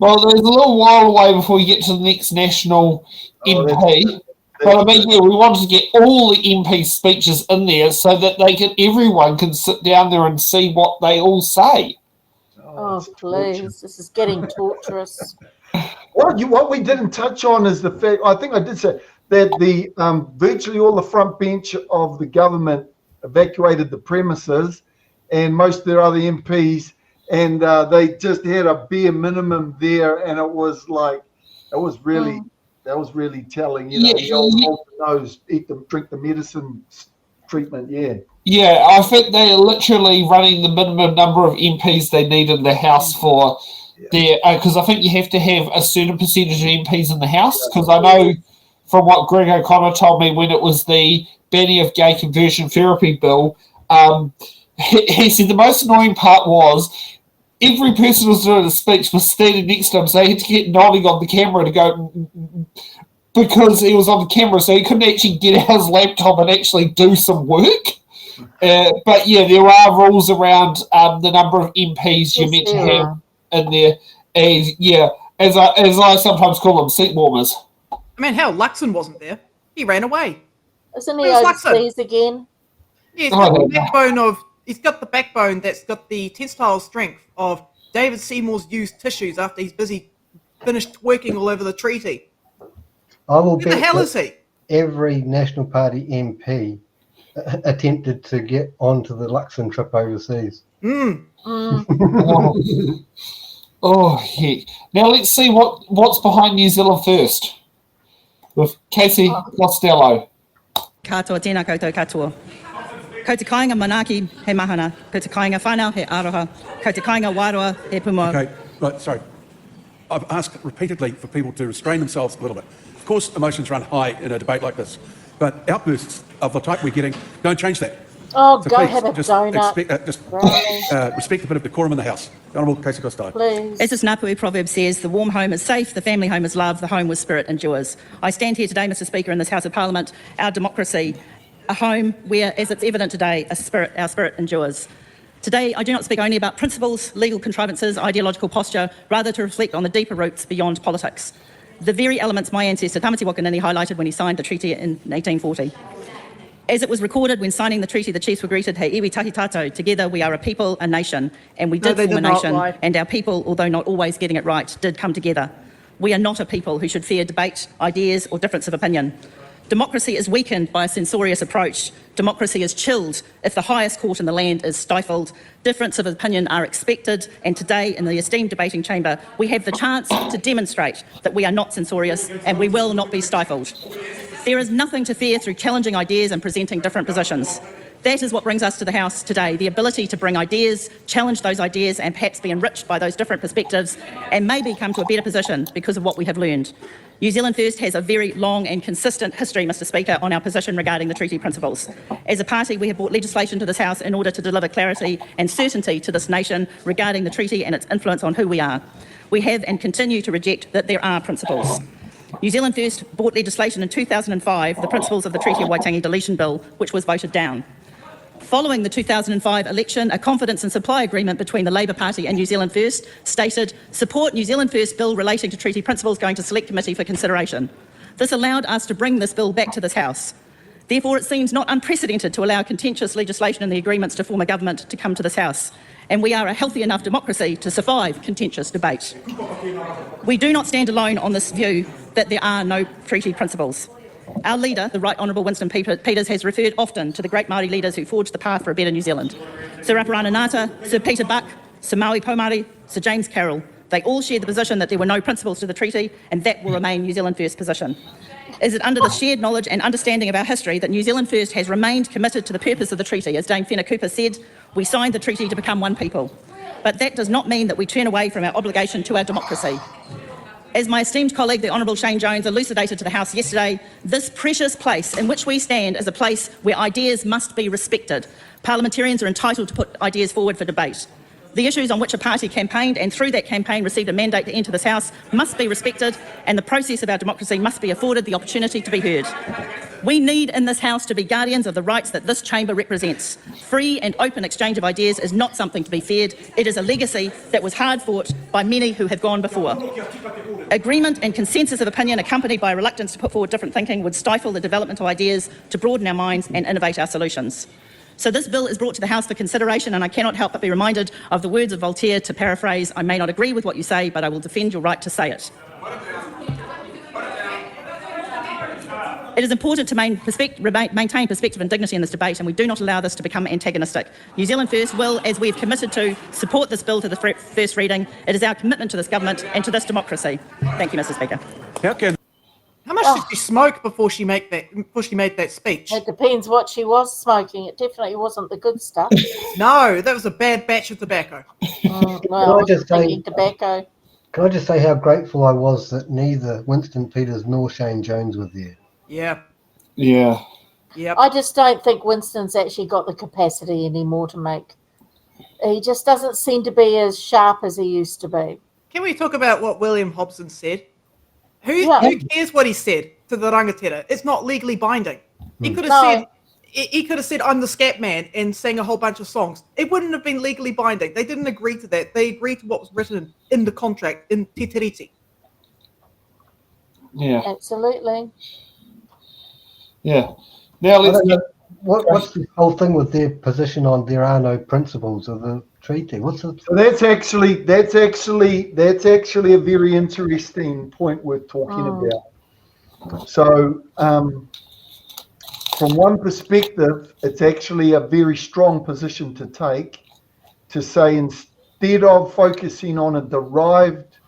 Well, there's a little while away before we get to the next national MP. But I mean, we wanted to get all the MP speeches in there so that everyone can sit down there and see what they all say. Oh, please. This is getting torturous. What we didn't touch on is the fact, I think I did say, that the virtually all the front bench of the government evacuated the premises, and most of their other MPs, and they just had a bare minimum there, and it was really telling. The old nose, drink the medicine treatment. Yeah, I think they're literally running the minimum number of MPs they need in the House for their, because I think you have to have a certain percentage of MPs in the House, because I know from what Greg O'Connor told me when it was the banning of gay conversion therapy bill, he said the most annoying part was every person who was doing a speech was standing next to him, so he had to get nodding on the camera to go, because he was on the camera, so he couldn't actually get out his laptop and actually do some work. But yeah, there are rules around the number of MPs you're meant to have in there. And yeah, as I sometimes call them, seat warmers. I mean, hell, Luxon wasn't there. He ran away. Isn't he overseas again? Yeah, he's got the backbone that's got the tensile strength of David Seymour's used tissues after he's finished working all over the treaty. Who the hell is he? every National Party MP attempted to get onto the Luxon trip overseas. Oh, heck. Now let's see what's behind New Zealand First with Casey Costello. Katoa tēnā koutou katoa. Ko te kāinga manaki he mahana, ko te kāinga whanau he aroha, ko te kāinga wāroa he pumoa. Okay, right, sorry. I've asked repeatedly for people to restrain themselves a little bit. Of course, emotions run high in a debate like this, but outbursts of the type we're getting don't change that. Oh, So go please, have a just donut. respect a bit of decorum in the House. The Honourable Casey Costello. Please. As this Ngāpuhi proverb says, the warm home is safe, the family home is love, the home with spirit endures. I stand here today, Mr Speaker, in this House of Parliament, our democracy, a home where, as it's evident today, our spirit endures. Today, I do not speak only about principles, legal contrivances, ideological posture, rather to reflect on the deeper roots beyond politics. The very elements my ancestor Tamati Wakanini highlighted when he signed the treaty in 1840. As it was recorded when signing the treaty, the chiefs were greeted, Hei iwi tahi tātou, together we are a people, a nation, and we did form a nation, and our people, although not always getting it right, did come together. We are not a people who should fear debate, ideas, or difference of opinion. Democracy is weakened by a censorious approach. Democracy is chilled if the highest court in the land is stifled. Difference of opinion are expected, and today in the esteemed debating chamber, we have the chance to demonstrate that we are not censorious and we will not be stifled. There is nothing to fear through challenging ideas and presenting different positions. That is what brings us to the House today, the ability to bring ideas, challenge those ideas, and perhaps be enriched by those different perspectives, and maybe come to a better position because of what we have learned. New Zealand First has a very long and consistent history, Mr Speaker, on our position regarding the treaty principles. As a party, we have brought legislation to this House in order to deliver clarity and certainty to this nation regarding the treaty and its influence on who we are. We have and continue to reject that there are principles. New Zealand First brought legislation in 2005, the Principles of the Treaty of Waitangi Deletion Bill, which was voted down. Following the 2005 election, a confidence and supply agreement between the Labour Party and New Zealand First stated, support New Zealand First bill relating to treaty principles going to select committee for consideration. This allowed us to bring this bill back to this House. Therefore, it seems not unprecedented to allow contentious legislation in the agreements to form a government to come to this House. And we are a healthy enough democracy to survive contentious debate. We do not stand alone on this view that there are no treaty principles. Our leader, the Right Honourable Winston Peters, has referred often to the great Māori leaders who forged the path for a better New Zealand. Sir Raparana Ngata, Sir Peter Buck, Sir Maui Pomari, Sir James Carroll. They all shared the position that there were no principles to the treaty, and that will remain New Zealand First's position. Is it under the shared knowledge and understanding of our history that New Zealand First has remained committed to the purpose of the treaty? As Dame Whena Cooper said, we signed the treaty to become one people. But that does not mean that we turn away from our obligation to our democracy. As my esteemed colleague, the Honourable Shane Jones, elucidated to the House yesterday, this precious place in which we stand is a place where ideas must be respected. Parliamentarians are entitled to put ideas forward for debate. The issues on which a party campaigned and through that campaign received a mandate to enter this House must be respected, and the process of our democracy must be afforded the opportunity to be heard. We need in this House to be guardians of the rights that this chamber represents. Free and open exchange of ideas is not something to be feared. It is a legacy that was hard fought by many who have gone before. Agreement and consensus of opinion accompanied by a reluctance to put forward different thinking would stifle the development of ideas to broaden our minds and innovate our solutions. So this bill is brought to the House for consideration, and I cannot help but be reminded of the words of Voltaire, to paraphrase, I may not agree with what you say, but I will defend your right to say it. It is important to maintain perspective and dignity in this debate, and we do not allow this to become antagonistic. New Zealand First will, as we have committed to, support this bill to the first reading. It is our commitment to this government and to this democracy. Thank you, Mr Speaker. How much did she smoke before she made that speech? It depends what she was smoking. It definitely wasn't the good stuff. No, that was a bad batch of tobacco. Well, Can I just say, tobacco. Can I just say how grateful I was that neither Winston Peters nor Shane Jones were there? Yeah. Yeah. Yep. I just don't think Winston's actually got the capacity anymore to make. He just doesn't seem to be as sharp as he used to be. Can we talk about what William Hobson said? Who cares what he said to the rangatira? It's not legally binding. He could have said, I'm the scat man, and sang a whole bunch of songs. It wouldn't have been legally binding. They didn't agree to that. They agreed to what was written in the contract in Te Tiriti. Yeah. Absolutely. Yeah. Now what's the whole thing with their position on there are no principles of the treaty? What's it? So that's actually a very interesting point worth talking about. So from one perspective, it's actually a very strong position to take, to say instead of focusing on a derived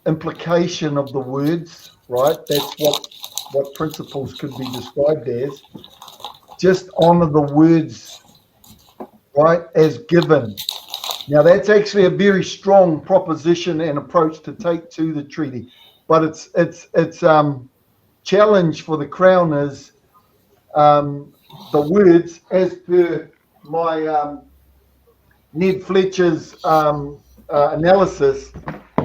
implication of the words, right? That's what principles could be described as. Just honor the words, right, as given. Now that's actually a very strong proposition and approach to take to the treaty, but it's challenge for the Crown is the words as per my Ned Fletcher's analysis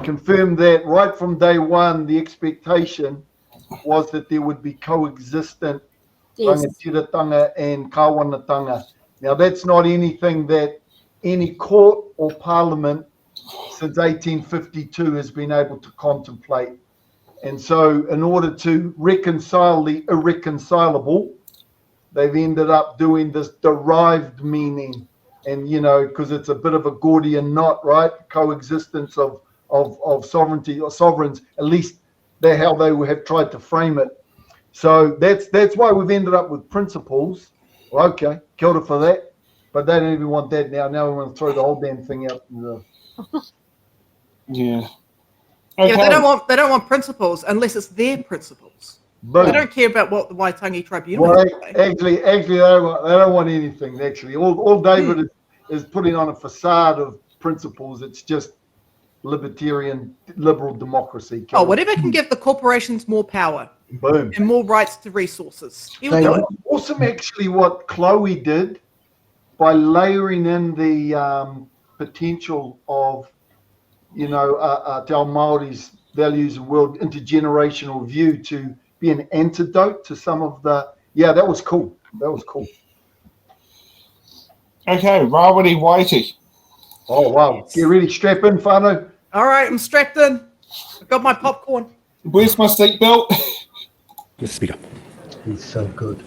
confirmed that right from day one the expectation was that there would be coexistent rangatiratanga and kawanatanga. Now that's not anything that any court or parliament since 1852 has been able to contemplate. And so in order to reconcile the irreconcilable, they've ended up doing this derived meaning. And, you know, because it's a bit of a Gordian knot, right? Coexistence of sovereignty or sovereigns, at least that's how they have tried to frame it. So that's why we've ended up with principles. Well, okay, kia ora for that. But they don't even want that now. Now we want to throw the whole damn thing out. Yeah. Okay. Yeah, they don't want principles unless it's their principles. But they don't care about what the Waitangi Tribunal. Well, actually, they don't want anything. Actually, all David is putting on a facade of principles. It's just libertarian, liberal democracy. Oh, whatever can give the corporations more power. Boom. And more rights to resources. Awesome, actually, what Chloe did by layering in the potential of, you know, Te Ao Māori's values and world intergenerational view to be an antidote to some of the, that was cool. That was cool. Okay, Rawiri Waiti. Oh, wow. Get ready, strap in, whānau. All right, I'm strapped in. I've got my popcorn. Where's my seatbelt? Mr. Speaker. He's so good.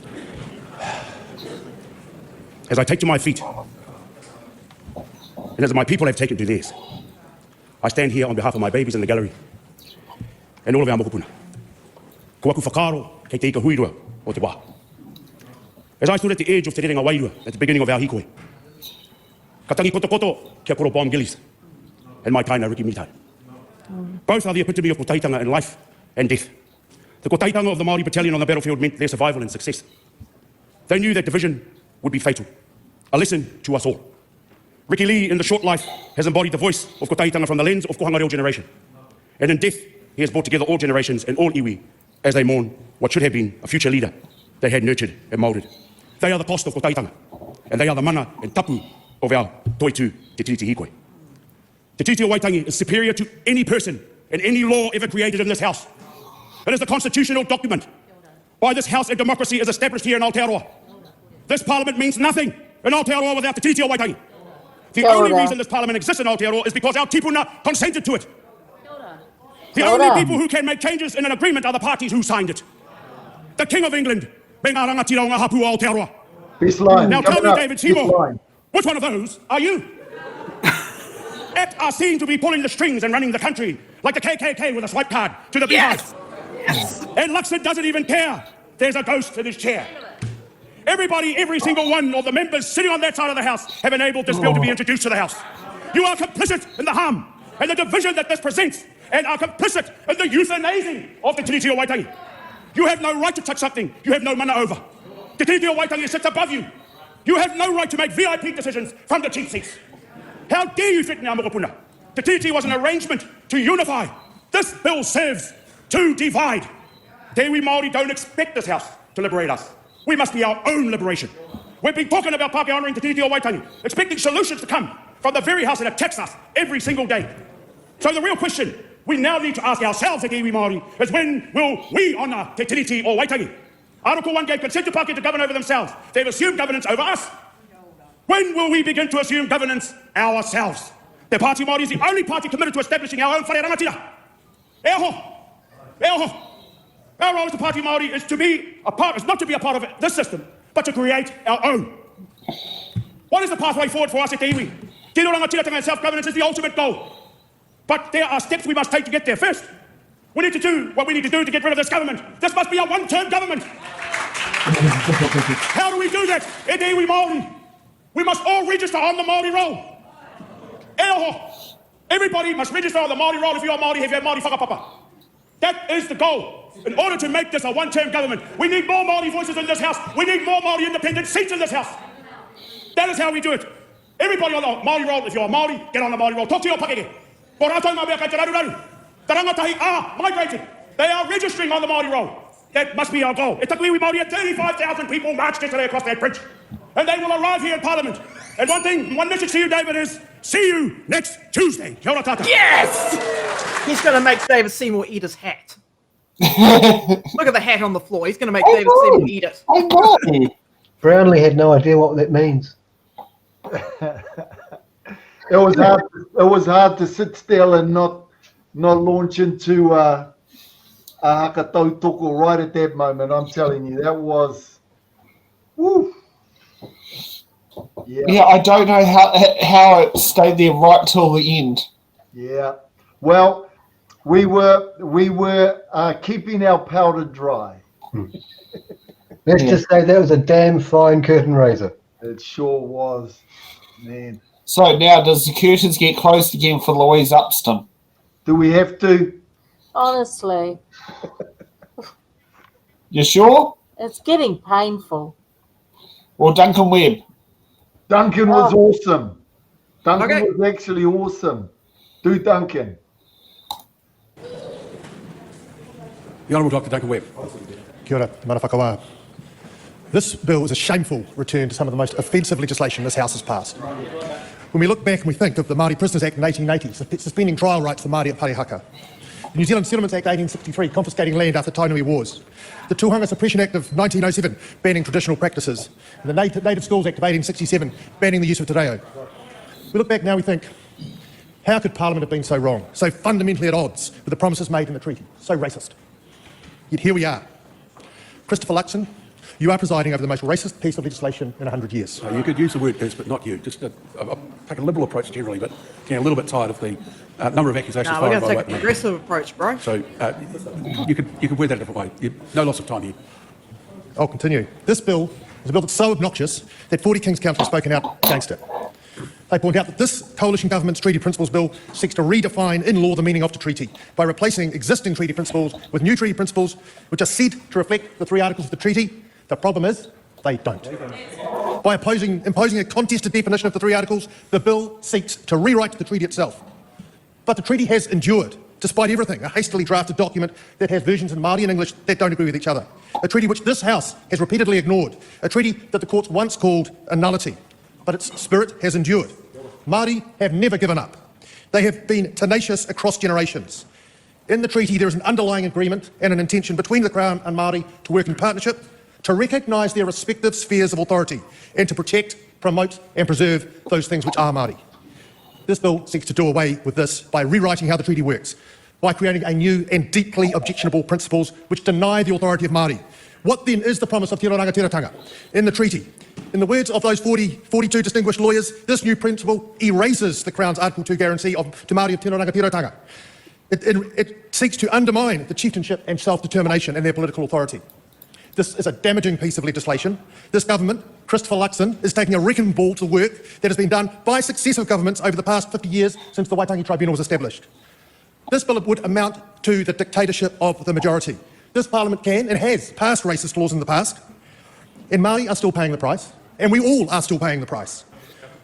As I take to my feet, and as my people have taken to theirs, I stand here on behalf of my babies in the gallery and all of our mokopuna. Ko aku whakaro kei te ika huirua o te wā. As I stood at the edge of Te Rerenga Wairua at the beginning of our hikoi, ka tangi koto kia koro Bomb Gillies and my taina Ricky Mitai. Both are the epitome of kotaitanga in life and death. The kotaitanga of the Māori battalion on the battlefield meant their survival and success. They knew that division would be fatal, a lesson to us all. Ricky Lee, in the short life, has embodied the voice of kotaitanga from the lens of kohanga reo generation. And in death, he has brought together all generations and all iwi as they mourn what should have been a future leader they had nurtured and moulded. They are the cost of kotaitanga, and they are the mana and tapu of our toitu te tiriti hikoi. Te tiriti o Waitangi is superior to any person and any law ever created in this house. It is the constitutional document by this house and democracy is established here in Aotearoa. This parliament means nothing in Aotearoa without te tiriti o Waitangi. The only reason this parliament exists in Aotearoa is because our tipuna consented to it. The only people who can make changes in an agreement are the parties who signed it. The King of England, me ngā rangatira o ngā hapu o Aotearoa. Best line. Now tell me, David Seymour, which one of those are you? Are seen to be pulling the strings and running the country like the KKK with a swipe card to the beehive. Yes. And Luxon doesn't even care. There's a ghost in his chair. Everybody, every single one of the members sitting on that side of the house have enabled this bill to be introduced to the house. You are complicit in the harm and the division that this presents, and are complicit in the euthanizing of the Te Tiriti o Waitangi. You have no right to touch something you have no mana over. Te Tiriti o Waitangi sits above you. You have no right to make VIP decisions from the cheap seats. How dare you threaten our mokopuna? Te Tiriti was an arrangement to unify. This bill serves to divide. Te iwi Māori don't expect this house to liberate us. We must be our own liberation. We've been talking about Pākehā honouring Te Tiriti o Waitangi, expecting solutions to come from the very house that attacks us every single day. So the real question we now need to ask ourselves at iwi Māori is, when will we honour Te Tiriti o Waitangi? Article 1 gave consent to Pākehā to govern over themselves. They've assumed governance over us. When will we begin to assume governance ourselves? The Party Māori is the only party committed to establishing our own whare rangatira. E aho. Our role as the Party Māori is not to be a part of this system, but to create our own. What is the pathway forward for us at te iwi? Tino rangatira and self-governance is the ultimate goal. But there are steps we must take to get there. First, We need to do what we need to do to get rid of this government. This must be a one-term government. How do we do that? E te iwi Māori. We must all register on the Māori roll. E oho. Everybody must register on the Māori roll if you are Māori, have your Māori whakapapa. That is the goal. In order to make this a one-term government, we need more Māori voices in this house. We need more Māori independent seats in this house. That is how we do it. Everybody on the Māori roll, if you're Māori, get on the Māori roll. Talk to your pakeke. Ko rātou ngā mea kei te raru. The rangatahi are migrating. They are registering on the Māori roll. That must be our goal. E taku iwi Māori, 35,000 people marched yesterday across that bridge. And they will arrive here in Parliament. And one message to you, David, is see you next Tuesday. Kia ora tata. Yes! He's going to make David Seymour eat his hat. Look at the hat on the floor. He's going to make David Seymour eat it. Brownlee had no idea what that means. It was hard to sit still and not launch into a haka tautoko right at that moment. I'm telling you, that was. Woo. Yeah, I don't know how it stayed there right till the end. Yeah, well, we were keeping our powder dry. Let's just say that was a damn fine curtain raiser. It sure was, man. So now, does the curtains get closed again for Louise Upston? Do we have to? Honestly. You sure? It's getting painful. Or Duncan Webb? Duncan was awesome. Duncan was actually awesome. Do Duncan. The Honourable Dr. Duncan Webb. Kia ora, mana whakawā. This bill is a shameful return to some of the most offensive legislation this House has passed. When we look back and we think of the Māori Prisoners Act in 1880, suspending trial rights for Māori at Parihaka, the New Zealand Settlements Act 1863, confiscating land after Tainui Wars, the Huhana Suppression Act of 1907, banning traditional practices, and the Native Schools Act of 1867, banning the use of te reo. We look back now, we think, how could Parliament have been so wrong, so fundamentally at odds with the promises made in the treaty, so racist? Yet here we are. Christopher Luxon, you are presiding over the most racist piece of legislation in 100 years. You could use the word piss, but not you. Just I've taken a liberal approach generally, but getting a little bit tired of the number of accusations. No, we're going to take a progressive approach, bro. So you could word that a different way. No loss of time here. I'll continue. This bill is a bill that's so obnoxious that 40 King's Council have spoken out against it. They point out that this coalition government's treaty principles bill seeks to redefine in law the meaning of the treaty by replacing existing treaty principles with new treaty principles which are said to reflect the three articles of the treaty. The problem is they don't. By imposing a contested definition of the three articles, the bill seeks to rewrite the treaty itself. But the treaty has endured, despite everything, a hastily drafted document that has versions in Māori and English that don't agree with each other. A treaty which this House has repeatedly ignored. A treaty that the courts once called a nullity. But its spirit has endured. Māori have never given up. They have been tenacious across generations. In the treaty, there is an underlying agreement and an intention between the Crown and Māori to work in partnership, to recognise their respective spheres of authority, and to protect, promote and preserve those things which are Māori. This bill seeks to do away with this by rewriting how the treaty works, by creating a new and deeply objectionable principles which deny the authority of Māori. What then is the promise of Te Oranga Tiratanga in the treaty? In the words of those 42 distinguished lawyers, this new principle erases the Crown's Article 2 guarantee to Māori of Te Oranga Tiratanga. It seeks to undermine the chieftainship and self-determination and their political authority. This is a damaging piece of legislation. This government, Christopher Luxon, is taking a wrecking ball to work that has been done by successive governments over the past 50 years since the Waitangi Tribunal was established. This bill would amount to the dictatorship of the majority. This Parliament can and has passed racist laws in the past, and Māori are still paying the price, and we all are still paying the price.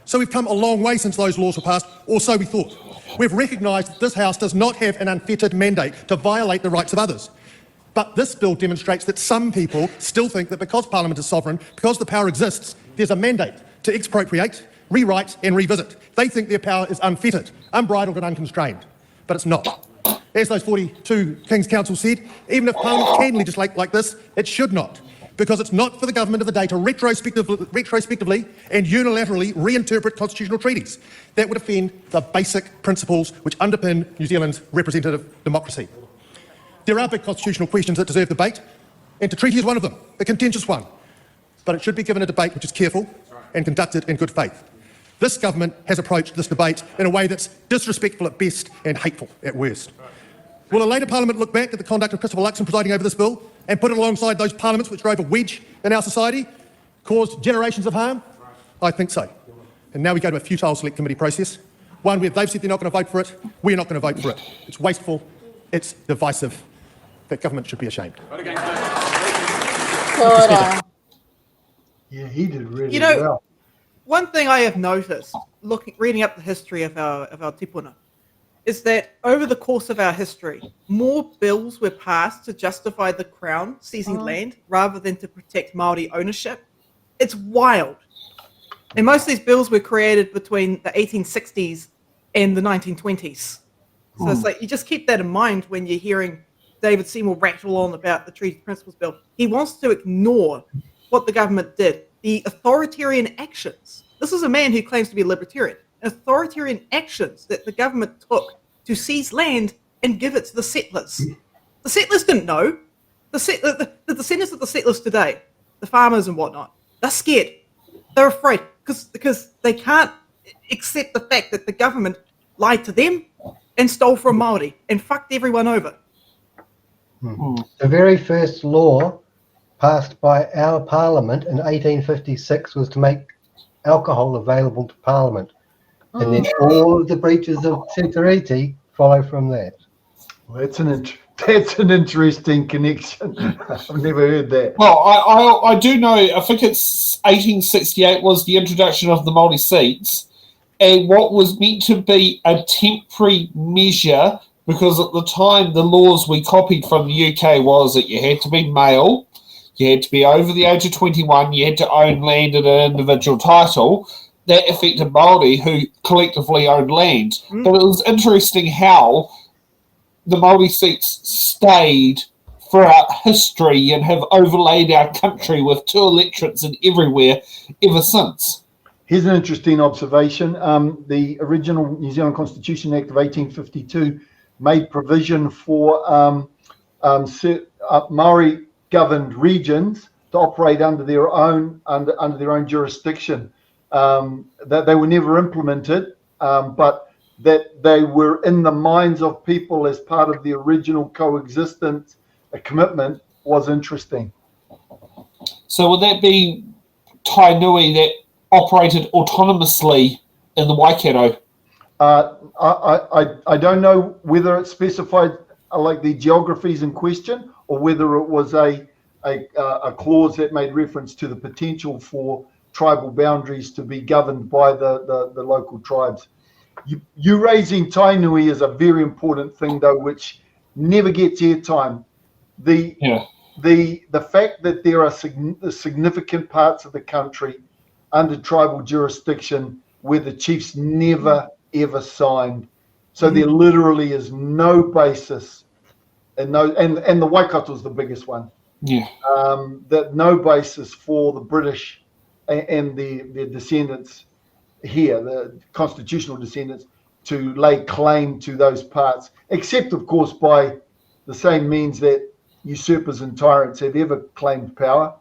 So we've come a long way since those laws were passed, or so we thought. We've recognised that this House does not have an unfettered mandate to violate the rights of others. But this bill demonstrates that some people still think that because Parliament is sovereign, because the power exists, there's a mandate to expropriate, rewrite and revisit. They think their power is unfettered, unbridled and unconstrained. But it's not. As those 42 King's Council said, even if Parliament can legislate like this, it should not. Because it's not for the government of the day to retrospectively and unilaterally reinterpret constitutional treaties. That would offend the basic principles which underpin New Zealand's representative democracy. There are big constitutional questions that deserve debate, and the treaty is one of them, a contentious one. But it should be given a debate which is careful and conducted in good faith. This government has approached this debate in a way that's disrespectful at best and hateful at worst. Will a later Parliament look back at the conduct of Christopher Luxon presiding over this bill and put it alongside those parliaments which drove a wedge in our society, caused generations of harm? I think so. And now we go to a futile select committee process, one where they've said they're not going to vote for it, we're not going to vote for it. It's wasteful, it's divisive. That government should be ashamed. Yeah, he did really You know, well. one thing I have noticed, reading up the history of our tipuna, is that over the course of our history, more bills were passed to justify the Crown seizing land rather than to protect Māori ownership. It's wild. And most of these bills were created between the 1860s and the 1920s. So it's like, you just keep that in mind when you're hearing David Seymour rattle on about the Treaty Principles Bill. He wants to ignore what the government did, the authoritarian actions. This is a man who claims to be a libertarian. Authoritarian actions that the government took to seize land and give it to the settlers. The settlers didn't know. The descendants of the settlers today, the farmers and whatnot, they're scared. They're afraid because they can't accept the fact that the government lied to them and stole from Māori and fucked everyone over. The very first law passed by our Parliament in 1856 was to make alcohol available to Parliament. And then all of the breaches of Te Tiriti follow from that. Well, that's an interesting connection. I've never heard that. Well, I do know, I think it's 1868 was the introduction of the Māori seats, and what was meant to be a temporary measure, because at the time the laws we copied from the UK was that you had to be male, you had to be over the age of 21, you had to own land in an individual title. That affected Māori who collectively owned land. But it was interesting how the Māori seats stayed throughout history and have overlaid our country with two electorates and everywhere ever since. Here's an interesting observation. The original New Zealand Constitution Act of 1852 made provision for Māori governed regions to operate under their own jurisdiction. That they were never implemented, but that they were in the minds of people as part of the original coexistence commitment was interesting. So would that be Tainui that operated autonomously in the Waikato? I don't know whether it specified like the geographies in question or whether it was a clause that made reference to the potential for tribal boundaries to be governed by the local tribes. You raising Tainui is a very important thing, though, which never gets airtime. The fact that there are significant parts of the country under tribal jurisdiction where the chiefs never ever signed, so there literally is no basis, and the Waikato is the biggest one. That no basis for the British and the descendants here, the constitutional descendants, to lay claim to those parts, except of course by the same means that usurpers and tyrants have ever claimed power,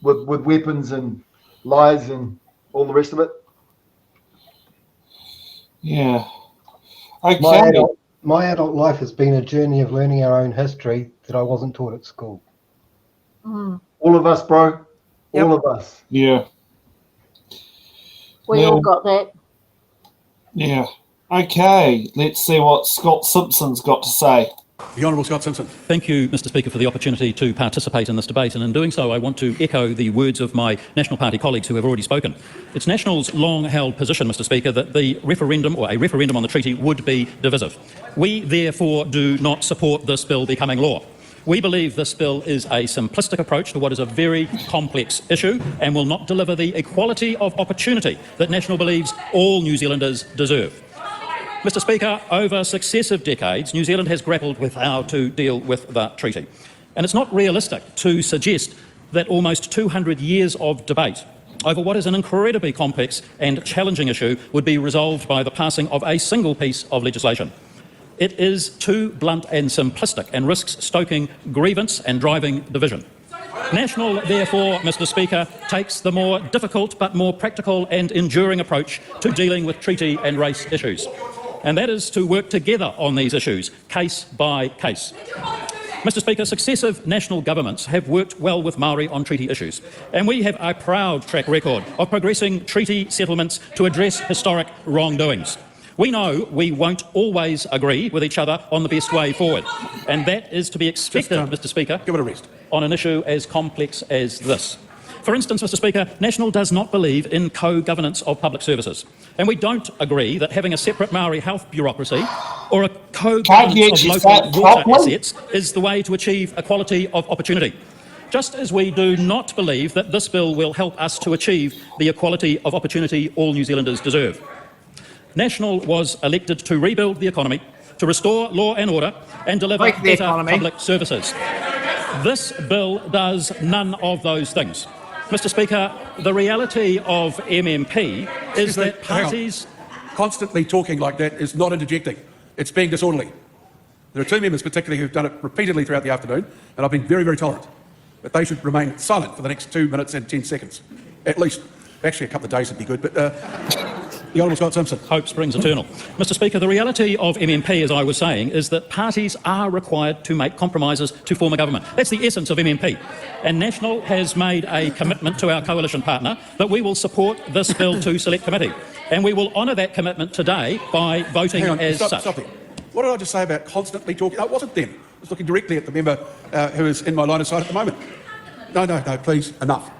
with weapons and lies and all the rest of it. Yeah. Okay. My adult life has been a journey of learning our own history that I wasn't taught at school. All of us, bro. All of us. Yeah. We all got that. Yeah. Okay. Let's see what Scott Simpson's got to say. The Honourable Scott Simpson. Thank you, Mr Speaker, for the opportunity to participate in this debate, and in doing so I want to echo the words of my National Party colleagues who have already spoken. It's National's long-held position, Mr Speaker, that the referendum, or a referendum on the treaty, would be divisive. We therefore do not support this bill becoming law. We believe this bill is a simplistic approach to what is a very complex issue and will not deliver the equality of opportunity that National believes all New Zealanders deserve. Mr Speaker, over successive decades, New Zealand has grappled with how to deal with the treaty. And it's not realistic to suggest that almost 200 years of debate over what is an incredibly complex and challenging issue would be resolved by the passing of a single piece of legislation. It is too blunt and simplistic and risks stoking grievance and driving division. National, therefore, Mr Speaker, takes the more difficult but more practical and enduring approach to dealing with treaty and race issues. and that is to work together on these issues, case by case. Mr Speaker, successive national governments have worked well with Māori on treaty issues, and we have a proud track record of progressing treaty settlements to address historic wrongdoings. We know we won't always agree with each other on the best way forward, and that is to be expected, Mr Speaker, give it a rest, on an issue as complex as this. For instance, Mr Speaker, National does not believe in co-governance of public services, and we don't agree that having a separate Māori health bureaucracy or a co-governance of local water assets is the way to achieve equality of opportunity. Just as we do not believe that this bill will help us to achieve the equality of opportunity all New Zealanders deserve. National was elected to rebuild the economy, to restore law and order and deliver better public services. This bill does none of those things. Mr Speaker, the reality of MMP is that parties... Constantly talking like that is not interjecting. It's being disorderly. There are two members particularly who've done it repeatedly throughout the afternoon, and I've been very, very tolerant. But they should remain silent for the next 2 minutes and 10 seconds. At least. Actually, a couple of days would be good, but... The Honourable Scott Simpson. Hope springs eternal. Mr Speaker, the reality of MMP, as I was saying, is that parties are required to make compromises to form a government. That's the essence of MMP. And National has made a commitment to our coalition partner that we will support this bill to select committee. And we will honour that commitment today by voting as such. Stop it. What did I just say about constantly talking? No, it wasn't them. I was looking directly at the member who is in my line of sight at the moment. No, please, enough.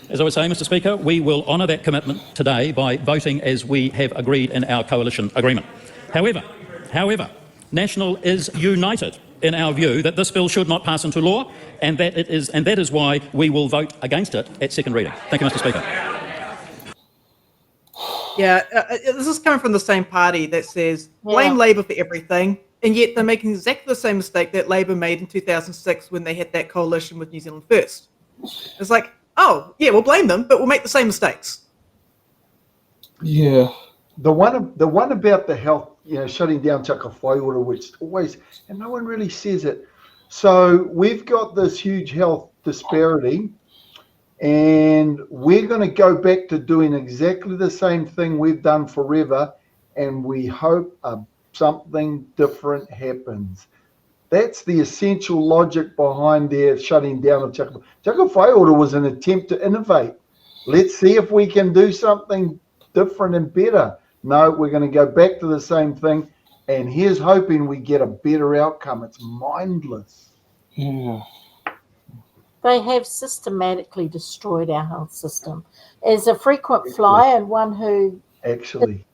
As I was saying, Mr Speaker, we will honour that commitment today by voting as we have agreed in our coalition agreement. However, National is united in our view that this bill should not pass into law, and that is why we will vote against it at second reading. Thank you, Mr Speaker. Yeah, this is coming from the same party that says blame Labour for everything, and yet they're making exactly the same mistake that Labour made in 2006 when they had that coalition with New Zealand First. It's like, oh, yeah, we'll blame them, but we'll make the same mistakes. Yeah. The one about the health, shutting down Te Whaiora, which always, and no one really says it. So we've got this huge health disparity, and we're going to go back to doing exactly the same thing we've done forever, and we hope something different happens. That's the essential logic behind their shutting down of Te Whaiora was an attempt to innovate. Let's see if we can do something different and better. No, we're going to go back to the same thing, and here's hoping we get a better outcome. It's mindless. Yeah. They have systematically destroyed our health system. As a frequent flyer and one who actually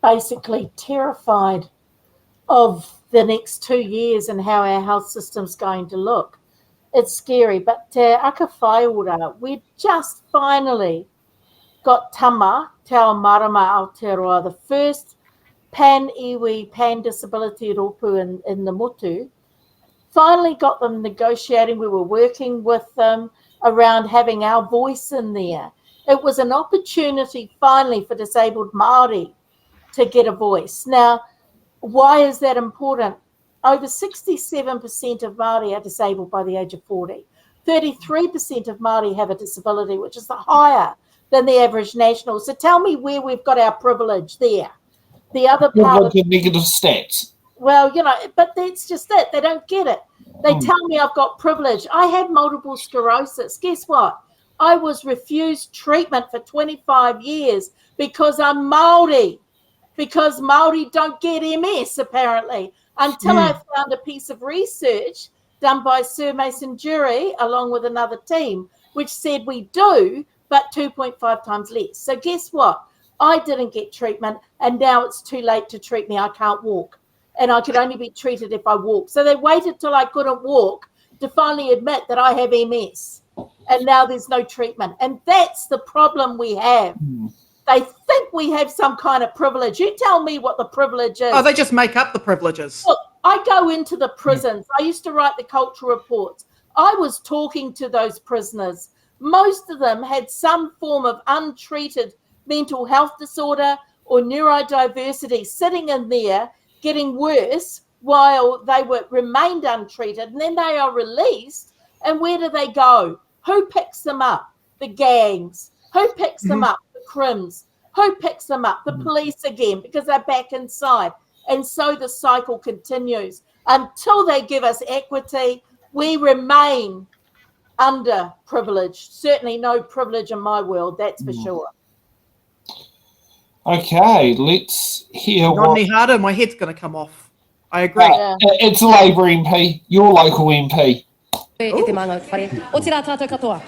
basically terrified of the next 2 years and how our health system's going to look. It's scary, but aka whaiora, we just finally got Tama, Te Ao Marama Aotearoa, the first pan-iwi, pan-disability rōpū in the motu, finally got them negotiating. We were working with them around having our voice in there. It was an opportunity finally for disabled Māori to get a voice. Now, why is that important? Over 67% of Māori are disabled by the age of 40. 33% of Māori have a disability, which is higher than the average national. So tell me where we've got our privilege there. The other part of negative stats. Well, but that's just it. They don't get it. They tell me I've got privilege. I had multiple sclerosis. Guess what? I was refused treatment for 25 years because I'm Māori. Because Māori don't get MS, apparently, until I found a piece of research done by Sir Mason Jury, along with another team, which said we do, but 2.5 times less. So guess what? I didn't get treatment, and now it's too late to treat me. I can't walk, and I could only be treated if I walk. So they waited till I couldn't walk to finally admit that I have MS, and now there's no treatment. And that's the problem we have. They think we have some kind of privilege. You tell me what the privilege is. Oh, they just make up the privileges. Look, I go into the prisons. I used to write the cultural reports. I was talking to those prisoners. Most of them had some form of untreated mental health disorder or neurodiversity sitting in there getting worse while they remained untreated. And then they are released. And where do they go? Who picks them up? The gangs. Who picks them up? Crims. Who picks them up? The police again, because they're back inside. And so the cycle continues. Until they give us equity, we remain underprivileged. Certainly no privilege in my world, that's for sure. Okay, let's hear Not what... any harder, my head's going to come off. I agree. It's a Labour MP, your local MP. E te maunga whare. O tira tātou katoa.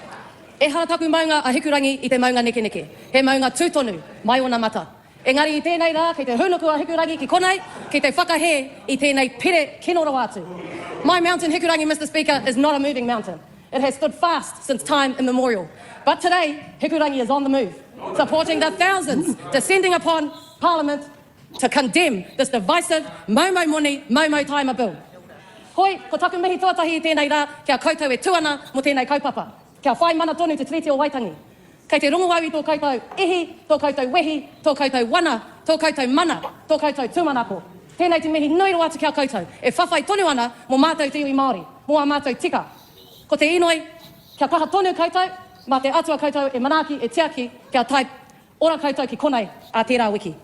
E hara taku maunga a hikurangi I te maunga neke neke. He maunga tūtonu, mai ona mata. Engari I tēnei rā, kei te hunuku a hikurangi ki konei, kei te whakahe I tēnei pere kino rawatu. My mountain, Hikurangi, Mr. Speaker, is not a moving mountain. It has stood fast since time immemorial. But today, Hikurangi is on the move, supporting the thousands descending upon Parliament to condemn this divisive Momo Moni, Momo Taima bill. Hoi, ko taku mihi tuatahi I tēnei rā, kia koutou e tuana mo tēnei kaupapa. Kia whai mana tonu te tiriti o Waitangi. Kei te rongo wau I tō koutou ihi, tō koutou wehi, tō koutou wana, tō koutou mana, tō koutou tūmanako. Tēnei te mihi nui roa atu kia koutou. E whawhai tonu ana mo mātou te iwi Māori, mo a mātou tika. Ko te inoi, kia kaha tonu koutou, mā te atua koutou e manaki, e tiaki, kia tai ora koutou ki konei a tērā wiki.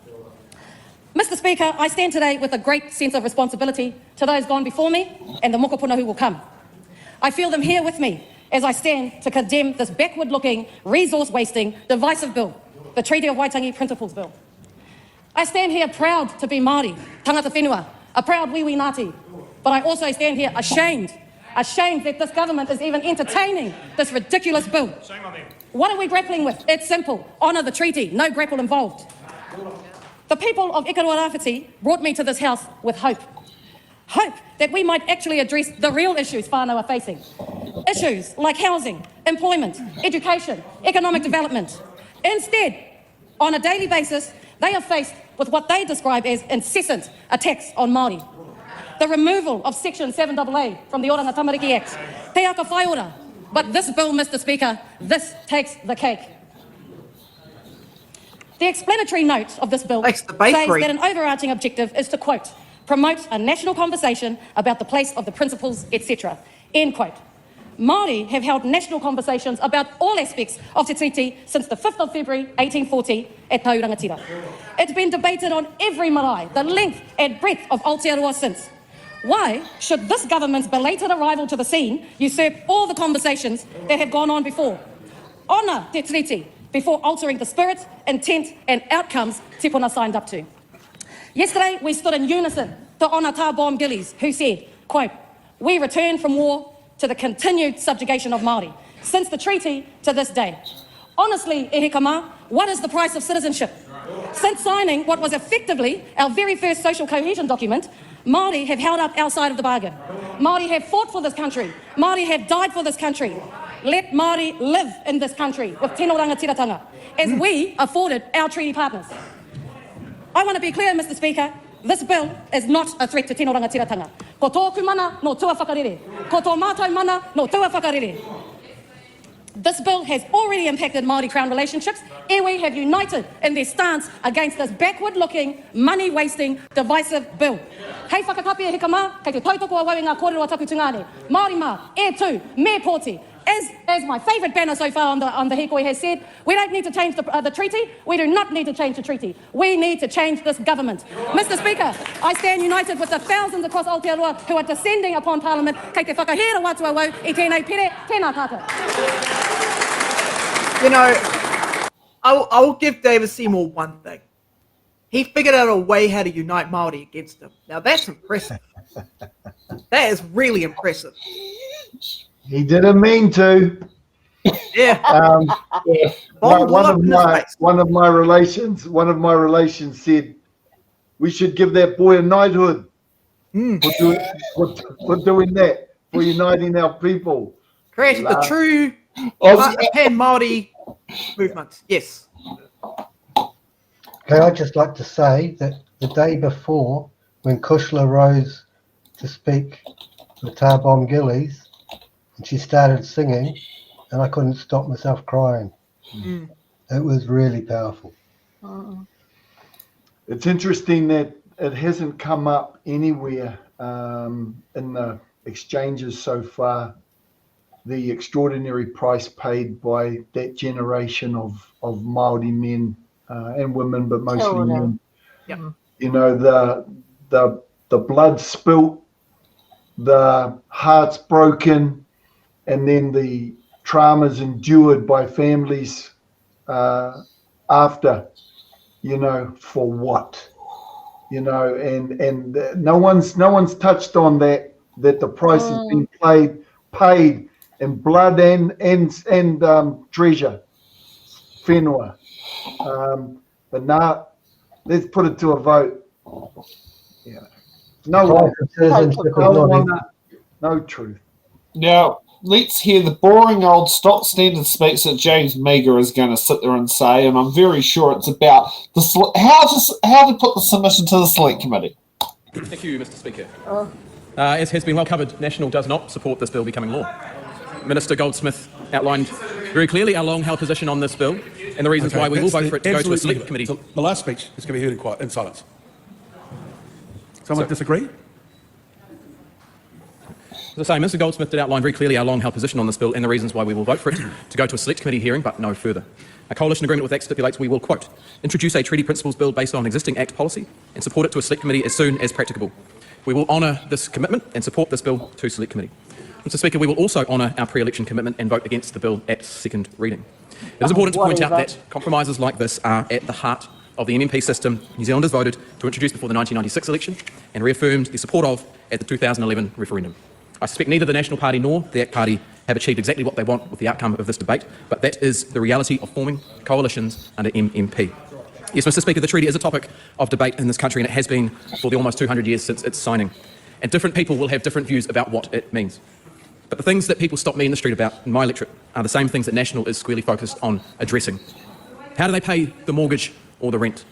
Mr. Speaker, I stand today with a great sense of responsibility to those gone before me and the mokopuna who will come. I feel them here with me as I stand to condemn this backward-looking, resource-wasting, divisive bill, the Treaty of Waitangi Principles Bill. I stand here proud to be Māori, tangata whenua, a proud Wiwi Ngāti, but I also stand here ashamed that this government is even entertaining this ridiculous bill. What are we grappling with? It's simple. Honour the treaty, no grapple involved. The people of Ikaroa Rāwhiti brought me to this house with hope. Hope that we might actually address the real issues whānau are facing. Issues like housing, employment, education, economic development. Instead, on a daily basis, they are faced with what they describe as incessant attacks on Māori. The removal of Section 7AA from the Oranga Tamariki Act. Te aka whai ora. But this bill, Mr. Speaker, this takes the cake. The explanatory note of this bill says that an overarching objective is to, quote, promote a national conversation about the place of the principles, etc., end quote. Māori have held national conversations about all aspects of Te Treaty since the 5th of February 1840 at Taurangatira. It's been debated on every marae, the length and breadth of Aotearoa since. Why should this government's belated arrival to the scene usurp all the conversations that have gone on before? Honour Te Treaty before altering the spirit, intent and outcomes Tipuna signed up to. Yesterday, we stood in unison to honour Tā Bomb Gillies, who said, quote, we return from war to the continued subjugation of Māori, since the treaty to this day. Honestly, e hekama, what is the price of citizenship? Since signing what was effectively our very first social cohesion document, Māori have held up our side of the bargain. Māori have fought for this country. Māori have died for this country. Let Māori live in this country with tino rangatiratanga, as we afforded our treaty partners. I want to be clear, Mr. Speaker, this bill is not a threat to tino rangatiratanga. Ko tōku mana no tua whakarere. Ko tō mātou mana no tua whakarere. This bill has already impacted Māori Crown relationships. Iwi have united in their stance against this backward-looking, money-wasting, divisive bill. Hei whakakapi e hikama, kei te tautoko a wau i ngā kōrero a taku tungane. Māori mā, e tū, me pōti. As my favourite banner so far on the Hickey has said, we don't need to change the treaty. We do not need to change the treaty. We need to change this government. Mr. Speaker, I stand united with the thousands across Aotearoa who are descending upon Parliament. Kei te whakahera watu a wau I tēnei pere, tēnā tātou. You know, I'll give David Seymour one thing. He figured out a way how to unite Māori against him. Now that's impressive. That is really impressive. He didn't mean to. Yeah. One of my relations said we should give that boy a knighthood for doing that, for uniting our people. Created the true pan-Māori movement. Yes. Okay, I'd just like to say that the day before, when Kushla rose to speak for Tā Bomb Gillies, and she started singing, and I couldn't stop myself crying. It was really powerful. It's interesting that it hasn't come up anywhere in the exchanges so far, the extraordinary price paid by that generation of Māori men and women, but mostly men. Yep. You know, the blood spilt, the hearts broken, and then the traumas endured by families after, you know, for what? You know, and no one's touched on that the price has been paid in blood and treasure, whenua. But now, let's put it to a vote. Yeah, no truth. Now, let's hear the boring old stock standard speech that James Meagher is going to sit there and say, and I'm very sure it's about how to put the submission to the Select Committee. Thank you, Mr. Speaker. As has been well covered, National does not support this bill becoming law. Minister Goldsmith outlined very clearly our long-held position on this bill and the reasons why we will vote for it to go to a Select Committee. So the last speech is going to be heard in silence. Someone disagree? As I say, Mr. Goldsmith did outline very clearly our long-held position on this bill and the reasons why we will vote for it to go to a Select Committee hearing, but no further. A coalition agreement with ACT stipulates we will, quote, introduce a treaty principles bill based on existing ACT policy and support it to a Select Committee as soon as practicable. We will honour this commitment and support this bill to Select Committee. Mr. Speaker, we will also honour our pre-election commitment and vote against the bill at second reading. It is important to point out that compromises like this are at the heart of the MMP system New Zealanders voted to introduce before the 1996 election and reaffirmed their support of at the 2011 referendum. I suspect neither the National Party nor the ACT Party have achieved exactly what they want with the outcome of this debate, but that is the reality of forming coalitions under MMP. Yes, Mr. Speaker, the treaty is a topic of debate in this country, and it has been for the almost 200 years since its signing. And different people will have different views about what it means. But the things that people stop me in the street about in my electorate are the same things that National is squarely focused on addressing. How do they pay the mortgage or the rent?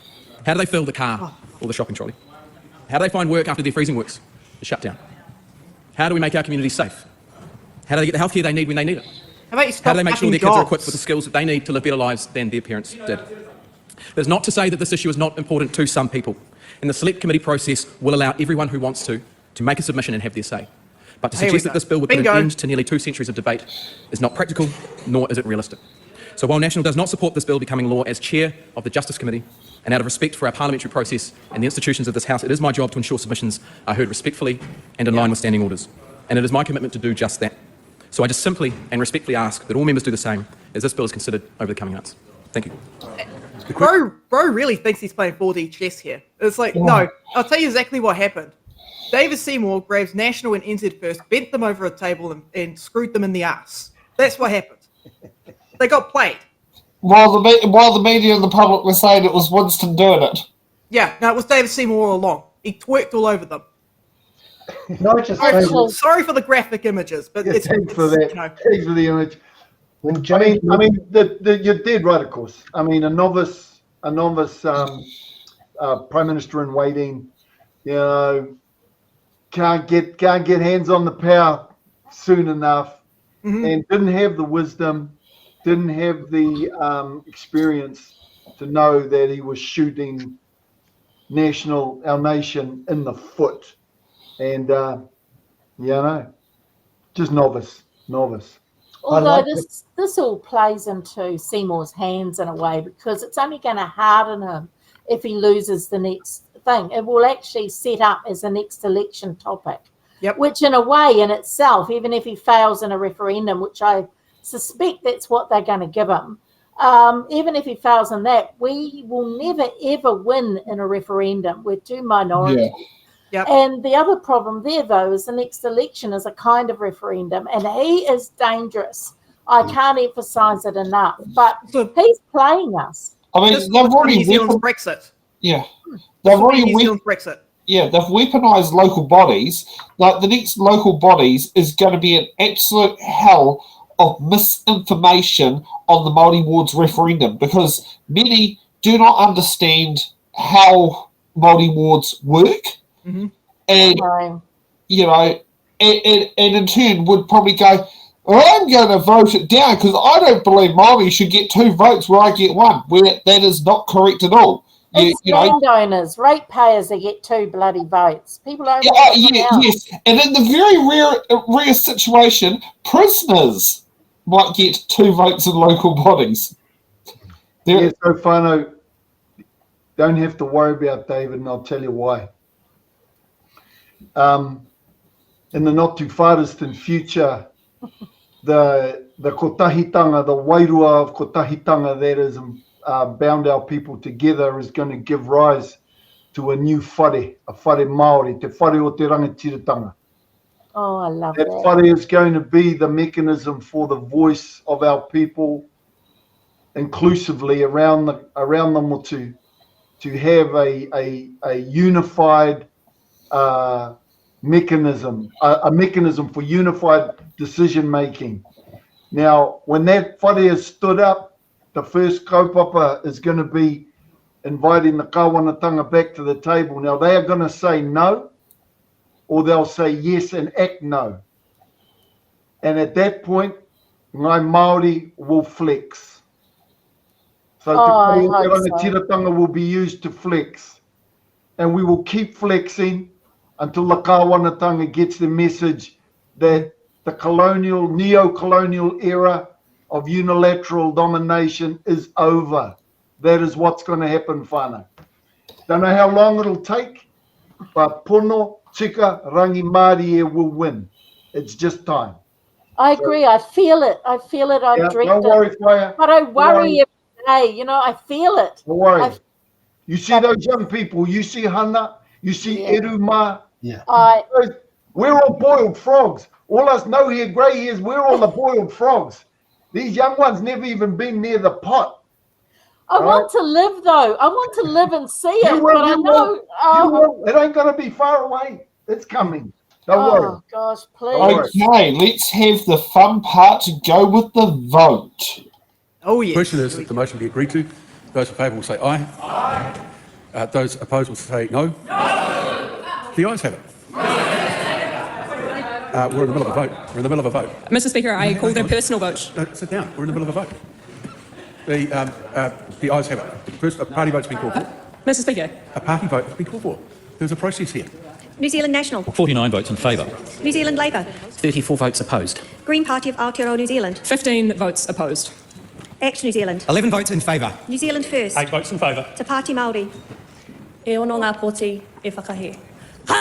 How do they fill the car or the shopping trolley? How do they find work after their freezing works is shut down? How do we make our communities safe? How do they get the healthcare they need when they need it? How do they make sure their kids are equipped with the skills that they need to live better lives than their parents did? That's not to say that this issue is not important to some people, and the Select Committee process will allow everyone who wants to make a submission and have their say. But to suggest that this bill would put an end to nearly 2 centuries of debate is not practical, nor is it realistic. So while National does not support this bill becoming law, as Chair of the Justice Committee, and out of respect for our parliamentary process and the institutions of this House, it is my job to ensure submissions are heard respectfully and in line with standing orders. And it is my commitment to do just that. So I just simply and respectfully ask that all members do the same as this bill is considered over the coming months. Thank you. Bro really thinks he's playing 4D chess here. It's like, no, I'll tell you exactly what happened. David Seymour grabs National and NZ First, bent them over a table and screwed them in the ass. That's what happened. They got played. While the media and the public were saying it was Winston doing it. Yeah, no, it was David Seymour all along. He twerked all over them. Sorry for the graphic images, but it's thanks for that. You know. Thanks for the image. You're dead right, of course. I mean, a novice prime minister in waiting, you know, can't get hands on the power soon enough, and didn't have the wisdom, didn't have the experience to know that he was shooting our nation in the foot, and just novice. Although this all plays into Seymour's hands in a way, because it's only going to harden him if he loses the next thing. It will actually set up as the next election topic, which in a way in itself, even if he fails in a referendum, which I suspect that's what they're going to give him, even if he fails in that, we will never ever win in a referendum. We're too minority. And the other problem there, though, is the next election is a kind of referendum, and he is dangerous. I can't emphasise it enough, but he's playing us. I mean, they've already New Zealand's Brexit. Yeah, they've already New Zealand's Brexit. Yeah, they've weaponised local bodies. Like the next local bodies is going to be an absolute hell of misinformation on the Māori wards referendum, because many do not understand how Māori wards work. And you know, and in turn would probably go, I'm going to vote it down because I don't believe Māori should get 2 votes where I get 1. Where that is not correct at all. It's landowners, ratepayers that get 2 bloody votes. People don't. Yes, and in the very rare situation, prisoners might get 2 votes in local bodies. So, Whānau, don't have to worry about, David, and I'll tell you why. In the not too far distant future, the kotahitanga, the wairua of kotahitanga that has bound our people together is going to give rise to a new whare, a whare Māori, te whare o te rangatiratanga. Oh, I love that. that. Whare is going to be the mechanism for the voice of our people inclusively around the motu, to have a unified mechanism, a mechanism for unified decision making. Now, when that whare is stood up, the first kaupapa is going to be inviting the kāwanatanga back to the table. Now, they are going to say no, or they'll say yes and act no. And at that point, ngai Māori will flex. So te tiratanga will be used to flex. And we will keep flexing until the kāwanatanga gets the message that the neo-colonial era of unilateral domination is over. That is what's going to happen, whānau. Don't know how long it'll take, but pono, tika, rangi Māori will win. It's just time. I agree. I feel it. I feel it. I've dreamed don't worry, it. Whaia. But I worry every day. You know, I feel it. Don't worry. You see those young people. You see Hana. You see Eruma. Yeah. We're all boiled frogs. All us no hair, grey hairs, we're all the boiled frogs. These young ones never even been near the pot. I want to live, though. I want to live and see it. But I know. It ain't going to be far away. It's coming. Don't worry. Oh, gosh, please. Okay, let's have the fun part to go with the vote. Oh, yes. The question is that the motion be agreed to. Those in favour will say aye. Aye. Those opposed will say no. No. The ayes have it. We're in the middle of a vote. We're in the middle of a vote. Mr. Speaker, I called a personal vote. No, sit down. We're in the middle of a vote. The ayes have it. First, a party vote's been called for. Mr. Speaker. A party vote has been called for. There's a process here. New Zealand National. 49 votes in favour. New Zealand Labour. 34 votes opposed. Green Party of Aotearoa New Zealand. 15 votes opposed. Act New Zealand. 11 votes in favour. New Zealand First. 8 votes in favour. Te Pāti Māori. E ono ngā poti e whakahe. No,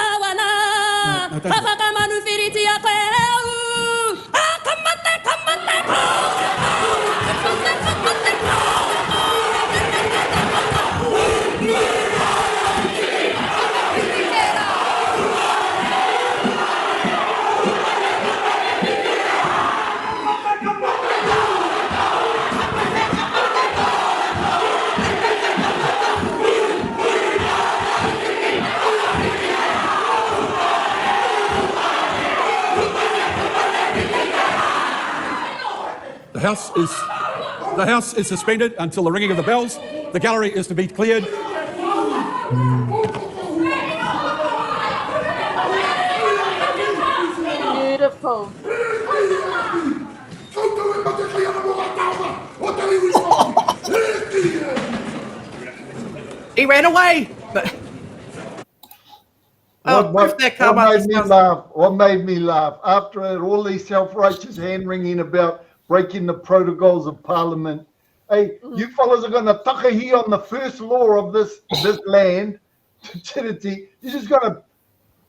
The House is suspended until the ringing of the bells. The gallery is to be cleared. Beautiful. He ran away. But what made me laugh after all these self-righteous hand-wringing about breaking the protocols of Parliament? Hey, you fellas are going to takahi on the first law of this land. You're just going to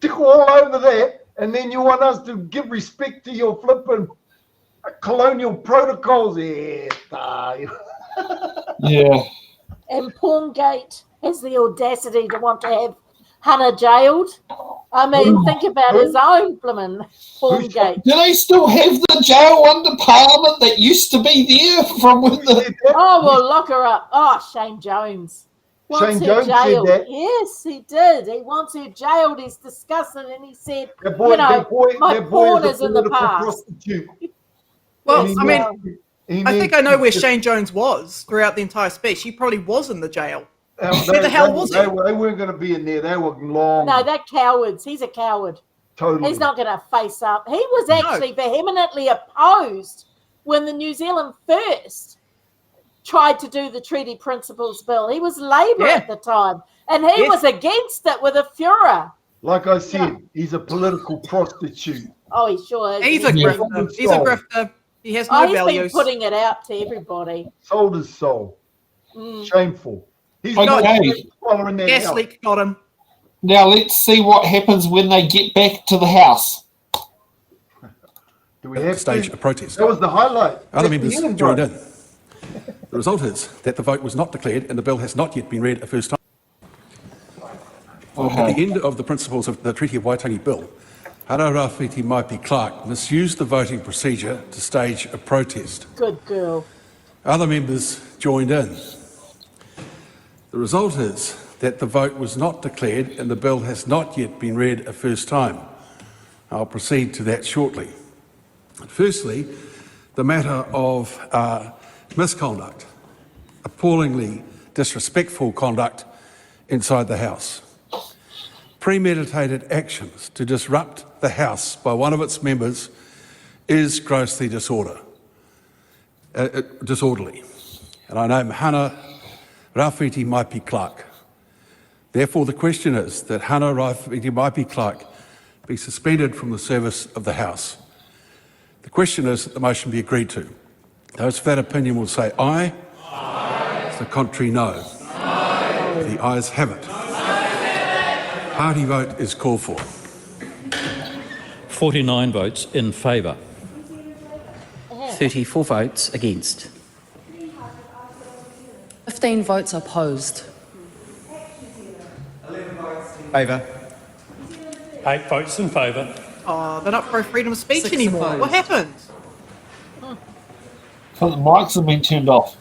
tickle all over that, and then you want us to give respect to your flipping colonial protocols. Yeah. And Porngate has the audacity to want to have Hannah jailed. I mean, think about his own blimmin' Porngate. Do they still have the jail under Parliament that used to be there from when the... Oh, well, lock her up. Oh, Shane Jones. Wants her jailed. Said that. Yes, he did. He wants her jailed. He's discussing, and he said, my porn is in the past. Prostitute. Well, I mean, I think I know where Shane Jones was throughout the entire speech. He probably was in the jail. Where the hell was he? They weren't going to be in there. They were long. No, they're cowards. He's a coward. Totally. He's not going to face up. He was actually vehemently opposed when the New Zealand First tried to do the Treaty Principles Bill. He was Labour at the time, and he was against it with a furor. Like I said, he's a political prostitute. Oh, he sure is. He's a grifter. He's a grifter. He has no values. He's been putting it out to everybody. Sold his soul. Shameful. He's Okay. got in there Gas now. leak got him. Now let's see what happens when they get back to the House. Do we have stage to? a protest. That was the highlight. Other That's the members end, joined right? in. The result is that the vote was not declared and the bill has not yet been read a first time. At the end of the principles of the Treaty of Waitangi Bill, Hara Rāwhiti Maipi Clark misused the voting procedure to stage a protest. Good girl. Other members joined in. The result is that the vote was not declared and the bill has not yet been read a first time. I'll proceed to that shortly. Firstly, the matter of misconduct, appallingly disrespectful conduct inside the House. Premeditated actions to disrupt the House by one of its members is grossly disorderly. And I name Hana Rāwhiti Maipi Clark. Therefore, the question is that Hana Rāwhiti Maipi Clark be suspended from the service of the House. The question is that the motion be agreed to. Those for that opinion will say aye. Aye. The contrary, no. Aye. The ayes have it. Party vote is called for. 49 votes in favour. 34 votes against. 15 votes opposed. Favour. 8 votes in favour. Oh, they're not pro freedom of speech 6 anymore. opposed. What happened? So the mics have been turned off.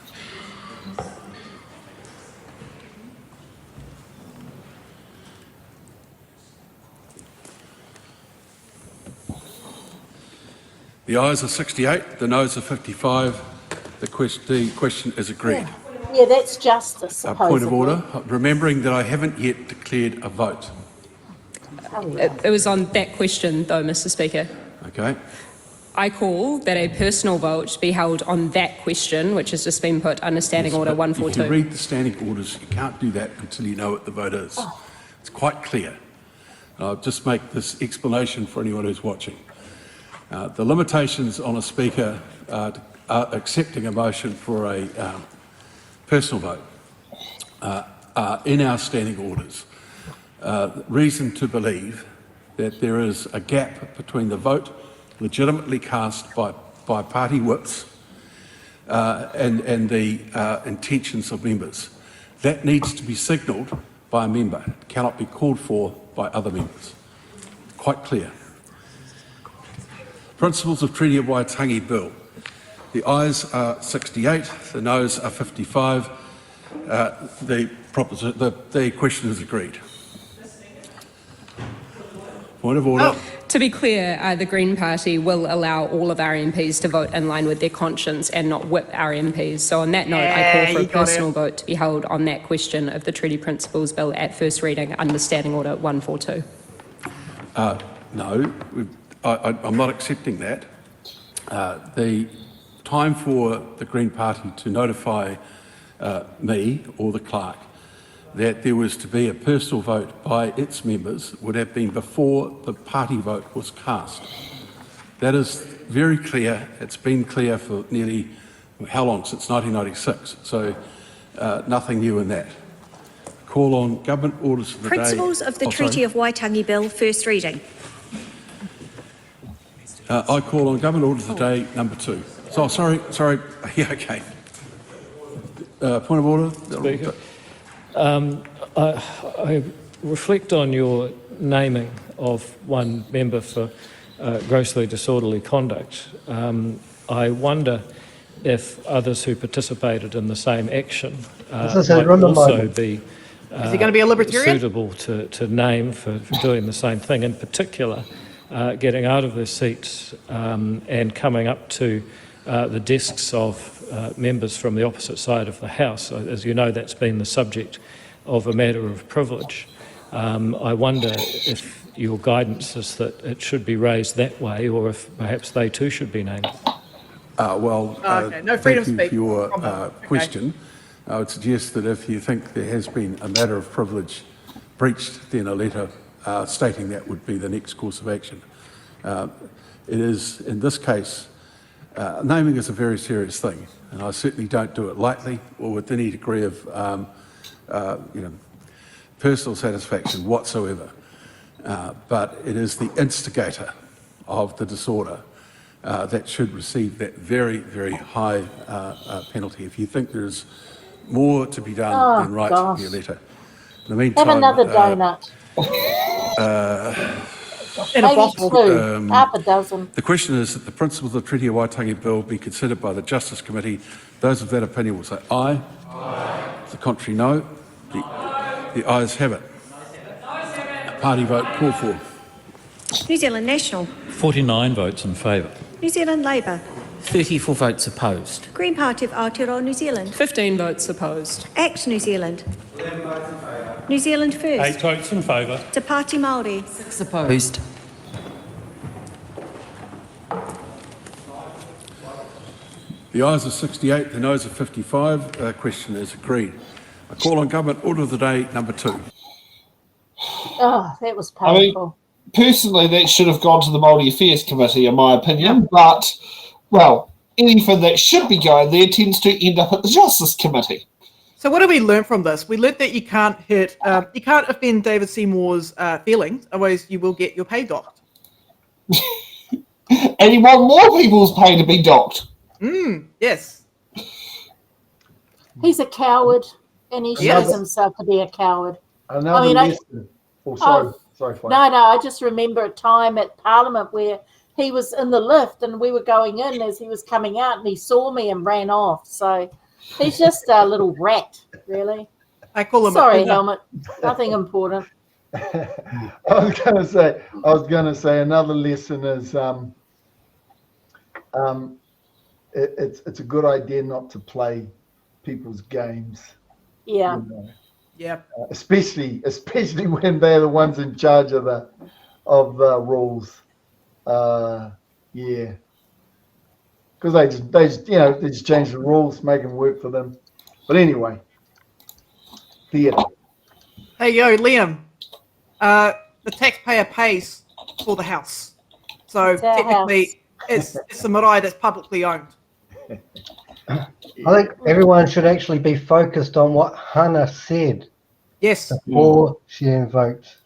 The ayes are 68, the noes are 55. The question is agreed. Yeah, that's justice, Point of supposedly. order, remembering that I haven't yet declared a vote. It was on that question, though, Mr. Speaker. Okay. I call that a personal vote be held on that question, which has just been put under Standing Order But 142. If you read the standing orders, you can't do that until you know what the vote is. It's quite clear. I'll just make this explanation for anyone who's watching. The limitations on a speaker accepting a motion for a personal vote are in our standing orders. Reason to believe that there is a gap between the vote legitimately cast by party whips and the intentions of members. That needs to be signalled by a member. It cannot be called for by other members. Quite clear. Principles of Treaty of Waitangi Bill. The ayes are 68, the noes are 55. The question is agreed. Point of order. To be clear, the Green Party will allow all of our MPs to vote in line with their conscience and not whip our MPs. So on that note, I call for a personal vote to be held on that question of the Treaty Principles Bill at first reading under Standing Order 142. No, I'm not accepting that. The time for the Green Party to notify me or the clerk that there was to be a personal vote by its members would have been before the party vote was cast. That is very clear. It's been clear for nearly, how long? Since 1996. So nothing new in that. Call on government orders of the Principles day. of the Treaty of Waitangi Bill, first reading. I call on government orders of the day number 2. So sorry. Yeah, okay. Point of order. Speaker. I reflect on your naming of one member for grossly disorderly conduct. I wonder if others who participated in the same action might also be Is he going to be a libertarian? suitable to name for doing the same thing, in particular getting out of their seats and coming up to the desks of members from the opposite side of the House. As you know, that's been the subject of a matter of privilege. I wonder if your guidance is that it should be raised that way, or if perhaps they too should be named. No freedom thank speak. you for your question. I would suggest that if you think there has been a matter of privilege breached, then a letter stating that would be the next course of action. It is, in this case, naming is a very serious thing, and I certainly don't do it lightly or with any degree of personal satisfaction whatsoever. But it is the instigator of the disorder that should receive that very, very high penalty. If you think there is more to be done, then write me a letter. In the meantime, Have another donut. In a bottle. Half a dozen. The question is that the principles of the Treaty of Waitangi Bill be considered by the Justice Committee. Those of that opinion will say aye. The contrary, no. The ayes have it. Party vote called for. New Zealand National. 49 votes in favour. New Zealand Labour. 34 votes opposed. Green Party of Aotearoa New Zealand. 15 votes opposed. ACT New Zealand. New Zealand First. 8 votes in favour. Te Pāti Māori. 6 opposed. The ayes are 68, the noes are 55. The question is agreed. I call on Government Order of the Day number 2. Oh, that was painful. Personally, that should have gone to the Māori Affairs Committee, in my opinion. But, well, anything that should be going there tends to end up at the Justice Committee. So what did we learn from this? We learned that you can't you can't offend David Seymour's feelings, otherwise you will get your pay docked. And you want more people's pay to be docked. Yes. He's a coward, and he shows himself to be a coward. Sorry, No, I just remember a time at Parliament where he was in the lift and we were going in as he was coming out, and he saw me and ran off. So he's just a little rat, really. I call him. Sorry, Helmut. Nothing important. I was going to say another lesson is it's a good idea not to play people's games. Yeah. Yeah. Especially when they're the ones in charge of the rules. Yeah. Because they just change the rules, make them work for them. But anyway, theatre. Hey, Liam. The taxpayer pays for the house, so technically it's a marae that's publicly owned. I think everyone should actually be focused on what Hana said. Yes. Before she invoked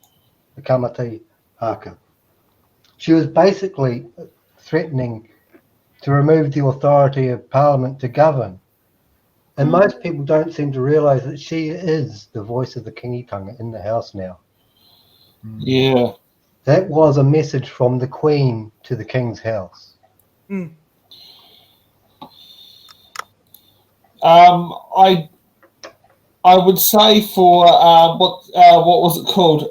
the Kamati Haka. She was basically threatening to remove the authority of Parliament to govern. And most people don't seem to realise that she is the voice of the Kingitanga in the House now. Yeah. That was a message from the Queen to the King's House. I would say for what was it called?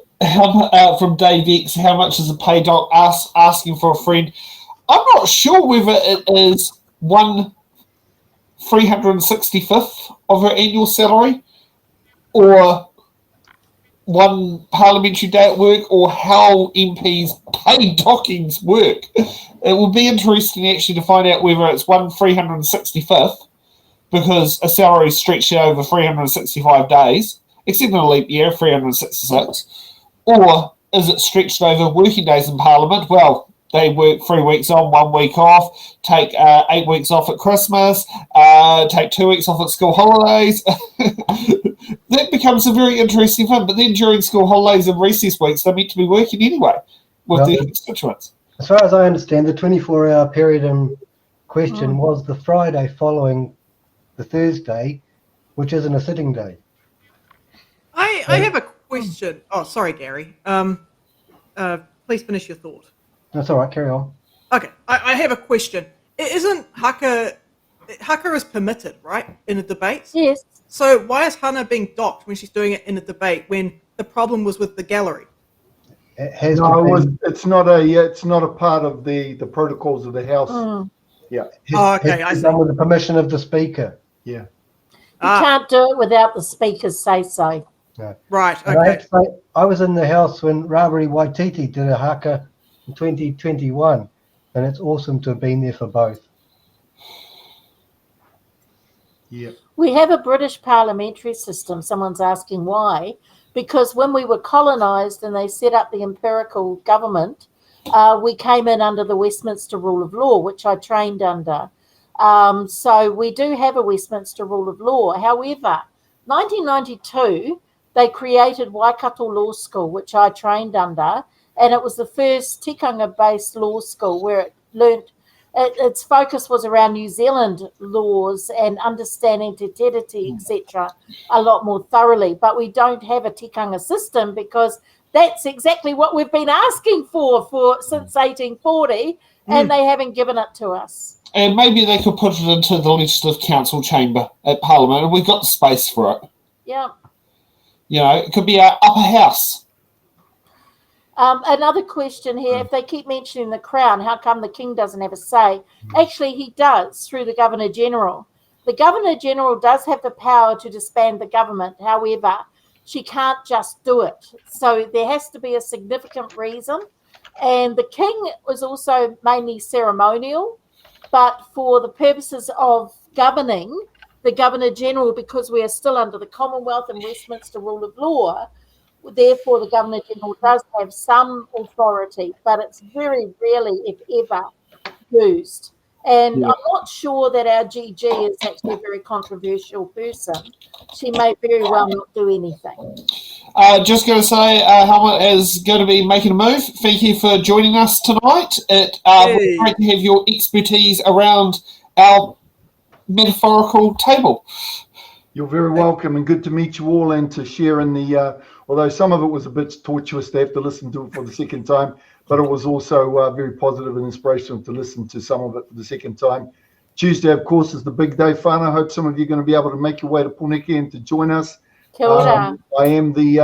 From Dave X, how much is a pay doc? Asking for a friend. I'm not sure whether it is 1/365th of her annual salary, or one parliamentary day at work, or how MPs' pay dockings work. It would be interesting actually to find out whether it's 1/365th, because a salary is stretched over 365 days, except in a leap year, 366, or is it stretched over working days in Parliament? Well, they work 3 weeks on, 1 week off, take 8 weeks off at Christmas, take 2 weeks off at school holidays. That becomes a very interesting thing. But then during school holidays and recess weeks, they're meant to be working anyway with their constituents. As far as I understand, the 24-hour period in question was the Friday following the Thursday, which isn't a sitting day. I have a question. Oh, sorry, Gary. Please finish your thought. That's all right, carry on. Okay, I have a question. Isn't haka is permitted, right, in a debate? Yes. So why is Hana being docked when she's doing it in a debate when the problem was with the gallery? It's not a part of the protocols of the House. Yeah. Okay, I see. Done with the permission of the Speaker. Yeah. You can't do it without the Speaker's say-so. No. Right, And okay. I was in the House when Rabari Waititi did a haka in 2021, and it's awesome to have been there for both. Yeah. We have a British parliamentary system. Someone's asking why. Because when we were colonised and they set up the empirical government, we came in under the Westminster rule of law, which I trained under. So we do have a Westminster rule of law. However, 1992, they created Waikato Law School, which I trained under, and it was the first tikanga-based law school where it learnt. Its focus was around New Zealand laws and understanding te tiriti, etc., a lot more thoroughly. But we don't have a tikanga system because that's exactly what we've been asking for since 1840, and they haven't given it to us. And maybe they could put it into the Legislative Council chamber at Parliament, and we've got the space for it. Yeah. You know, it could be our upper house. Another question here, if they keep mentioning the Crown, how come the King doesn't have a say? Actually, he does through the Governor-General. The Governor-General does have the power to disband the government. However, she can't just do it. So there has to be a significant reason. And the King was also mainly ceremonial, but for the purposes of governing, the Governor-General, because we are still under the Commonwealth and Westminster rule of law, therefore the Governor-General does have some authority, but it's very rarely, if ever, used. And I'm not sure that our GG is actually a very controversial person. She may very well not do anything. Just going to say, Helmut is going to be making a move. Thank you for joining us tonight. It's great to have your expertise around our metaphorical table. You're very welcome, and good to meet you all and to share in the, although some of it was a bit tortuous to have to listen to it for the second time, but it was also very positive and inspirational to listen to some of it for the second time. Tuesday, of course, is the big day, whānau. I hope some of you are going to be able to make your way to Puneke and to join us. Kia ora. I am the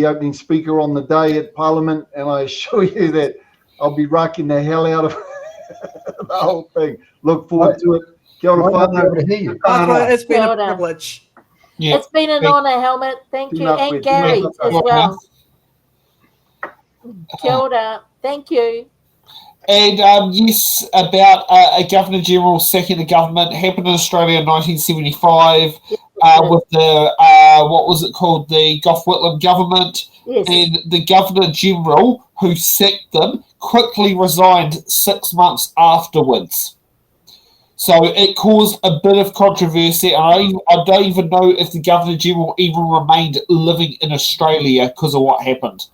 opening speaker on the day at Parliament, and I assure you that I'll be rocking the hell out of the whole thing. Look forward to it. Kia ora, whānau. It's been a privilege. Yeah. It's been an honour, Helmut. Thank you. And Gary as well. Kia ora. Thank you. And yes, about a Governor-General sacking the government happened in Australia in 1975 with the, what was it called, the Gough Whitlam government. Yes. And the Governor-General who sacked them quickly resigned 6 months afterwards. So it caused a bit of controversy. I don't even know if the Governor-General even remained living in Australia because of what happened.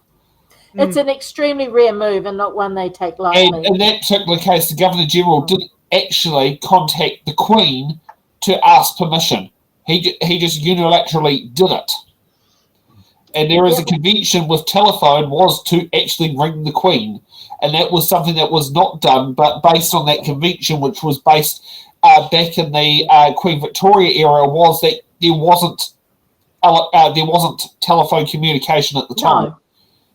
It's an extremely rare move and not one they take lightly. And in that particular case, the Governor-General didn't actually contact the Queen to ask permission. He just unilaterally did it. And there is a convention with telephone was to actually ring the Queen. And that was something that was not done, but based on that convention, which was based back in the Queen Victoria era, was that there wasn't telephone communication at the time. No.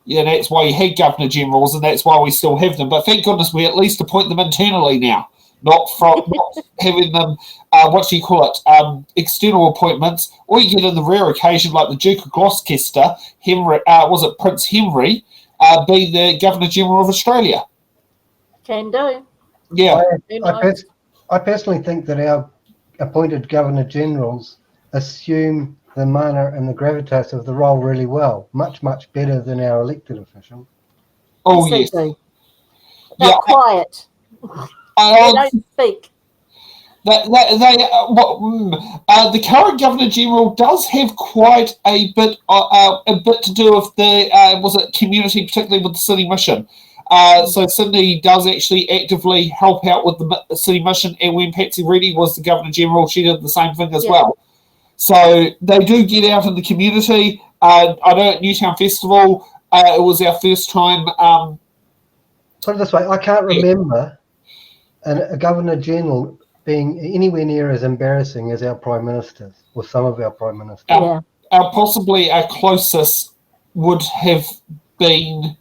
Yeah, that's why you had Governor-Generals, and that's why we still have them. But thank goodness we at least appoint them internally now, not having them, external appointments. Or you get in the rare occasion, like the Duke of Gloucester, Prince Henry, be the Governor-General of Australia. Can do. Yeah. I personally think that our appointed Governor-Generals assume the manner and the gravitas of the role really well, much, much better than our elected officials. Oh, yes. They're quiet. They don't speak. The current Governor-General does have quite a bit to do with the community, particularly with the City Mission. So Sydney does actually actively help out with the City Mission, and when Patsy Reedy was the Governor-General, she did the same thing as well. So they do get out in the community. I know at Newtown Festival, it was our first time. Put it this way, I can't remember a Governor-General being anywhere near as embarrassing as our Prime Ministers, or some of our Prime Ministers. Possibly our closest would have been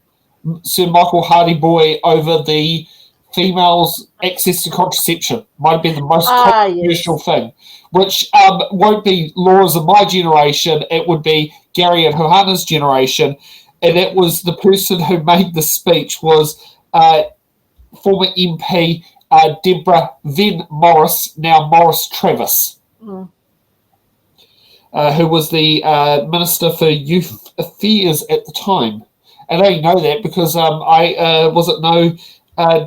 Sir Michael Hardy-Boy over the females' access to contraception. Might have been the most controversial thing, which won't be laws of my generation. It would be Gary and Huhana's generation, and it was the person who made the speech was former MP Deborah Venn Morris, now Morris Travis, who was the Minister for Youth Affairs at the time. And I only know that because I wasn't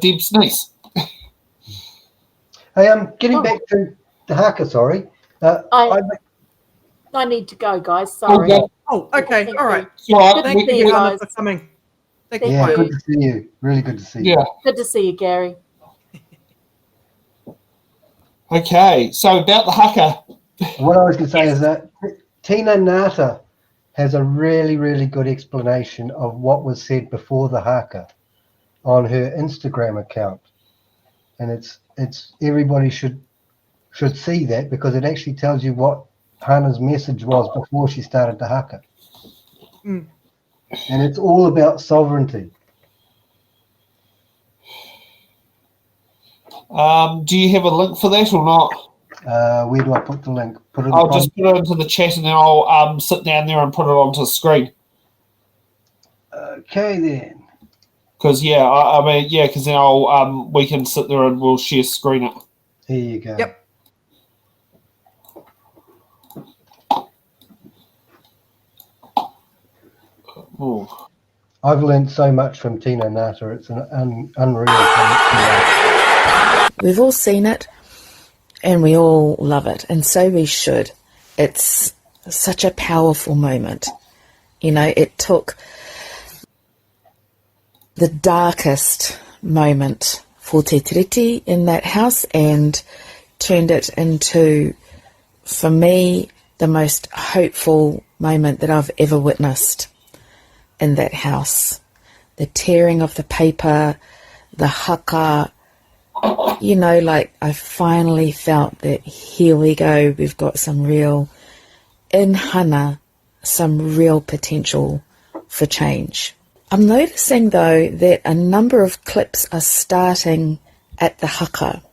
Deb's niece. Hey, getting back to the haka, sorry. I need to go, guys. Sorry. Okay. Oh, okay. All right. All right. Thank you, Huhana, for coming. Thank you. Yeah, both. good to see you. Really good to see you. Yeah. Good to see you, Gary. Okay. So about the haka. What I was going to say is that Tina Nata has a really, really good explanation of what was said before the haka on her Instagram account, and it's everybody should see that, because it actually tells you what Hana's message was before she started the haka. Mm. And it's all about sovereignty. Do you have a link for that or not? Where do I put the link? Put it. I'll just put it into the chat and then I'll sit down there and put it onto the screen. Okay then. Because because then I'll we can sit there and we'll share screen it. Here you go. Yep. Ooh. I've learned so much from Tina Nata. It's an unreal. We've all seen it and we all love it, and so we should. It's such a powerful moment. You know, it took the darkest moment for Te Tiriti in that house and turned it into, for me, the most hopeful moment that I've ever witnessed in that house. The tearing of the paper, the haka, you know, like I finally felt that here we go, we've got some real, in Hana, some real potential for change. I'm noticing though that a number of clips are starting at the haka,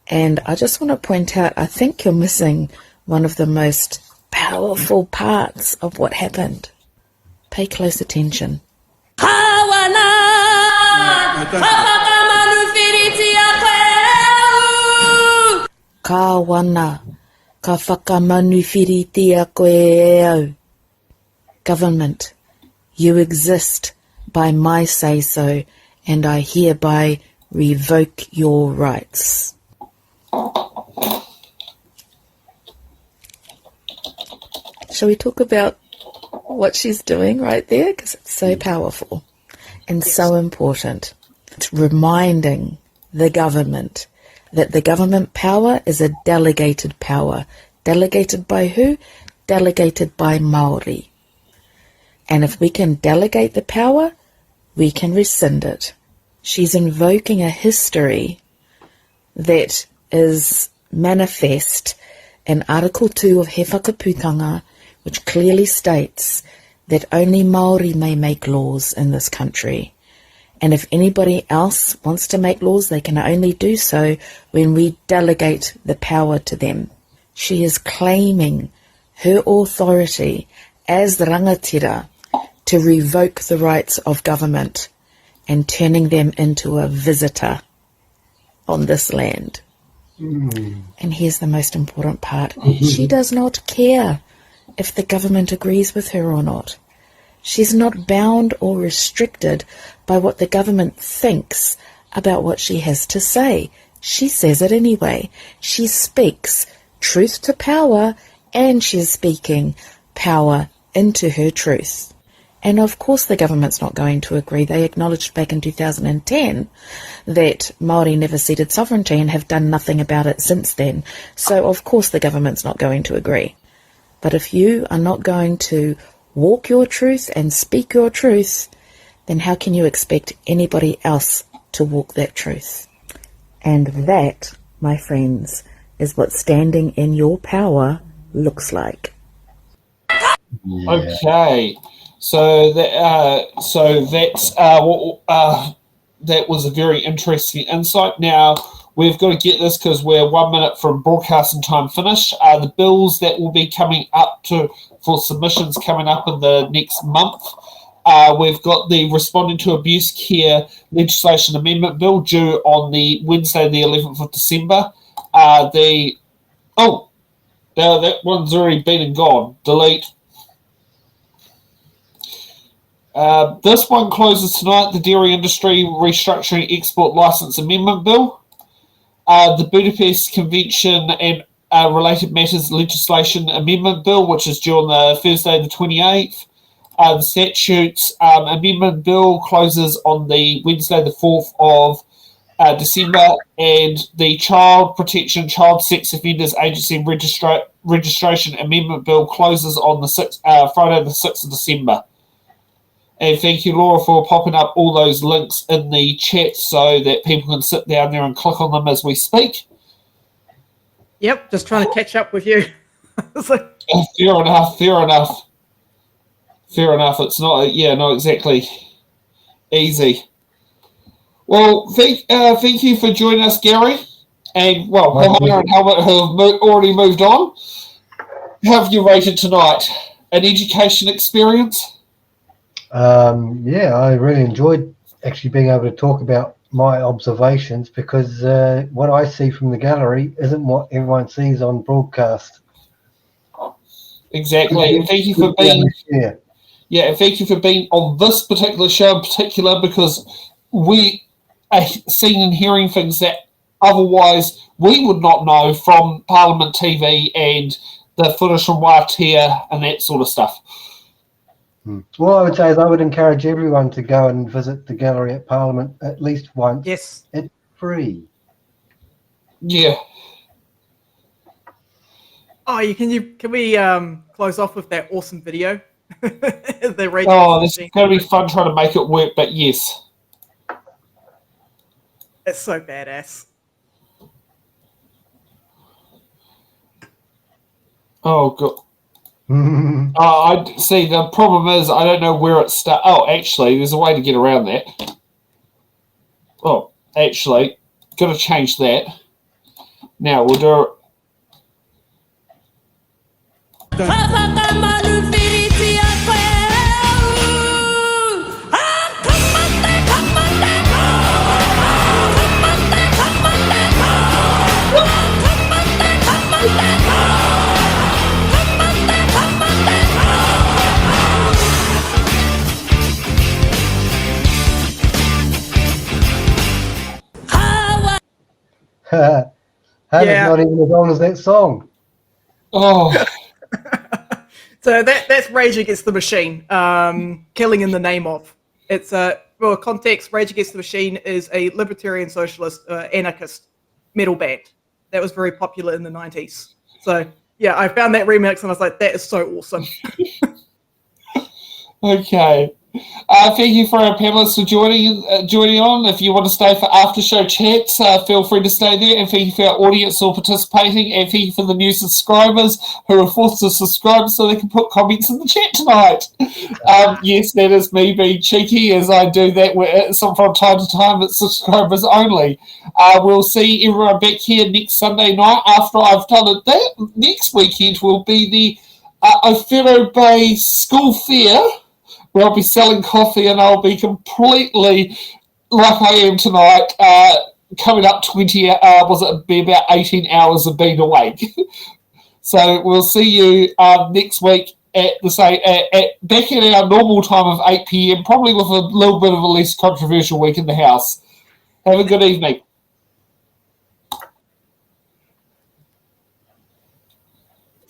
and I just want to point out, I think you're missing one of the most powerful parts of what happened. Pay close attention. Ka wana, ka whakamanuwhiriti a koe e au. Government, you exist by my say-so, and I hereby revoke your rights. Shall we talk about what she's doing right there? Because it's so powerful and so important. It's reminding the government that the government power is a delegated power. Delegated by who? Delegated by Māori. And if we can delegate the power, we can rescind it. She's invoking a history that is manifest in Article 2 of He Whakaputanga, which clearly states that only Māori may make laws in this country. And if anybody else wants to make laws, they can only do so when we delegate the power to them. She is claiming her authority as the rangatira to revoke the rights of government and turning them into a visitor on this land. And here's the most important part. She does not care if the government agrees with her or not. She's not bound or restricted by what the government thinks about what she has to say. She says it anyway. She speaks truth to power, and she's speaking power into her truth. And of course the government's not going to agree. They acknowledged back in 2010 that Māori never ceded sovereignty and have done nothing about it since then. So of course the government's not going to agree. But if you are not going to walk your truth and speak your truth, then how can you expect anybody else to walk that truth? And that, my friends, is what standing in your power looks like. Yeah. Okay, so that was a very interesting insight. Now we've got to get this because we're 1 minute from broadcasting time finish. The bills that will be coming up for submissions coming up in the next month. We've got the Responding to Abuse Care Legislation Amendment Bill due on the Wednesday, the 11th of December. That one's already been and gone. Delete. This one closes tonight, the Dairy Industry Restructuring Export License Amendment Bill. The Budapest Convention and Related Matters Legislation Amendment Bill, which is due on the Thursday the 28th. The Statutes Amendment Bill closes on the Wednesday the 4th of December, and the Child Protection, Child Sex Offenders Agency Registration Amendment Bill closes on the Friday the 6th of December. And thank you, Laura, for popping up all those links in the chat so that people can sit down there and click on them as we speak. Yep, just trying to catch up with you. Fair enough. It's not, not exactly easy. Well, thank you for joining us, Gary. And, Huhana and Helmut have already moved on. How have you rated tonight? An education experience? I really enjoyed actually being able to talk about my observations, because what I see from the gallery isn't what everyone sees on broadcast. Exactly. And thank you for being and thank you for being on this particular show in particular, because we are seeing and hearing things that otherwise we would not know from Parliament TV and the footage from Waitangi and that sort of stuff. Well, I would say is I would encourage everyone to go and visit the gallery at Parliament at least once. Yes. It's free. Yeah. Oh, can we close off with that awesome video? This is going to be fun trying to make it work, but yes. It's so badass. Oh, God. I see. The problem is I don't know where it starts. Oh, actually, there's a way to get around that. Oh, actually, got to change that. Now we'll do it. Not even as long as that song. Oh. So that's Rage Against the Machine, Killing in the Name of. It's context, Rage Against the Machine is a libertarian socialist anarchist metal band that was very popular in the 90s. So yeah, I found that remix and I was like, that is so awesome. Okay. Thank you for our panelists for joining on. If you want to stay for after show chats, feel free to stay there. And thank you for our audience for participating. And thank you for the new subscribers who are forced to subscribe so they can put comments in the chat tonight. Yes, that is me being cheeky, as I do that from time to time. It's subscribers only. We'll see everyone back here next Sunday night after I've done it. That next weekend will be the Aotearoa Bay School Fair, where I'll be selling coffee and I'll be completely like I am tonight, coming up 20, be about 18 hours of being awake. So we'll see you next week at back at our normal time of 8 p.m, probably with a little bit of a less controversial week in the house. Have a good evening.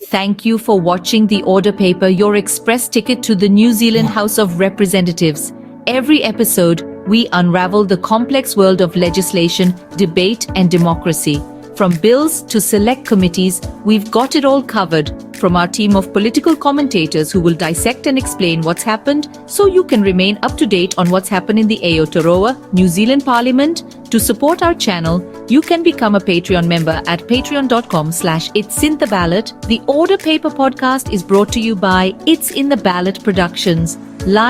Thank you for watching the Order Paper, your express ticket to the New Zealand House of Representatives. Every episode, we unravel the complex world of legislation, debate, and democracy. From bills to select committees, we've got it all covered. From our team of political commentators who will dissect and explain what's happened so you can remain up to date on what's happened in the Aotearoa, New Zealand Parliament. To support our channel, you can become a Patreon member at patreon.com/it'sintheballot. The Order Paper podcast is brought to you by It's in the Ballot Productions. Live